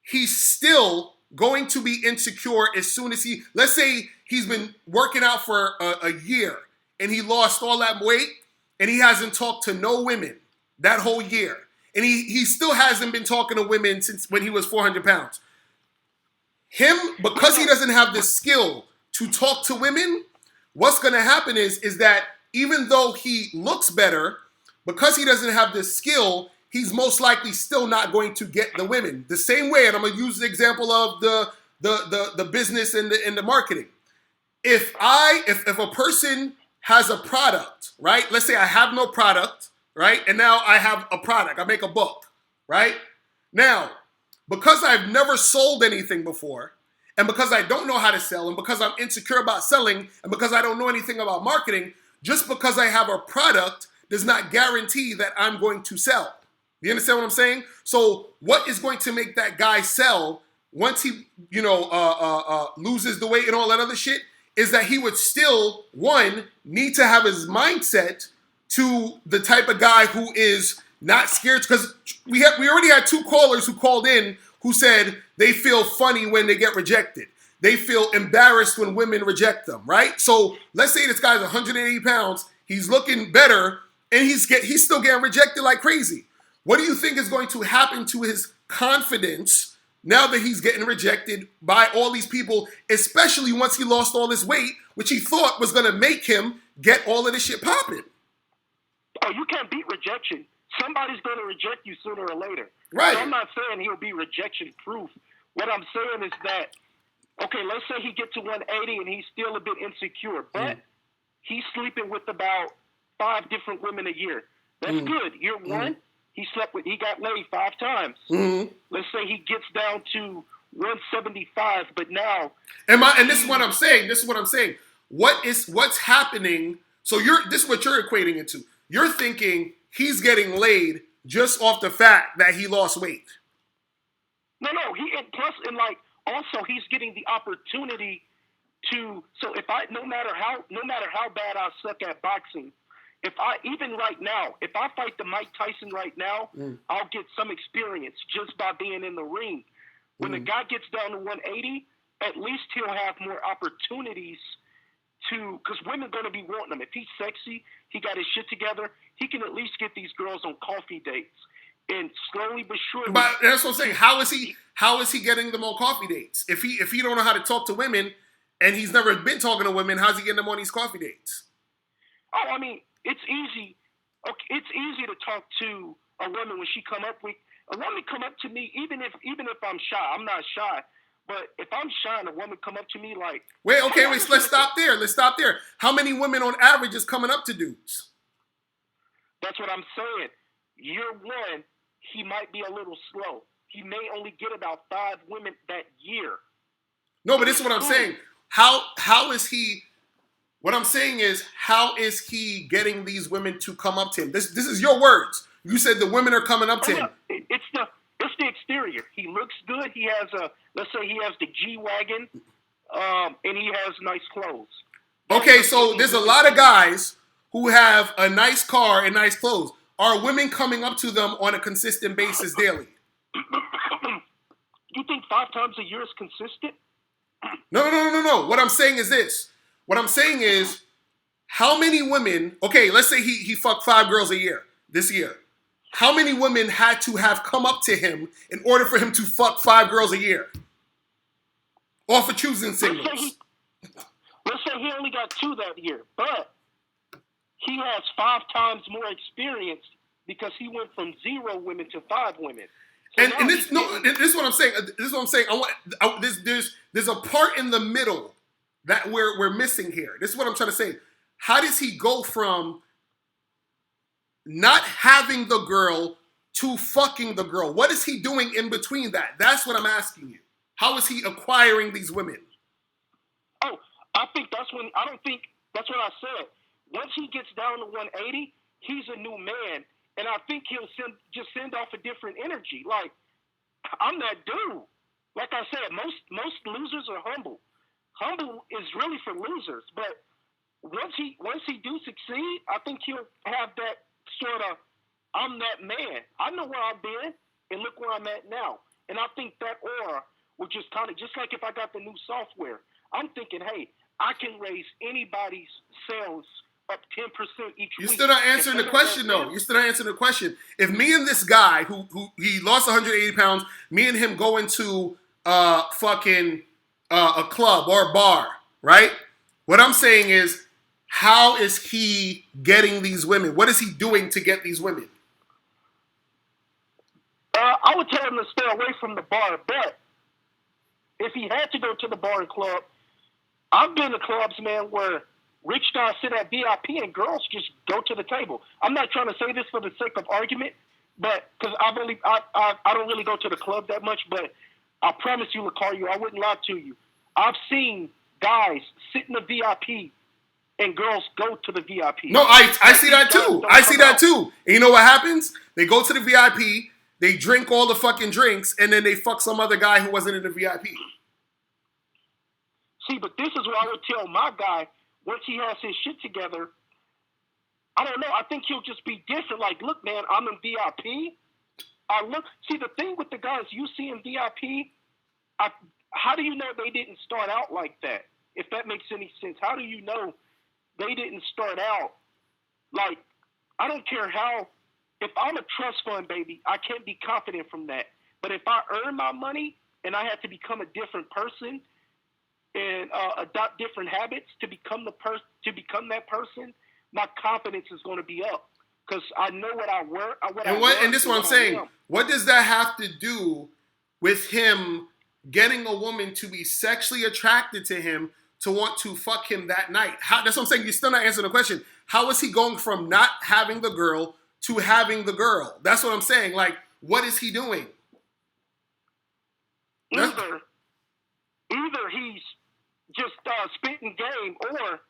he's still going to be insecure as soon as let's say he's been working out for a year and he lost all that weight and he hasn't talked to no women that whole year. And he still hasn't been talking to women since when he was 400 pounds. Because he doesn't have the skill to talk to women, what's going to happen is that even though he looks better, because he doesn't have the skill, he's most likely still not going to get the women. The same way, and I'm going to use the example of the business and the marketing. If a person has a product, right? Let's say I have no product, right? And now I have a product. I make a book, right? Now, because I've never sold anything before, and because I don't know how to sell, and because I'm insecure about selling, and because I don't know anything about marketing, just because I have a product does not guarantee that I'm going to sell. You understand what I'm saying? So what is going to make that guy sell once he, loses the weight and all that other shit is that he would still, one, need to have his mindset to the type of guy who is not scared. Because we already had 2 callers who called in who said they feel funny when they get rejected. They feel embarrassed when women reject them, right? So let's say this guy's 180 pounds. He's looking better, and he's still getting rejected like crazy. What do you think is going to happen to his confidence now that he's getting rejected by all these people, especially once he lost all this weight, which he thought was going to make him get all of this shit popping? Oh, you can't beat rejection. Somebody's going to reject you sooner or later. Right. So I'm not saying he'll be rejection proof. What I'm saying is that, okay, let's say he gets to 180 and he's still a bit insecure, but he's sleeping with about 5 different women a year. That's good. Year 1. He got laid 5 times. Let's say he gets down to 175, but now. And this is what I'm saying. What's happening? So this is what you're equating it to. You're thinking he's getting laid just off the fact that he lost weight. No. Also he's getting the opportunity So if I, no matter how bad I suck at boxing, if I fight the Mike Tyson right now, I'll get some experience just by being in the ring. When the guy gets down to 180, at least he'll have more opportunities because women are going to be wanting him. If he's sexy, he got his shit together, he can at least get these girls on coffee dates. And slowly but surely. But that's what I'm saying. How is he getting them on coffee dates? If he don't know how to talk to women and he's never been talking to women, how's he getting them on these coffee dates? Oh, I mean, it's easy. Okay, it's easy to talk to a woman when she come up to me, even if I'm shy. I'm not shy. But if I'm shy and a woman come up to me like... Wait, let's stop there. How many women on average is coming up to dudes? That's what I'm saying. Year one, he might be a little slow. He may only get about 5 women that year. No, but this is what I'm saying. How is he... What I'm saying is, how is he getting these women to come up to him? This is your words. You said the women are coming up to him. It's the exterior. He looks good. He has let's say he has the G-Wagon, and he has nice clothes. Okay, so there's a lot of guys who have a nice car and nice clothes. Are women coming up to them on a consistent basis daily? You think 5 times a year is consistent? No. What I'm saying is this. What I'm saying is, how many women, okay, let's say he fucked 5 girls a year, this year. How many women had to have come up to him in order for him to fuck 5 girls a year? Or for choosing singles? Let's say he only got 2 that year, but he has 5 times more experience because he went from 0 women to 5 women. So this is what I'm saying. This is what I'm saying. There's a part in the middle that we're missing here. This is what I'm trying to say. How does he go from not having the girl to fucking the girl? What is he doing in between that? That's what I'm asking you. How is he acquiring these women? Oh, I think that's what I said. Once he gets down to 180, he's a new man. And I think he'll send off a different energy. Like, I'm that dude. Like I said, most losers are humble. Humble is really for losers. But once he do succeed, I think he'll have that sort of, I'm that man. I know where I've been, and look where I'm at now. And I think that aura will just kind of, just like if I got the new software, I'm thinking, hey, I can raise anybody's sales up 10% each week. You're still not answering the question, though. You're still not answering the question. If me and this guy who he lost 180 pounds, me and him go into a club or a bar, right? What I'm saying is, how is he getting these women? What is he doing to get these women? I would tell him to stay away from the bar, but if he had to go to the bar and club, I've been to clubs, man, where rich guys sit at VIP and girls just go to the table. I'm not trying to say this for the sake of argument, but because I don't really go to the club that much, but I promise you, Locario, I wouldn't lie to you. I've seen guys sit in the VIP and girls go to the VIP. No, I see that too. I see that too. And you know what happens? They go to the VIP, they drink all the fucking drinks, and then they fuck some other guy who wasn't in the VIP. See, but this is what I would tell my guy once he has his shit together. I don't know. I think he'll just be different. Like, look, man, I'm in VIP. See, the thing with the guys you see in VIP, how do you know they didn't start out like that? If that makes any sense. How do you know they didn't start out like, I don't care how, if I'm a trust fund baby, I can't be confident from that. But if I earn my money and I have to become a different person and adopt different habits to become that person, my confidence is going to be up because I know what I work. And this is what I'm saying. What does that have to do with him getting a woman to be sexually attracted to him to want to fuck him that night? That's what I'm saying. You're still not answering the question. How is he going from not having the girl to having the girl? That's what I'm saying. Like, what is he doing? Either he's just spitting game, or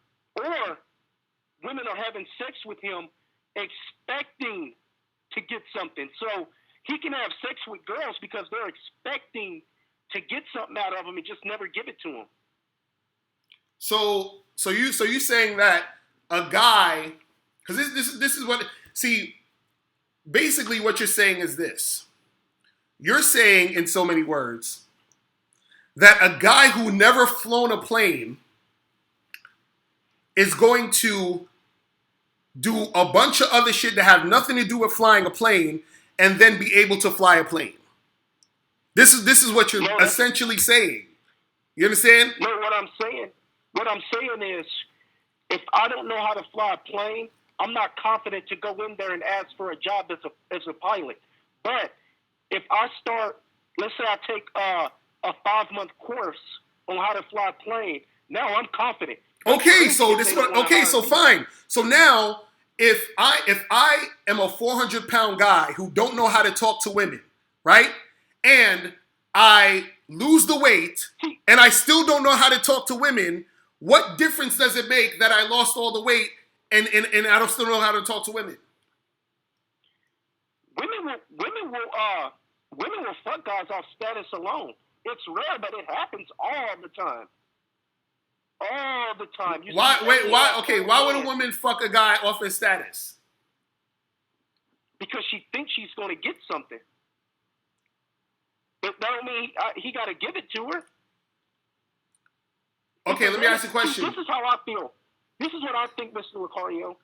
women are having sex with him expecting to get something. So he can have sex with girls because they're expecting to get something out of him and just never give it to him. So you saying that a guy, because this is what, see, basically what you're saying is this. You're saying in so many words that a guy who never flown a plane is going to do a bunch of other shit that have nothing to do with flying a plane and then be able to fly a plane. This is what you're essentially saying. You understand? No, what I'm saying is, if I don't know how to fly a plane, I'm not confident to go in there and ask for a job as a pilot. But if I start, let's say I take a 5-month course on how to fly a plane, now I'm confident. Okay, so this one. Okay, so fine. So now, if I am a 400-pound guy who don't know how to talk to women, right? And I lose the weight, and I still don't know how to talk to women. What difference does it make that I lost all the weight and I don't still know how to talk to women? Women will fuck guys off status alone. It's rare, but it happens all the time. All the time. Why would a woman fuck a guy off his status? Because she thinks she's going to get something. But that don't mean he got to give it to her. Okay, let me ask you a question. This is how I feel. This is what I think, Mr. Locario.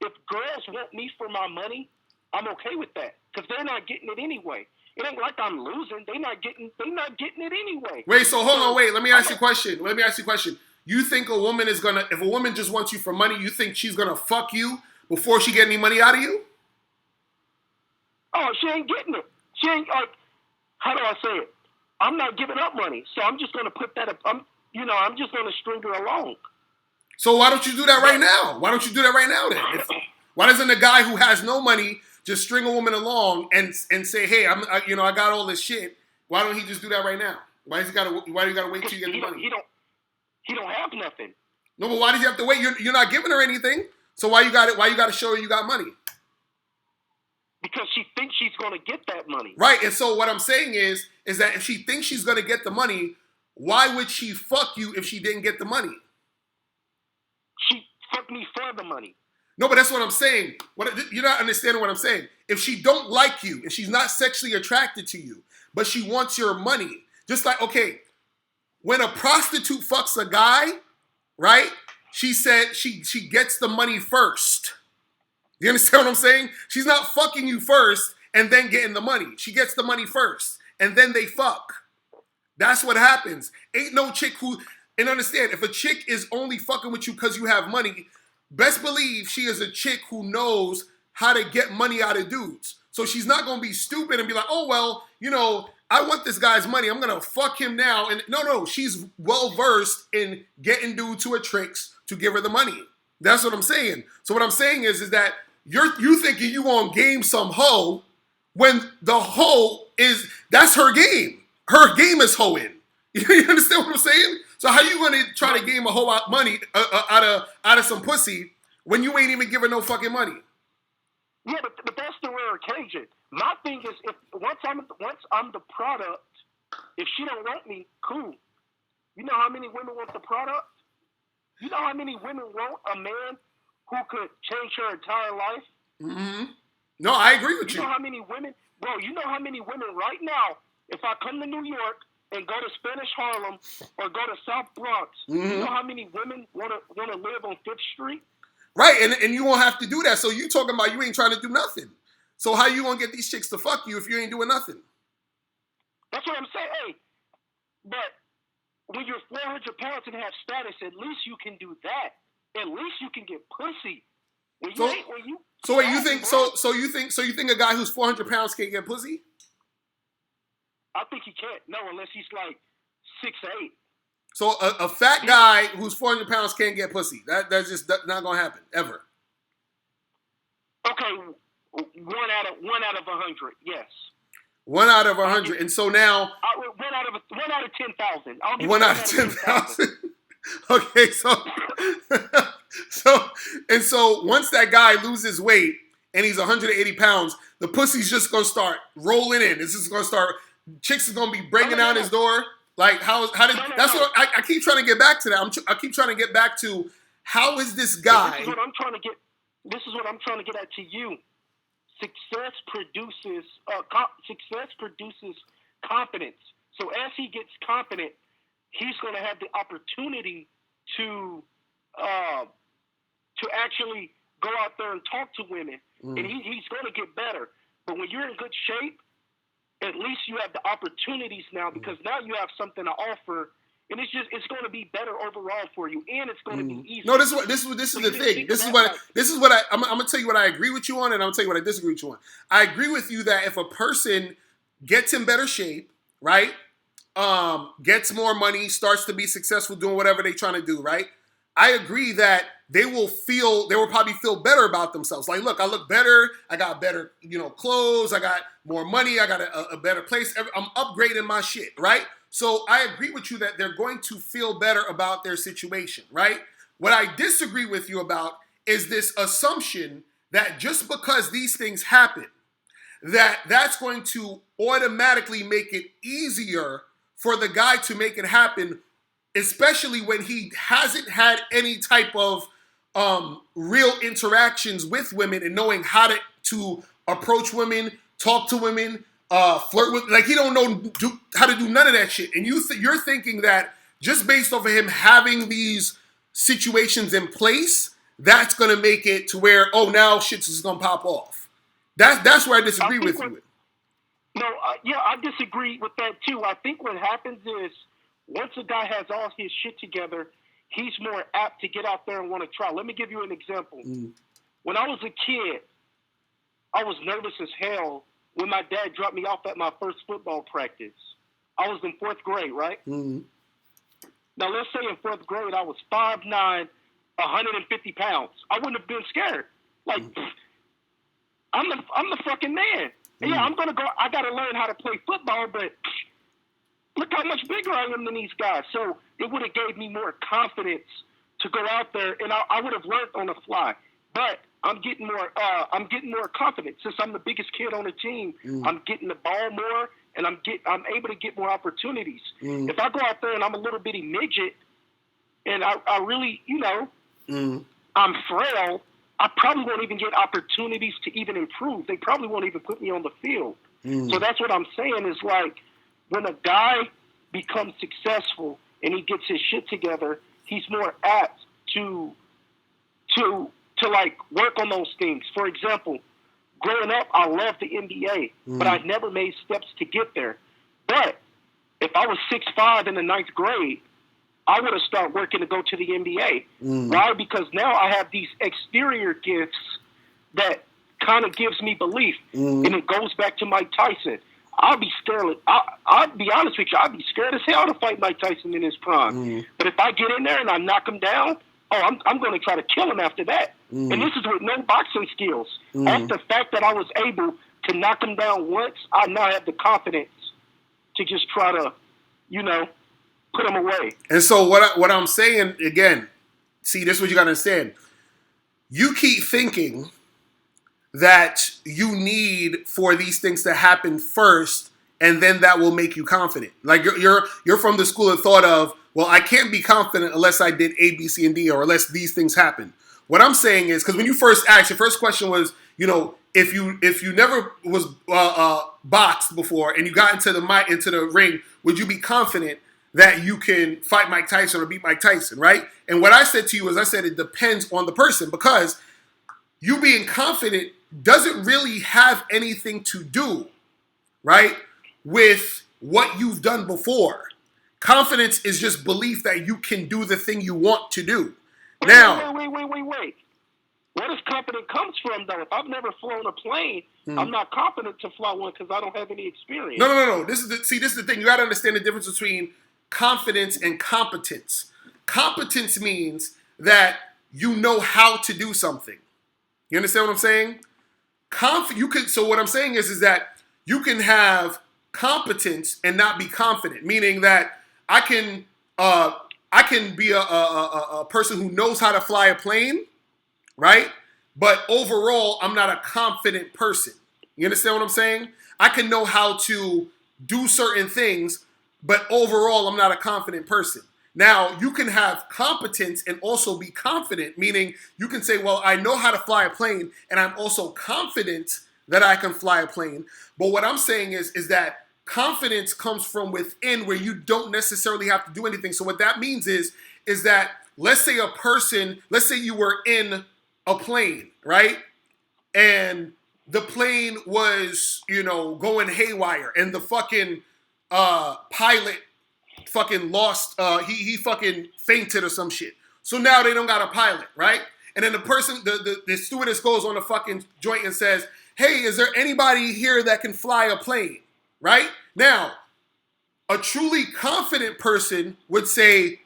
If girls want me for my money, I'm okay with that because they're not getting it anyway. It ain't like I'm losing. They're not getting it anyway. Wait, so hold on, wait. Let me ask you a question. You think a woman is gonna, if a woman just wants you for money, you think she's gonna fuck you before she get any money out of you? Oh, she ain't getting it. She ain't like. How do I say it? I'm not giving up money, so I'm just gonna put that up. I'm just gonna string her along. So why don't you do that right now? Why don't you do that right now then? Why doesn't a guy who has no money just string a woman along and say, hey, I got all this shit? Why don't he just do that right now? Why do you gotta wait till you get the money? He don't have nothing. No, but why does he have to wait? You're not giving her anything. So why you got it? Why you got to show her you got money? Because she thinks she's going to get that money. Right. And so what I'm saying is that if she thinks she's going to get the money, why would she fuck you if she didn't get the money? She fucked me for the money. No, but that's what I'm saying. You're not understanding what I'm saying. If she don't like you, if she's not sexually attracted to you, but she wants your money, just like, okay, when a prostitute fucks a guy, right? She said she gets the money first. You understand what I'm saying? She's not fucking you first and then getting the money. She gets the money first and then they fuck. That's what happens. Ain't no chick who, and understand, if a chick is only fucking with you because you have money, best believe she is a chick who knows how to get money out of dudes. So she's not going to be stupid and be like, oh, well, I want this guy's money. I'm going to fuck him now. And no, she's well-versed in getting dudes who are tricks to give her the money. That's what I'm saying. So what I'm saying is that you thinking you gonna game some hoe when the hoe that's her game. Her game is hoeing. You understand what I'm saying? So how you gonna try to game a hoe out money out of some pussy when you ain't even giving no fucking money? Yeah, but that's the rare occasion. My thing is, if once I'm the product, if she don't want me, cool. You know how many women want the product? You know how many women want a man who could change her entire life? Mm-hmm. No, I agree with you. You know how many women, bro, you know how many women right now, if I come to New York and go to Spanish Harlem or go to South Bronx, you know how many women want to live on 5th Street? Right, and you won't have to do that. So you talking about you ain't trying to do nothing. So how you gonna get these chicks to fuck you if you ain't doing nothing? That's what I'm saying. Hey, but when you're 400 pounds and have status, at least you can do that. At least you can get pussy. You think a guy who's 400 pounds can't get pussy? I think he can't. No, unless he's like 6'8". So a fat guy who's 400 pounds can't get pussy. That's just not gonna happen ever. Okay, one out of 100. Yes. 1 out of 100, and so now 1 out of 10,000. 1 out of 10,000. Okay, so once that guy loses weight and he's 180 pounds, the pussy's just gonna start rolling in. It's just gonna start. Chicks is gonna be banging down his door. Like how did that's what I keep trying to get back to that. I keep trying to get back to how is this guy? This is what I'm trying to get. This is what I'm trying to get at to you. Success produces confidence. So as he gets confident, he's going to have the opportunity to actually go out there and talk to women, and he's going to get better. But when you're in good shape, at least you have the opportunities now, because now you have something to offer, and it's going to be better overall for you, and it's going to be easier. No, this is the thing. I'm gonna tell you what I agree with you on, and I'm gonna tell you what I disagree with you on. I agree with you that if a person gets in better shape, right, gets more money, starts to be successful doing whatever they're trying to do, right, I agree that they will probably feel better about themselves. Like, look, I look better. I got better, clothes. I got more money. I got a better place. I'm upgrading my shit, right? So I agree with you that they're going to feel better about their situation, right? What I disagree with you about is this assumption that just because these things happen, that's going to automatically make it easier for the guy to make it happen, especially when he hasn't had any type of real interactions with women and knowing how to approach women, talk to women, flirt with. Like, he don't know how to do none of that shit. And you're thinking that just based off of him having these situations in place, that's going to make it to where, now shit's just going to pop off. That's where I disagree with you. I disagree with that too. I think what happens is once a guy has all his shit together, he's more apt to get out there and want to try. Let me give you an example. When I was a kid, I was nervous as hell when my dad dropped me off at my first football practice. I was in 4th grade, right? Now, let's say in 4th grade, I was 5'9", 150 pounds. I wouldn't have been scared. Like, I'm the fucking man. Yeah, I'm going to go. I got to learn how to play football, but look how much bigger I am than these guys. So it would have gave me more confidence to go out there, and I would have learned on the fly. But I'm getting more confident since I'm the biggest kid on the team. I'm getting the ball more, and I'm able to get more opportunities. If I go out there and I'm a little bitty midget, and I really, I'm frail, I probably won't even get opportunities to even improve. They probably won't even put me on the field. So that's what I'm saying is, like, when a guy becomes successful and he gets his shit together, he's more apt to like work on those things. For example, growing up, I loved the NBA, but I never made steps to get there. But if I was 6'5" in the 9th grade, I would have started working to go to the NBA. Why? Because now I have these exterior gifts that kind of gives me belief. And it goes back to Mike Tyson. I'll be scared. I'll be honest with you. I'll be scared as hell to fight Mike Tyson in his prime. But if I get in there and I knock him down, I'm going to try to kill him after that. And this is with no boxing skills. Off the fact that I was able to knock him down once, I now have the confidence to just try to, put him away. And so what I'm saying, again, see, this is what you got to understand. You keep thinking that you need for these things to happen first, and then that will make you confident. Like, you're from the school of thought of, well, I can't be confident unless I did A, B, C, and D, or unless these things happen. What I'm saying is, because when you first asked, your first question was, if you never was boxed before and you got into the ring, would you be confident that you can fight Mike Tyson or beat Mike Tyson, right? And what I said to you is, I said it depends on the person, because you being confident doesn't really have anything to do, right, with what you've done before. Confidence is just belief that you can do the thing you want to do. Now, wait. Where does confidence comes from, though? If I've never flown a plane, I'm not confident to fly one because I don't have any experience. No. This is the thing. You got to understand the difference between confidence and competence. Competence means that you know how to do something. You understand what I'm saying? So what I'm saying is that you can have competence and not be confident, meaning that I can be a person who knows how to fly a plane, right? But overall, I'm not a confident person. You understand what I'm saying? I can know how to do certain things, but overall, I'm not a confident person. Now, you can have competence and also be confident, meaning you can say, well, I know how to fly a plane, and I'm also confident that I can fly a plane. But what I'm saying is that confidence comes from within, where you don't necessarily have to do anything. So what that means is that, let's say you were in a plane, right? And the plane was, going haywire, and the fucking pilot fucking lost, he fucking fainted or some shit. So now they don't got a pilot, right? And then the stewardess goes on the fucking joint and says, hey, is there anybody here that can fly a plane, right? Now, a truly confident person would say,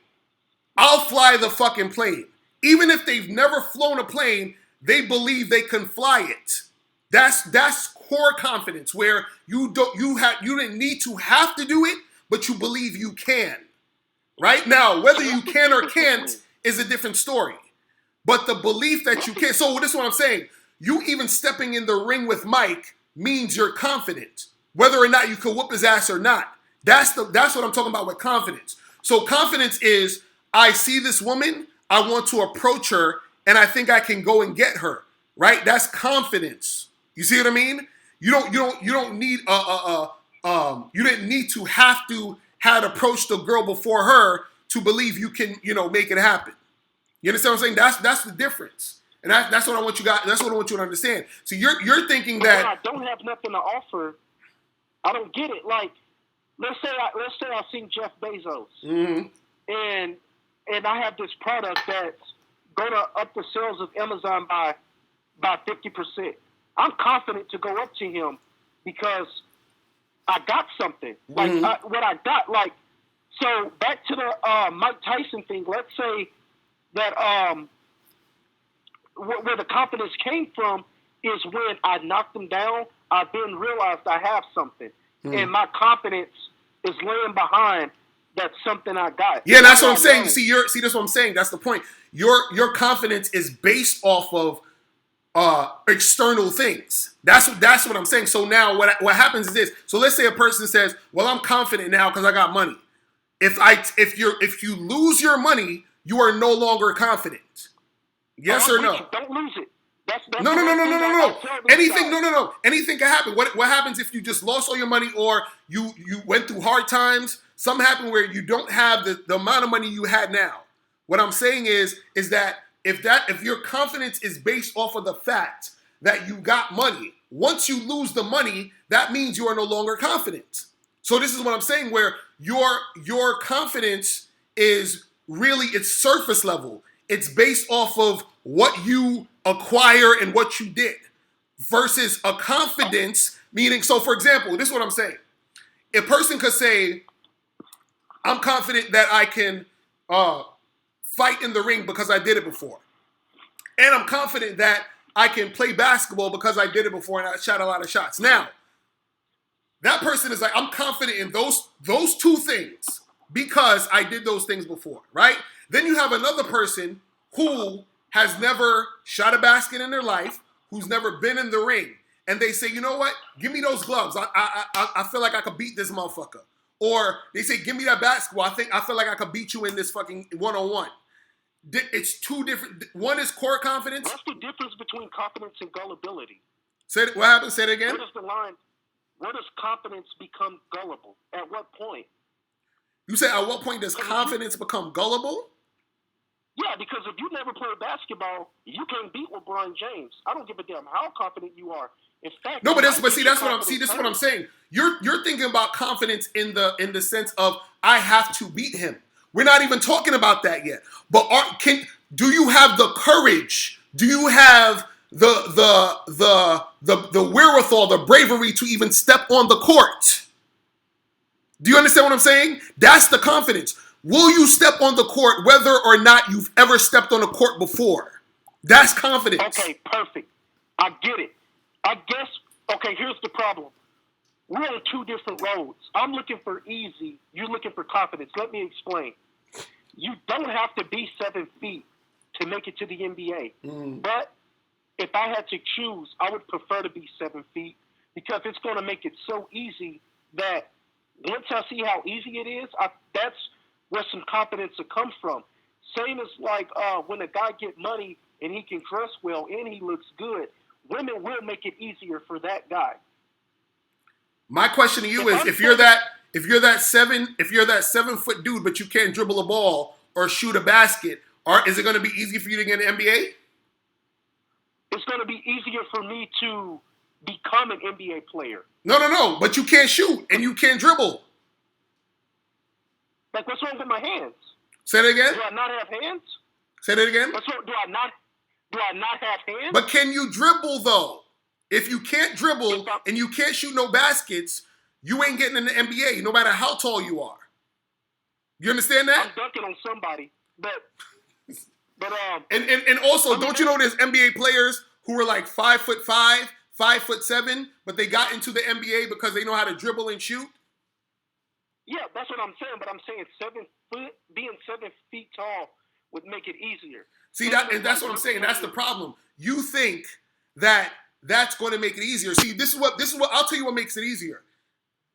I'll fly the fucking plane. Even if they've never flown a plane, they believe they can fly it. That's core confidence, where you didn't need to have to do it, but you believe you can. Right? Now, whether you can or can't is a different story. But the belief that you can. So this is what I'm saying. You even stepping in the ring with Mike means you're confident, whether or not you can whoop his ass or not. That's what I'm talking about with confidence. So confidence is, I see this woman, I want to approach her, and I think I can go and get her. Right? That's confidence. You see what I mean? You don't need you didn't need to have to had approached the girl before her to believe you can, make it happen. You understand what I'm saying? That's the difference. And that's what I want you guys. That's what I want you to understand. So you're thinking that I don't have nothing to offer. I don't get it. Like, let's say I seen Jeff Bezos, and I have this product that's gonna up the sales of Amazon by 50%. I'm confident to go up to him because I got something. Like what I got. Like, so back to the Mike Tyson thing. Let's say that where the confidence came from is when I knocked him down. I then realized I have something, and my confidence is laying behind that something I got. Yeah, that's what I'm saying. See, that's what I'm saying. That's the point. Your confidence is based off of external things. That's what I'm saying. So now what happens is this. So let's say a person says, "Well, I'm confident now because I got money." If you lose your money, you are no longer confident. Yes or no? Don't lose it. That's no. Anything can happen. What happens if you just lost all your money, or you went through hard times? Something happened where you don't have the amount of money you had now. What I'm saying is that if your confidence is based off of the fact that you got money, once you lose the money, that means you are no longer confident. So this is what I'm saying, where your confidence is really, it's surface level. It's based off of what you acquire and what you did, versus a confidence, meaning, so for example, this is what I'm saying. A person could say, I'm confident that I can fight in the ring because I did it before. And I'm confident that I can play basketball because I did it before and I shot a lot of shots. Now, that person is like, I'm confident in those two things because I did those things before, right? Then you have another person who has never shot a basket in their life, who's never been in the ring. And they say, you know what? Give me those gloves. I feel like I could beat this motherfucker. Or they say, give me that basketball. I feel like I could beat you in this fucking one-on-one. It's two different. One is core confidence. What's the difference between confidence and gullibility? What happened? Say it again. What is the line? Where does confidence become gullible? At what point? You say, at what point does confidence become gullible? Yeah, because if you never played basketball, you can't beat LeBron James. I don't give a damn how confident you are. In fact, no, that's what I'm saying. You're thinking about confidence in the sense of, I have to beat him. We're not even talking about that yet. But do you have the courage? Do you have the wherewithal, the bravery to even step on the court? Do you understand what I'm saying? That's the confidence. Will you step on the court whether or not you've ever stepped on a court before? That's confidence. Okay, perfect. I get it. I guess, okay, here's the problem. We're on two different roads. I'm looking for easy. You're looking for confidence. Let me explain. You don't have to be 7 feet to make it to the NBA. But if I had to choose, I would prefer to be 7 feet because it's going to make it so easy that once I see how easy it is, that's where some confidence will come from. Same as like when a guy get money and he can dress well and he looks good, women will make it easier for that guy. My question to you is, if you're that 7-foot dude, but you can't dribble a ball or shoot a basket, is it going to be easy for you to get an NBA? It's going to be easier for me to become an NBA player. No, but you can't shoot and you can't dribble. Like, what's wrong with my hands? Say that again? Do I not have hands? Say that again? What's wrong? Do I not have hands? But can you dribble, though? If you can't dribble and you can't shoot no baskets, you ain't getting in the NBA, no matter how tall you are. You understand that? I'm dunking on somebody, but and also, don't you know there's NBA players who are like 5'5", 5'7", but they got into the NBA because they know how to dribble and shoot? Yeah, that's what I'm saying. But I'm saying being 7 feet tall would make it easier. See and that's what I'm saying. That's the problem. You think that that's going to make it easier. See, this is what I'll tell you what makes it easier.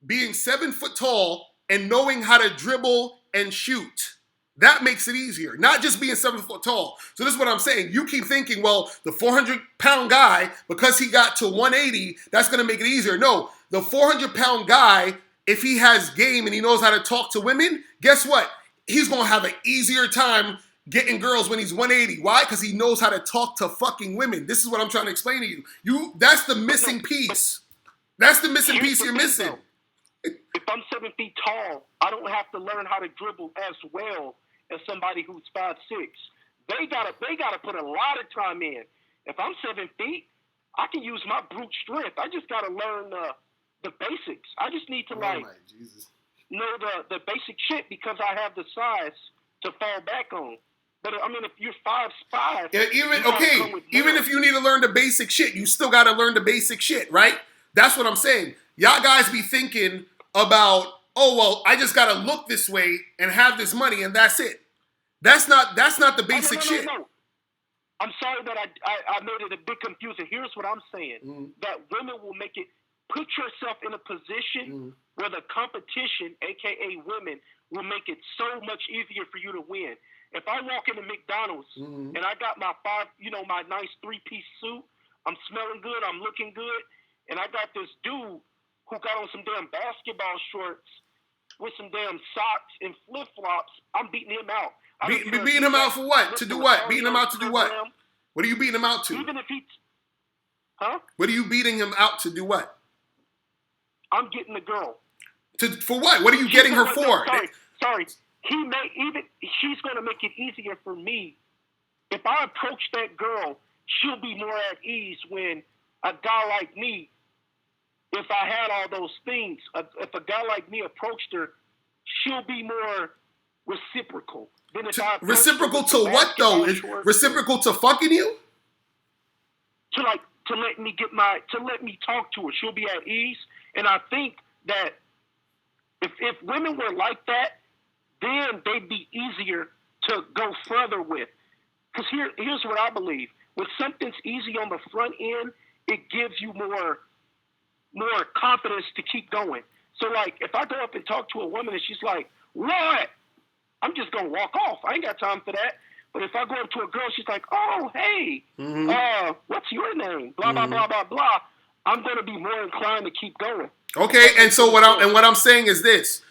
Being 7 foot tall and knowing how to dribble and shoot. That makes it easier. Not just being 7 foot tall. So this is what I'm saying. You keep thinking, well, the 400-pound guy, because he got to 180, that's going to make it easier. No, the 400-pound guy, if he has game and he knows how to talk to women, guess what? He's going to have an easier time getting girls when he's 180. Why? Because he knows how to talk to fucking women. This is what I'm trying to explain to you. That's the missing piece. That's the missing piece you're missing. If I'm 7 feet tall, I don't have to learn how to dribble as well as somebody who's 5'6". They gotta put a lot of time in. If I'm 7 feet, I can use my brute strength. I just gotta learn the basics. I just need to know the basic shit because I have the size to fall back on. But I mean, if you're 5'5", even if you need to learn the basic shit, you still gotta learn the basic shit, right? That's what I'm saying. Y'all guys be thinking about, oh well, I just gotta look this way and have this money and that's it. That's not the basic shit. No. I'm sorry that I made it a bit confusing. Here's what I'm saying: that women will make it. Put yourself in a position where the competition, aka women, will make it so much easier for you to win. If I walk into McDonald's and I got my my nice 3-piece suit, I'm smelling good, I'm looking good, and I got this dude who got on some damn basketball shorts with some damn socks and flip-flops, I'm beating him out. Beating him out for what? To do what? Beating him out to do what? What are you beating him out to? Even if he... Huh? What are you beating him out to do what? I'm getting the girl. For what? What are you getting her for? Sorry. She's going to make it easier for me. If I approach that girl, she'll be more at ease when a guy like me, if I had all those things, if a guy like me approached her, she'll be more reciprocal. Reciprocal to what though? Reciprocal to fucking you? To let me talk to her. She'll be at ease. And I think that if women were like that, then they'd be easier to go further with. Because here's what I believe. When something's easy on the front end, it gives you more confidence to keep going. So, like, if I go up and talk to a woman and she's like, what? I'm just going to walk off. I ain't got time for that. But if I go up to a girl, she's like, oh, hey, what's your name? Blah, blah, blah, blah, blah. I'm going to be more inclined to keep going. Okay, and so what I'm saying is this.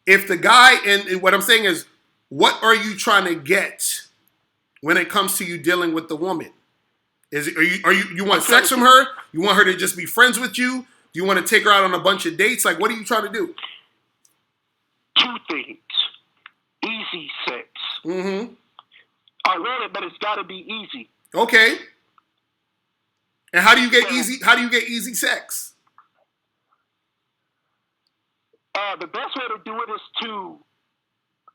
If the guy, and what I'm saying is, what are you trying to get when it comes to you dealing with the woman? You want sex from her? You want her to just be friends with you? Do you want to take her out on a bunch of dates? Like, what are you trying to do? 2 things. Easy sex. Mm-hmm. I want it, but it's got to be easy. Okay. And how do you get easy? How do you get easy sex? The best way to do it is to,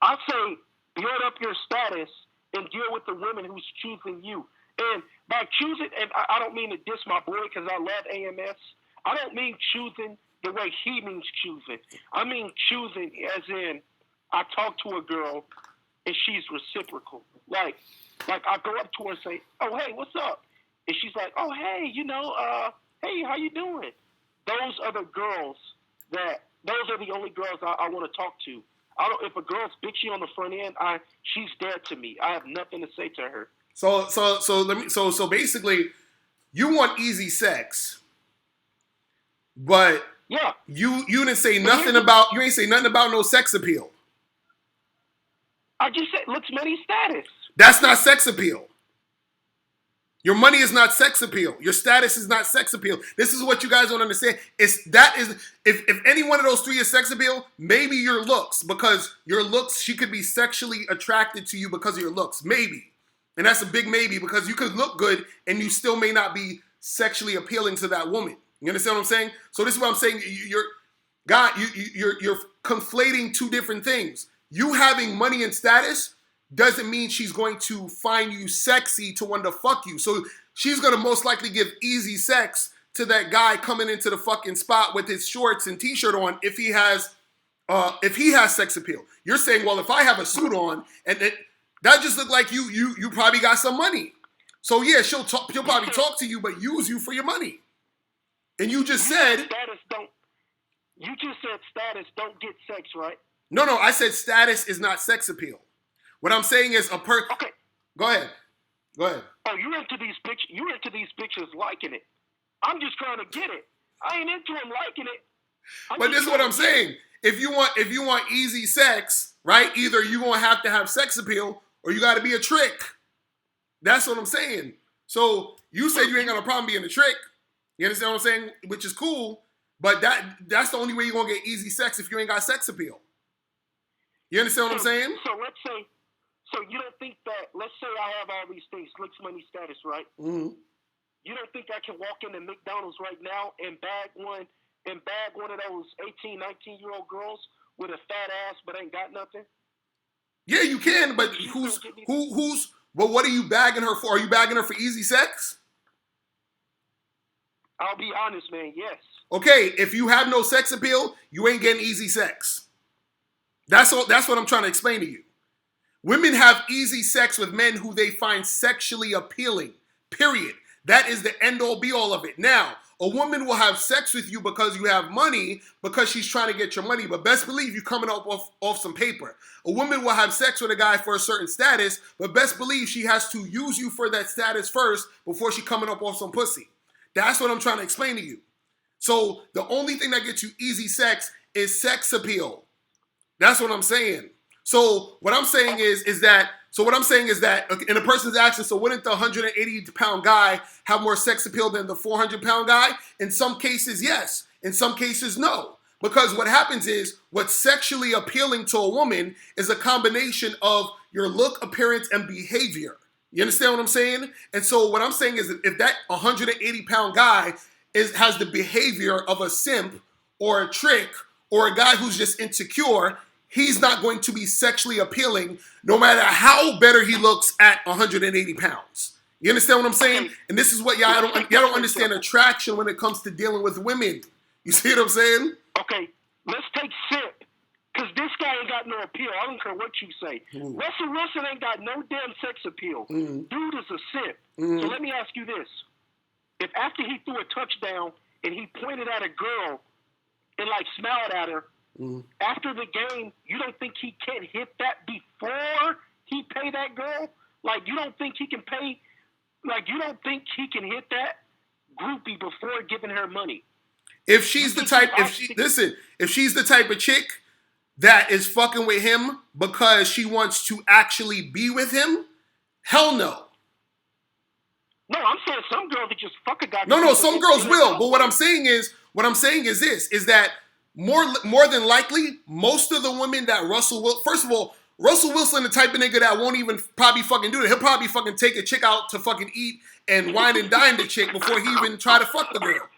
I'd say, build up your status and deal with the women who's choosing you. And by choosing, and I don't mean to diss my boy because I love AMS. I don't mean choosing the way he means choosing. I mean choosing as in I talk to a girl and she's reciprocal. Like I go up to her and say, oh, hey, what's up? And she's like, oh, hey, hey, how you doing? Those are the girls that those are the only girls I want to talk to. I don't. If a girl's bitchy on the front end, she's dead to me. I have nothing to say to her. So basically, you want easy sex, but yeah, you didn't say nothing about no sex appeal. I just said looks money status. That's not sex appeal. Your money is not sex appeal. Your status is not sex appeal. This is what you guys don't understand. If any one of those three is sex appeal, maybe your looks, because your looks, she could be sexually attracted to you because of your looks. Maybe. And that's a big maybe, because you could look good and you still may not be sexually appealing to that woman. You understand what I'm saying? So this is what I'm saying. You're conflating two different things. You having money and status doesn't mean she's going to find you sexy to want to fuck you. So she's going to most likely give easy sex to that guy coming into the fucking spot with his shorts and t-shirt on if he has sex appeal. You're saying, well, if I have a suit on and that just look like you probably got some money. So yeah, she'll probably talk to you, but use you for your money. And you just said status don't get sex, right? No, I said status is not sex appeal. What I'm saying is Okay. Go ahead. Oh, you're into these bitches liking it. I'm just trying to get it. I ain't into them liking it. But this is what I'm saying. If you want easy sex, right? Either you're gonna have to have sex appeal or you gotta be a trick. That's what I'm saying. So you said you ain't got a problem being a trick. You understand what I'm saying? Which is cool, but that's the only way you're gonna get easy sex if you ain't got sex appeal. You understand what I'm saying? So let's say, you don't think that, let's say I have all these things, looks, money, status, right? Mm-hmm. You don't think I can walk into McDonald's right now and bag one of those 18, 19-year-old girls with a fat ass but ain't got nothing? Yeah, you can, but but what are you bagging her for? Are you bagging her for easy sex? I'll be honest, man, yes. Okay, if you have no sex appeal, you ain't getting easy sex. That's what I'm trying to explain to you. Women have easy sex with men who they find sexually appealing, period. That is the end-all, be-all of it. Now, a woman will have sex with you because you have money, because she's trying to get your money, but best believe you're coming up off some paper. A woman will have sex with a guy for a certain status, but best believe she has to use you for that status first before she coming up off some pussy. That's what I'm trying to explain to you. So the only thing that gets you easy sex is sex appeal. That's what I'm saying. So what I'm saying is that, and a person's asking, so wouldn't the 180-pound guy have more sex appeal than the 400-pound guy? In some cases, yes. In some cases, no. Because what happens is, what's sexually appealing to a woman is a combination of your look, appearance, and behavior. You understand what I'm saying? And so what I'm saying is that if that 180-pound guy has the behavior of a simp or a trick or a guy who's just insecure, he's not going to be sexually appealing no matter how better he looks at 180 pounds. You understand what I'm saying? And this is what y'all don't understand attraction when it comes to dealing with women. You see what I'm saying? Okay, let's take simp. Because this guy ain't got no appeal. I don't care what you say. Russell Wilson ain't got no damn sex appeal. Dude is a simp. So let me ask you this. If after he threw a touchdown and he pointed at a girl and like smiled at her, after the game, you don't think he can hit that before he pay that girl? Like, you don't think he can pay, like, you don't think he can hit that groupie before giving her money? If she's the type, if she's the type of chick that is fucking with him because she wants to actually be with him, hell no. No, I'm saying some girls that just fuck a guy. No, some girls will. But what I'm saying is this, is that more than likely, most of the women that first of all, Russell Wilson the type of nigga that won't even probably fucking do that. He'll probably fucking take a chick out to fucking eat and wine and dine the chick before he even try to fuck the girl.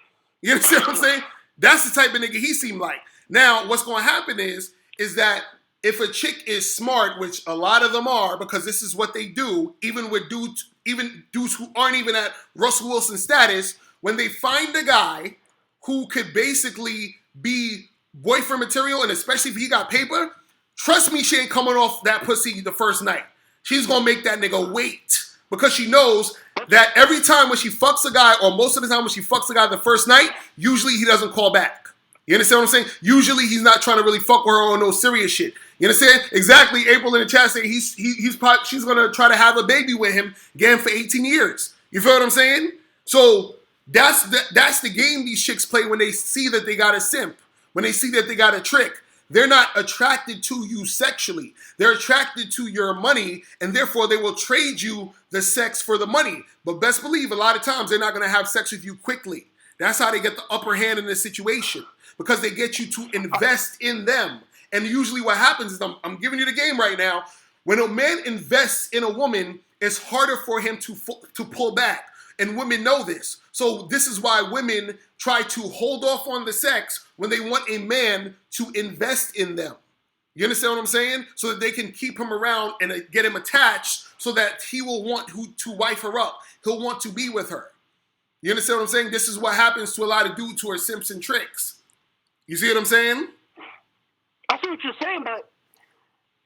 You understand what I'm saying? That's the type of nigga he seemed like. Now, what's going to happen is that if a chick is smart, which a lot of them are, because this is what they do, even dudes who aren't even at Russell Wilson status, when they find a guy who could basically be boyfriend material, and especially if he got paper, trust me, she ain't coming off that pussy the first night. She's gonna make that nigga wait, because she knows that every time when she fucks a guy, or most of the time when she fucks a guy the first night, usually he doesn't call back. You understand what I'm saying? Usually he's not trying to really fuck with her on no serious shit. You understand? Exactly. April in the chat saying she's gonna try to have a baby with him again for 18 years. You feel what I'm saying? So that's the game these chicks play when they see that they got a simp, when they see that they got a trick. They're not attracted to you sexually. They're attracted to your money, and therefore they will trade you the sex for the money. But best believe a lot of times they're not going to have sex with you quickly. That's how they get the upper hand in this situation, because they get you to invest in them. And usually what happens is, I'm giving you the game right now, when a man invests in a woman, it's harder for him to pull back. And women know this. So this is why women try to hold off on the sex when they want a man to invest in them. You understand what I'm saying? So that they can keep him around and get him attached so that he will want to wife her up. He'll want to be with her. You understand what I'm saying? This is what happens to a lot of dudes who are simps and tricks. You see what I'm saying? I see what you're saying, but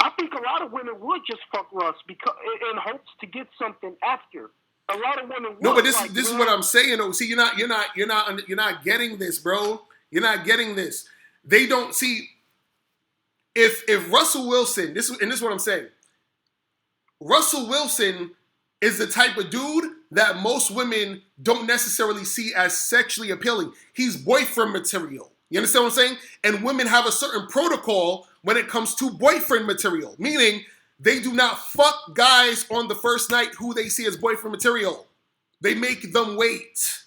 I think a lot of women would just fuck Russ because in hopes to get something after. A lot of women would. No, but this is what I'm saying though. See, you're not getting this, bro. You're not getting this. They don't see if Russell Wilson, this is what I'm saying. Russell Wilson is the type of dude that most women don't necessarily see as sexually appealing. He's boyfriend material. You understand what I'm saying? And women have a certain protocol when it comes to boyfriend material, meaning they do not fuck guys on the first night who they see as boyfriend material. They make them wait.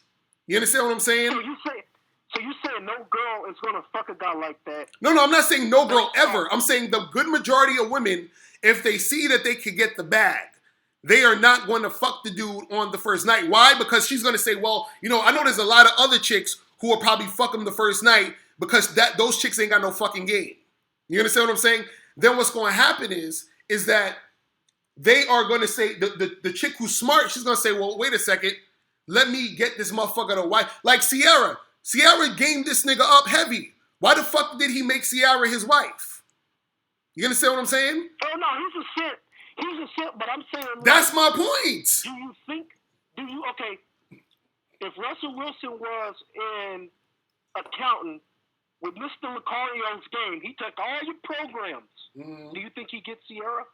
You understand what I'm saying? So you say no girl is gonna fuck a guy like that? No, I'm not saying no girl ever. I'm saying the good majority of women, if they see that they could get the bag, they are not going to fuck the dude on the first night. Why? Because she's going to say, well, I know there's a lot of other chicks who will probably fuck him the first night because those chicks ain't got no fucking game. You understand what I'm saying? Then what's going to happen is that they are going to say, the chick who's smart, she's going to say, well, wait a second, let me get this motherfucker to wife. Like Sierra. Sierra gamed this nigga up heavy. Why the fuck did he make Sierra his wife? You understand what I'm saying? Oh, no, he's a simp. He's a simp, but I'm saying... That's my point. Okay, if Russell Wilson was an accountant with Mr. Locario's game, he took all your programs. Do you think he gets Sierra?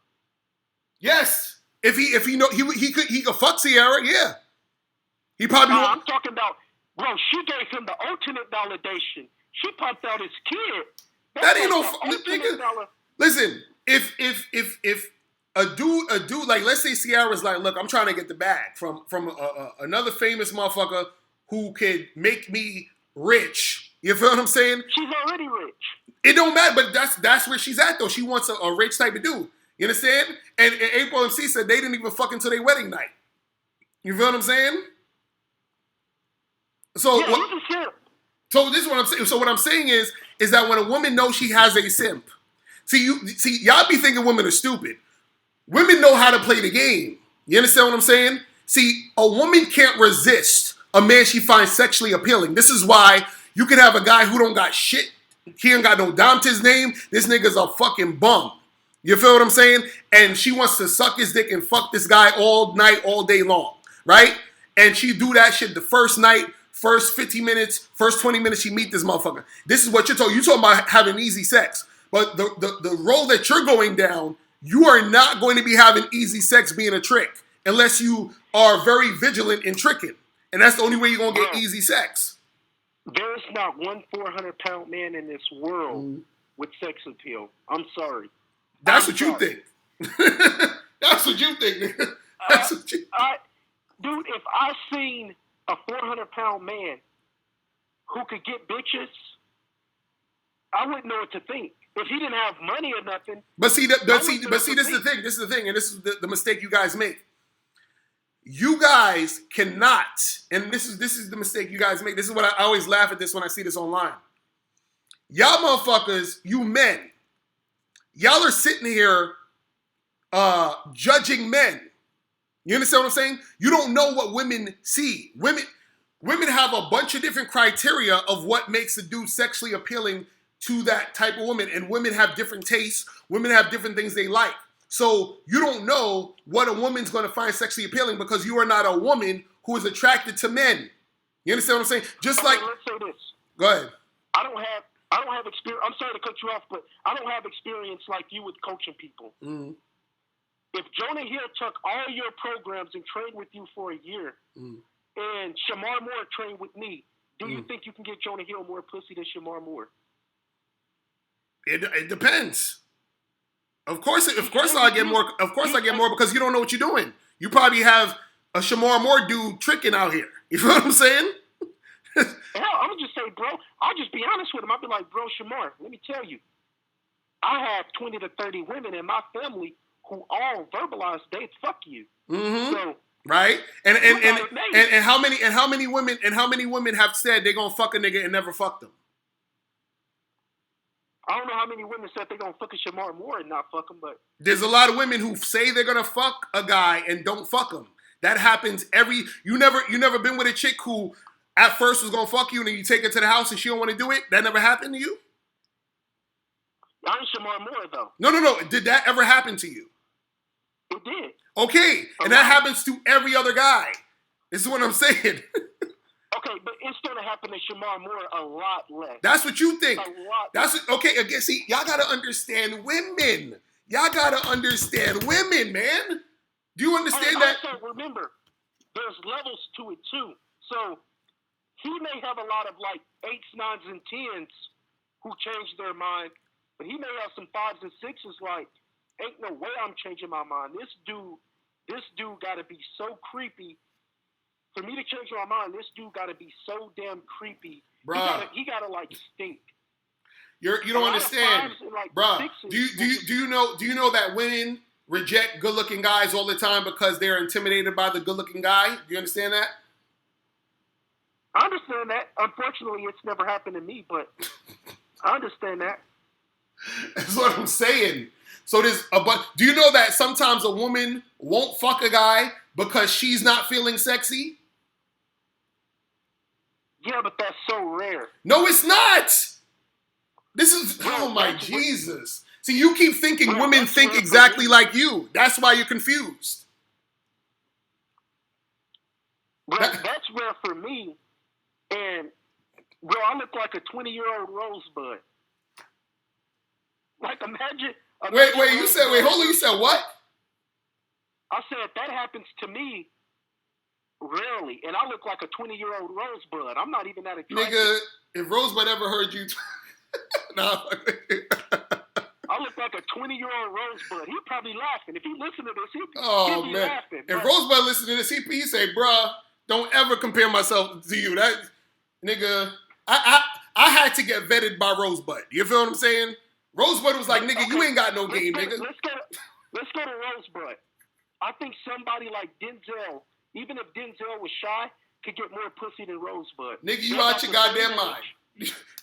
Yes. If he know he could fuck Sierra, yeah. He probably I'm talking about, bro, she gave him the ultimate validation. She popped out his kid. That ain't no nigga. Listen, if a dude like, let's say Sierra's like, look, I'm trying to get the bag from another famous motherfucker who could make me rich. You feel what I'm saying? She's already rich. It don't matter, but that's where she's at though. She wants a rich type of dude. You understand? And April and C said they didn't even fuck until their wedding night. You feel what I'm saying? So yeah, he's a simp. So this is what I'm saying. So what I'm saying is that when a woman knows she has a simp, see y'all be thinking women are stupid. Women know how to play the game. You understand what I'm saying? See, a woman can't resist a man she finds sexually appealing. This is why you can have a guy who don't got shit. He ain't got no dime to his name. This nigga's a fucking bum. You feel what I'm saying? And she wants to suck his dick and fuck this guy all night, all day long, right? And she do that shit the first night, first 15 minutes, first 20 minutes she meet this motherfucker. This is what you're talking. You're talking about having easy sex. But the role that you're going down, you are not going to be having easy sex being a trick unless you are very vigilant in tricking. And that's the only way you're going to get easy sex. There's not one 400-pound man in this world with sex appeal. I'm sorry. That's what you think. That's what you think, nigga. That's what you dude, if I seen a 400-pound man who could get bitches, I wouldn't know what to think. If he didn't have money or nothing. But see, this is the thing. This is the thing, and this is the mistake you guys make. You guys cannot, and this is the mistake you guys make. This is what I always laugh at this when I see this online. Y'all motherfuckers, you men, y'all are sitting here judging men. You understand what I'm saying? You don't know what women see. Women have a bunch of different criteria of what makes a dude sexually appealing to that type of woman. And women have different tastes. Women have different things they like. So you don't know what a woman's going to find sexually appealing because you are not a woman who is attracted to men. You understand what I'm saying? Just like... Let's say this. Go ahead. I don't have experience. I'm sorry to cut you off, but I don't have experience like you with coaching people. Mm-hmm. If Jonah Hill took all your programs and trained with you for a year, and Shamar Moore trained with me, do you think you can get Jonah Hill more pussy than Shamar Moore? It depends. Of course I get more. Of course I get more because you don't know what you're doing. You probably have a Shamar Moore dude tricking out here. You feel what I'm saying? Hell, I'm gonna just say, bro. I'll just be honest with him. I'll be like, bro, Shamar, let me tell you, I have 20 to 30 women in my family who all verbalize they fuck you. Mm-hmm. So, right? And how many women have said they're gonna fuck a nigga and never fuck them? I don't know how many women said they're gonna fuck a Shamar Moore and not fuck him, but there's a lot of women who say they're gonna fuck a guy and don't fuck him. That happens you never been with a chick who at first was gonna fuck you and then you take her to the house and she don't want to do it? That never happened to you? I ain't Shamar Moore though. No. Did that ever happen to you? It did. Okay, and that happens to every other guy. This is what I'm saying. Okay, but it's gonna happen to Shamar Moore a lot less. That's what you think. A lot. Okay. Again, see, y'all gotta understand women. Man. Do you understand that? Also, remember, there's levels to it too. So he may have a lot of like 8s, 9s, and 10s who change their mind, but he may have some 5s and 6s. Like, ain't no way I'm changing my mind. This dude got to be so creepy. For me to change my mind, this dude got to be so damn creepy. Bruh. He gotta like stink. You don't understand, like bruh. Do you know that women reject good-looking guys all the time because they're intimidated by the good-looking guy? Do you understand that? I understand that. Unfortunately, it's never happened to me, but I understand that. That's what I'm saying. So do you know that sometimes a woman won't fuck a guy because she's not feeling sexy? Yeah, but that's so rare. No, it's not. This is, oh my Jesus. See, you keep thinking women think exactly like you. That's why you're confused. Well, that's rare for me. And, bro, I look like a 20-year-old rosebud. Like, imagine wait, you said what? I said that happens to me rarely, and I look like a 20-year-old rosebud. I'm not even that attractive. Nigga, if Rosebud ever heard you... Nah. I look like a 20-year-old rosebud. He'd probably laughing. If he listened to this, he'd be laughing. If Rosebud listened to this, he'd say, bruh, don't ever compare myself to you. That nigga, I had to get vetted by Rosebud. You feel what I'm saying? Rosebud was like, nigga, okay, you ain't got no game, nigga. Let's go to Rosebud. I think somebody like Denzel, even if Denzel was shy, could get more pussy than Rosebud. Nigga, you out your goddamn mind.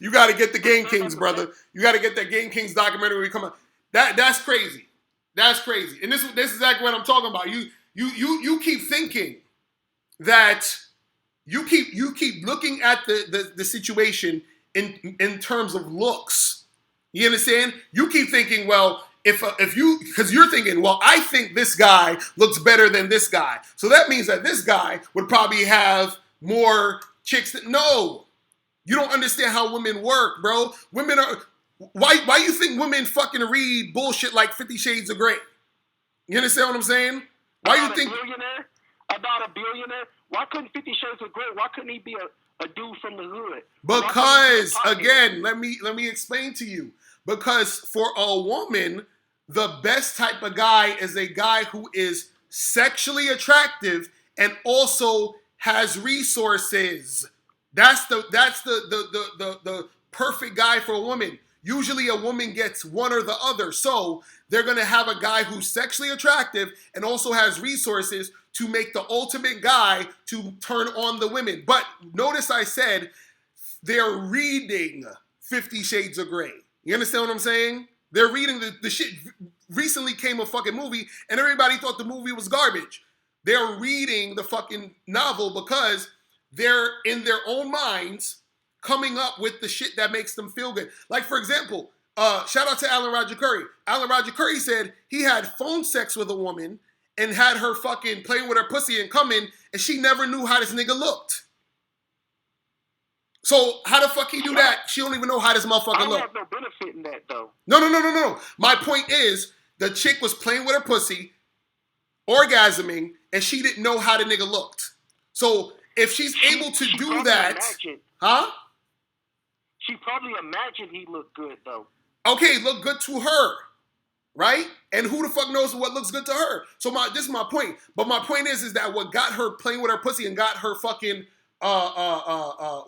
You got to get the Game Kings, brother. You got to get that Game Kings documentary when you come out. That's crazy. That's crazy. And this is exactly what I'm talking about. You keep thinking that you keep looking at the situation in terms of looks. You understand? You keep thinking, well, because you're thinking, well, I think this guy looks better than this guy. So that means that this guy would probably have more chicks. No. You don't understand how women work, bro. Women are... Why you think women fucking read bullshit like 50 Shades of Grey? You understand what I'm saying? Why you think... About a billionaire? Why couldn't 50 Shades of Grey? Why couldn't he be a dude from the hood? Because, again, let me explain to you. Because for a woman, the best type of guy is a guy who is sexually attractive and also has resources. That's the perfect guy for a woman. Usually a woman gets one or the other. So they're going to have a guy who's sexually attractive and also has resources to make the ultimate guy to turn on the women. But notice I said they're reading 50 Shades of Grey. You understand what I'm saying? They're reading the shit. Recently came a fucking movie and everybody thought the movie was garbage. They're reading the fucking novel because they're in their own minds coming up with the shit that makes them feel good. Like, for example, shout out to Alan Roger Curry. Alan Roger Curry said he had phone sex with a woman and had her fucking playing with her pussy and coming, and she never knew how this nigga looked. So how the fuck he do that? She don't even know how this motherfucker I look. don't have no benefit in that though. No. My point is, the chick was playing with her pussy, orgasming, and she didn't know how the nigga looked. So if she's able to do that, huh? She probably imagined he looked good though. Okay, look good to her, right? And who the fuck knows what looks good to her? So this is my point. But my point is that what got her playing with her pussy and got her fucking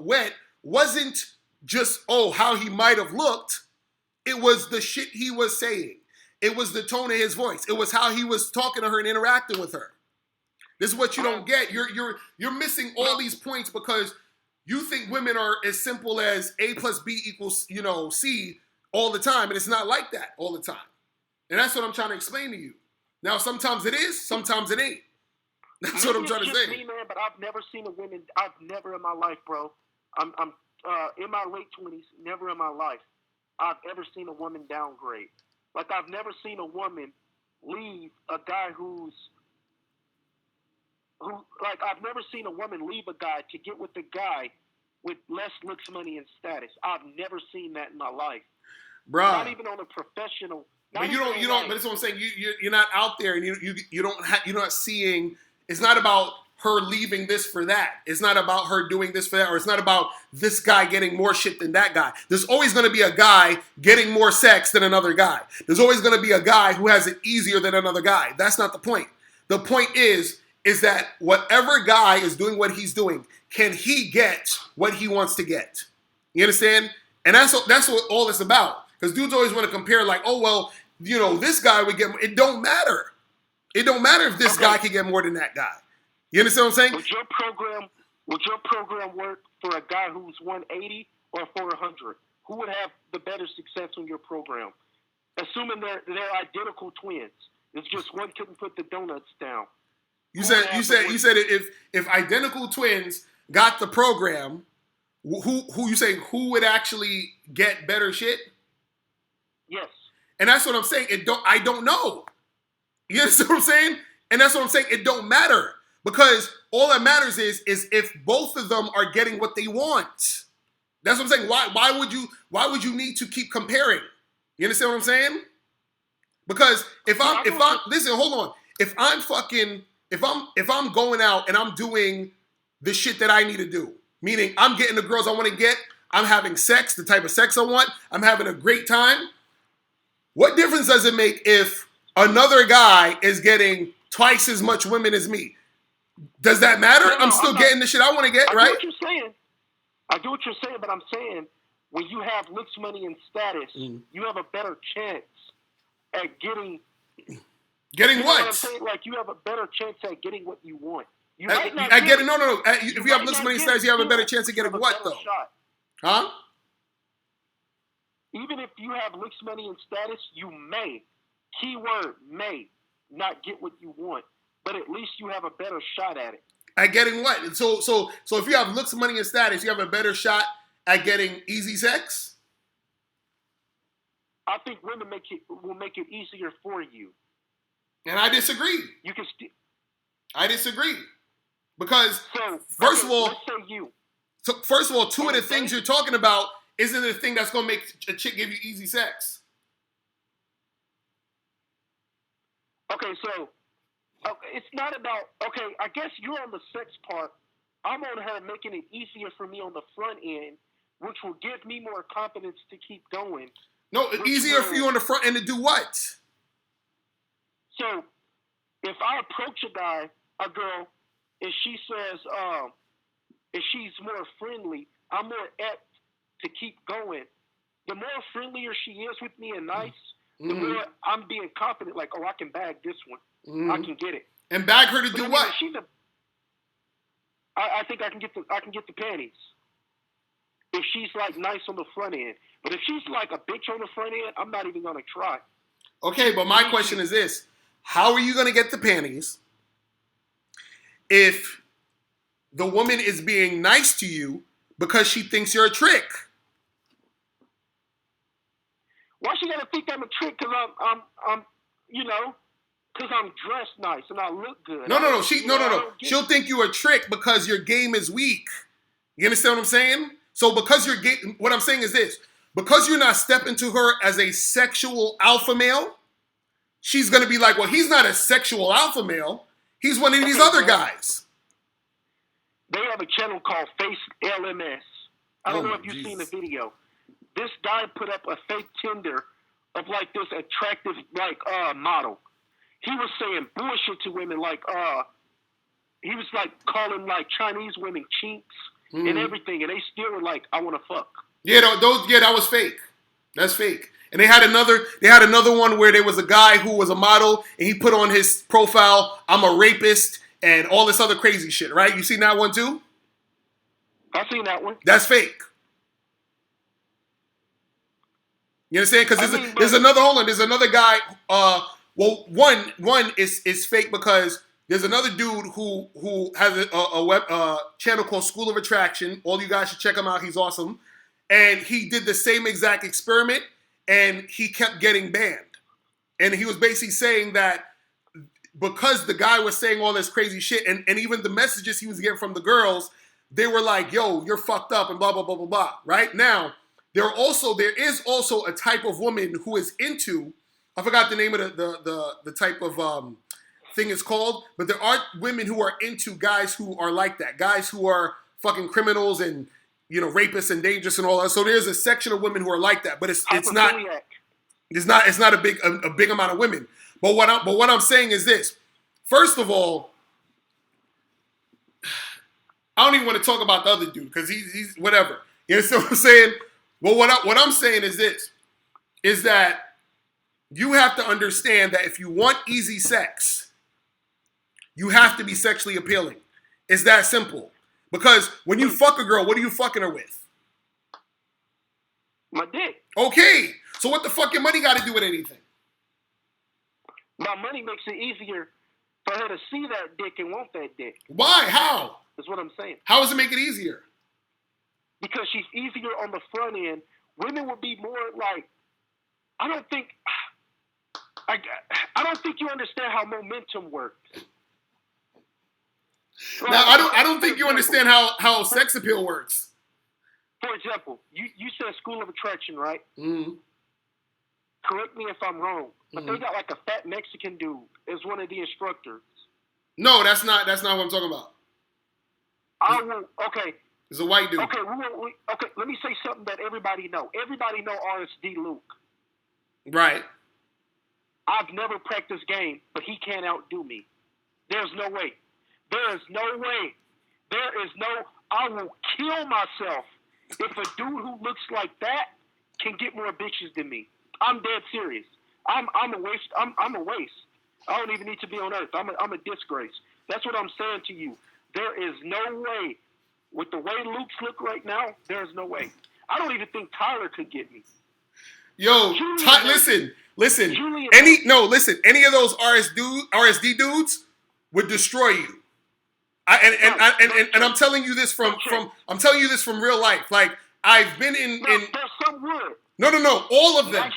wet wasn't just how he might have looked. It was the shit he was saying. It was the tone of his voice. It was how he was talking to her and interacting with her. This is what you don't get. You're missing all these points because you think women are as simple as A plus B equals, C all the time, and it's not like that all the time. And that's what I'm trying to explain to you. Now, sometimes it is, sometimes it ain't. That's what I'm trying to say. Me, man, but I've never seen a woman. I've never in my life, bro. I'm in my late 20s. Never in my life I've ever seen a woman downgrade. Like I've never seen a woman leave a guy I've never seen a woman leave a guy to get with the guy with less looks, money, and status. I've never seen that in my life, bro. Not even on a professional. But you don't. But that's what I'm saying. You're not out there, and you're not seeing. It's not about her leaving this for that. It's not about her doing this for that, or it's not about this guy getting more shit than that guy. There's always going to be a guy getting more sex than another guy. There's always going to be a guy who has it easier than another guy. That's not the point. The point is that whatever guy is doing what he's doing, can he get what he wants to get? You understand? And that's what all it's about. Because dudes always want to compare like, oh, well, this guy would get more. It don't matter. It don't matter if this guy can get more than that guy. You understand what I'm saying? Would your program work for a guy who's 180 or for 100? Who would have the better success on your program? Assuming they're identical twins. It's just one couldn't put the donuts down. You said if identical twins got the program, who you saying who would actually get better shit? Yes. And that's what I'm saying. I don't know. You understand what I'm saying? And that's what I'm saying. It don't matter. Because all that matters is if both of them are getting what they want. That's what I'm saying. Why would you need to keep comparing? You understand what I'm saying? Because if I'm listen, hold on. If I'm going out and I'm doing the shit that I need to do, meaning I'm getting the girls I want to get, I'm having sex, the type of sex I want, I'm having a great time. What difference does it make if another guy is getting twice as much women as me? Does that matter? I'm still getting the shit I want to get, right? I get what you're saying, but I'm saying when you have looks, money, and status, you have a better chance at getting what? I'm saying? Like you have a better chance at getting what you want. I get it. No. If you have looks, money, and status, you have a better chance of getting what, though? Shot. Huh? Even if you have looks, money, and status, you may, keyword may, not get what you want. But at least you have a better shot at it. At getting what? So if you have looks, money, and status, you have a better shot at getting easy sex? I think women will make it easier for you. And I disagree. You can I disagree. Because first of all, two of the things you're talking about isn't the thing that's gonna make a chick give you easy sex. Okay, so it's not about, I guess you're on the sex part. I'm on her making it easier for me on the front end, which will give me more confidence to keep going. No, easier for you on the front end to do what? So, if I approach a girl, and she says, if she's more friendly, I'm more apt to keep going. The more friendlier she is with me and nice, the more I'm being confident, like, I can bag this one. I can get it. And bag her to do what? I think I can get the panties. If she's like nice on the front end. But if she's like a bitch on the front end, I'm not even gonna try. Okay, but my question is this. How are you gonna get the panties if the woman is being nice to you because she thinks you're a trick? Why she gotta think I'm a trick? Because I'm because I'm dressed nice and I look good. No. She'll think you a trick because your game is weak. You understand what I'm saying? So because you're getting, what I'm saying is this, because you're not stepping to her as a sexual alpha male, she's going to be like, well, he's not a sexual alpha male. He's one of these other guys. They have a channel called Face LMS. I don't know if you've seen the video. This guy put up a fake Tinder of like this attractive like model. He was saying bullshit to women like he was like calling like Chinese women chinks and everything, and they still were like, I want to fuck. Yeah, that was fake. That's fake. And they had another one where there was a guy who was a model and he put on his profile, I'm a rapist and all this other crazy shit, right? You seen that one too? I've seen that one. That's fake. You understand? Because there's another guy. Well, one is fake because there's another dude who has a web channel called School of Attraction. All you guys should check him out. He's awesome. And he did the same exact experiment, and he kept getting banned. And he was basically saying that because the guy was saying all this crazy shit, and even the messages he was getting from the girls, they were like, yo, you're fucked up, and blah, blah, blah, blah, blah. Right? Now, there is also a type of woman who is into, I forgot the name of the type of thing it's called, but there are women who are into guys who are like that, guys who are fucking criminals and, you know, rapists and dangerous and all that. So there's a section of women who are like that, but it's not a big amount of women. But what I'm saying is this. First of all, I don't even want to talk about the other dude because he's whatever. You understand what I'm saying? Well, what I'm saying is this, is that you have to understand that if you want easy sex, you have to be sexually appealing. It's that simple. Because when you fuck a girl, what are you fucking her with? My dick. Okay. So what the fuck your money got to do with anything? My money makes it easier for her to see that dick and want that dick. Why? How? That's what I'm saying. How does it make it easier? Because she's easier on the front end. Women would be more like, I don't think you understand how momentum works. Now, I don't think you understand how sex appeal works. For example, you said School of Attraction, right? Mm-hmm. Correct me if I'm wrong, but they got like a fat Mexican dude as one of the instructors. No, that's not what I'm talking about. Okay. It's a white dude. Okay, okay. Let me say something that everybody know. Everybody know RSD Luke. Right. I've never practiced game, but he can't outdo me. There's no way. There is no way. I will kill myself if a dude who looks like that can get more bitches than me. I'm dead serious. I'm a waste. I'm a waste. I don't even need to be on earth. I'm a disgrace. That's what I'm saying to you. There is no way. With the way Luke's look right now, there's no way. I don't even think Tyler could get me. Yo, listen. Any of those RSD dudes would destroy you. And I'm telling you this from real life. Like I've been in. There's some wood. No, all of them.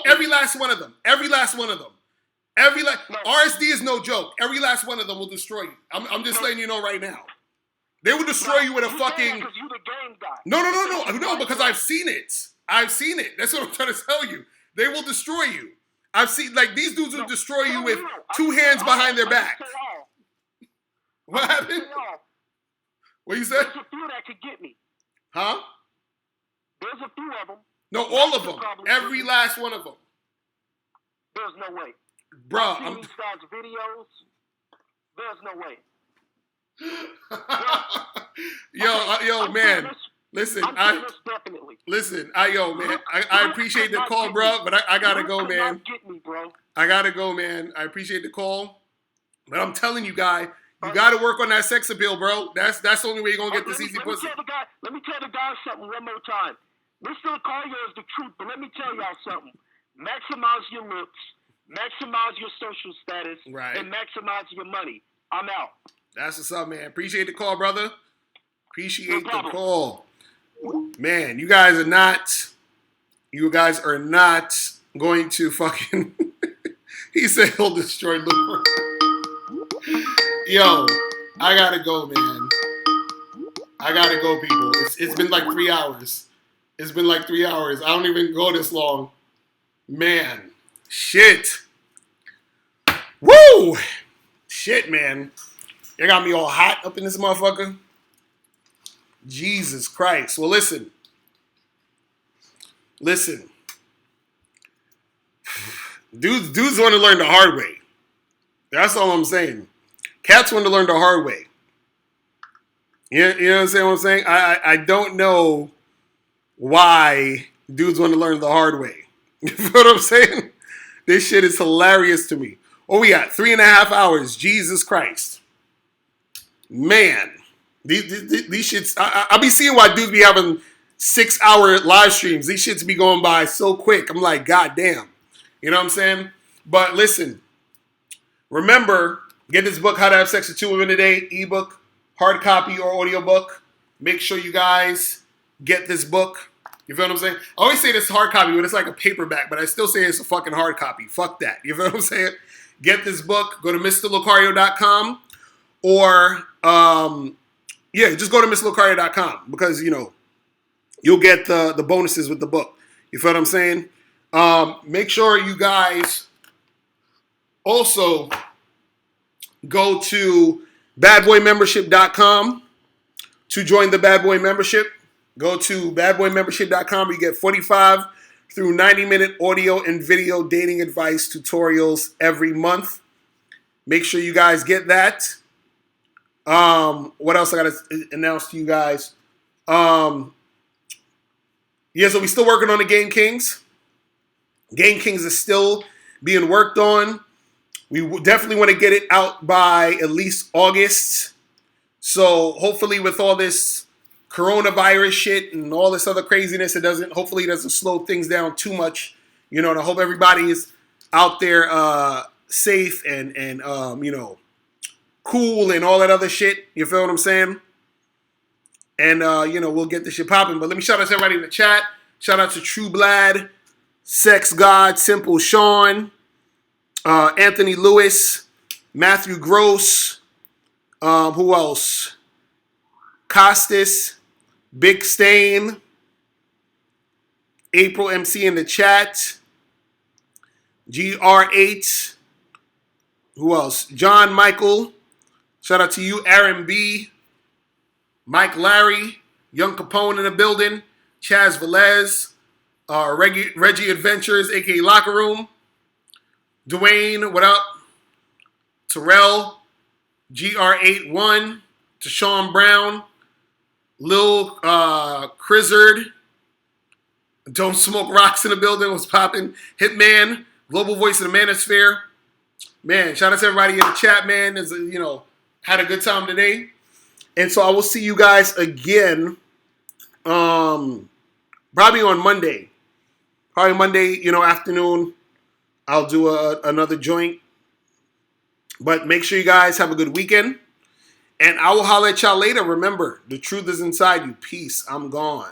Every last one of them. RSD is no joke. Every last one of them will destroy you. I'm just letting you know right now. They will destroy you with a fucking. Because you the game guy. No, because I've seen it. That's what I'm trying to tell you. They will destroy you. I've seen these dudes will destroy you with two hands behind their back. What happened? What you said? There's a few that could get me. Huh? There's a few of them. No, all of them. Every last one of them. There's no way. Bro, I've seen these guys' videos. There's no way. Yo, man. Listen, I appreciate the call, bro, but I gotta go, man. I gotta go, man. I appreciate the call, but I'm telling you, guy, you gotta work on that sex appeal, bro. That's the only way you're gonna get this easy pussy. Let me tell the guy something one more time. Mr. Locario is the truth, but let me tell y'all something. Maximize your looks, maximize your social status, and maximize your money. I'm out. That's what's up, man. Appreciate the call, brother. Appreciate the call. Man, you guys are not going to fucking he said he'll destroy Luke. Yo, I gotta go, man. I gotta go, people. It's been like 3 hours. It's been like 3 hours. I don't even go this long. Man. Shit. Woo! Shit, man. You got me all hot up in this motherfucker. Jesus Christ. Well, listen. Dudes want to learn the hard way. That's all I'm saying. Cats want to learn the hard way. You know what I'm saying? I don't know why dudes want to learn the hard way. You know what I'm saying? This shit is hilarious to me. Oh, we got 3.5 hours. Jesus Christ. Man. These shits, I be seeing why dudes be having 6-hour live streams. These shits be going by so quick. I'm like, God damn. You know what I'm saying? But listen, remember, get this book, How to Have Sex with 2 Women a Day, ebook, hard copy, or audiobook. Make sure you guys get this book. You feel what I'm saying? I always say this hard copy, but it's like a paperback, but I still say it's a fucking hard copy. Fuck that. You feel what I'm saying? Get this book. Go to MrLocario.com or, just go to MrLocario.com because, you'll get the bonuses with the book. You feel what I'm saying? Make sure you guys also go to badboymembership.com to join the Bad Boy membership. Go to badboymembership.com where you get 45 through 90-minute audio and video dating advice tutorials every month. Make sure you guys get that. What else I got to announce to you guys? So we're still working on the Game Kings. Game Kings is still being worked on. We definitely want to get it out by at least August. So hopefully with all this coronavirus shit and all this other craziness, hopefully it doesn't slow things down too much. And I hope everybody is out there safe and cool and all that other shit. You feel what I'm saying? And, we'll get this shit popping. But let me shout out to everybody in the chat. Shout out to True Blad, Sex God, Simple Sean, Anthony Lewis, Matthew Gross, who else? Costas, Big Stain, April MC in the chat, GR8, who else? John Michael, shout out to you, Aaron B, Mike Larry, Young Capone in the building, Chaz Velez, Reggie Adventures, aka Locker Room, Dwayne, what up? Terrell, GR81, Tashawn Brown, Lil Crizzard, Don't Smoke Rocks in the building, was popping, Hitman, Global Voice of the Manosphere. Man, shout out to everybody in the chat, man. Had a good time today. And so I will see you guys again probably on Monday. Probably Monday, afternoon. I'll do another joint. But make sure you guys have a good weekend. And I will holler at y'all later. Remember, the truth is inside you. Peace. I'm gone.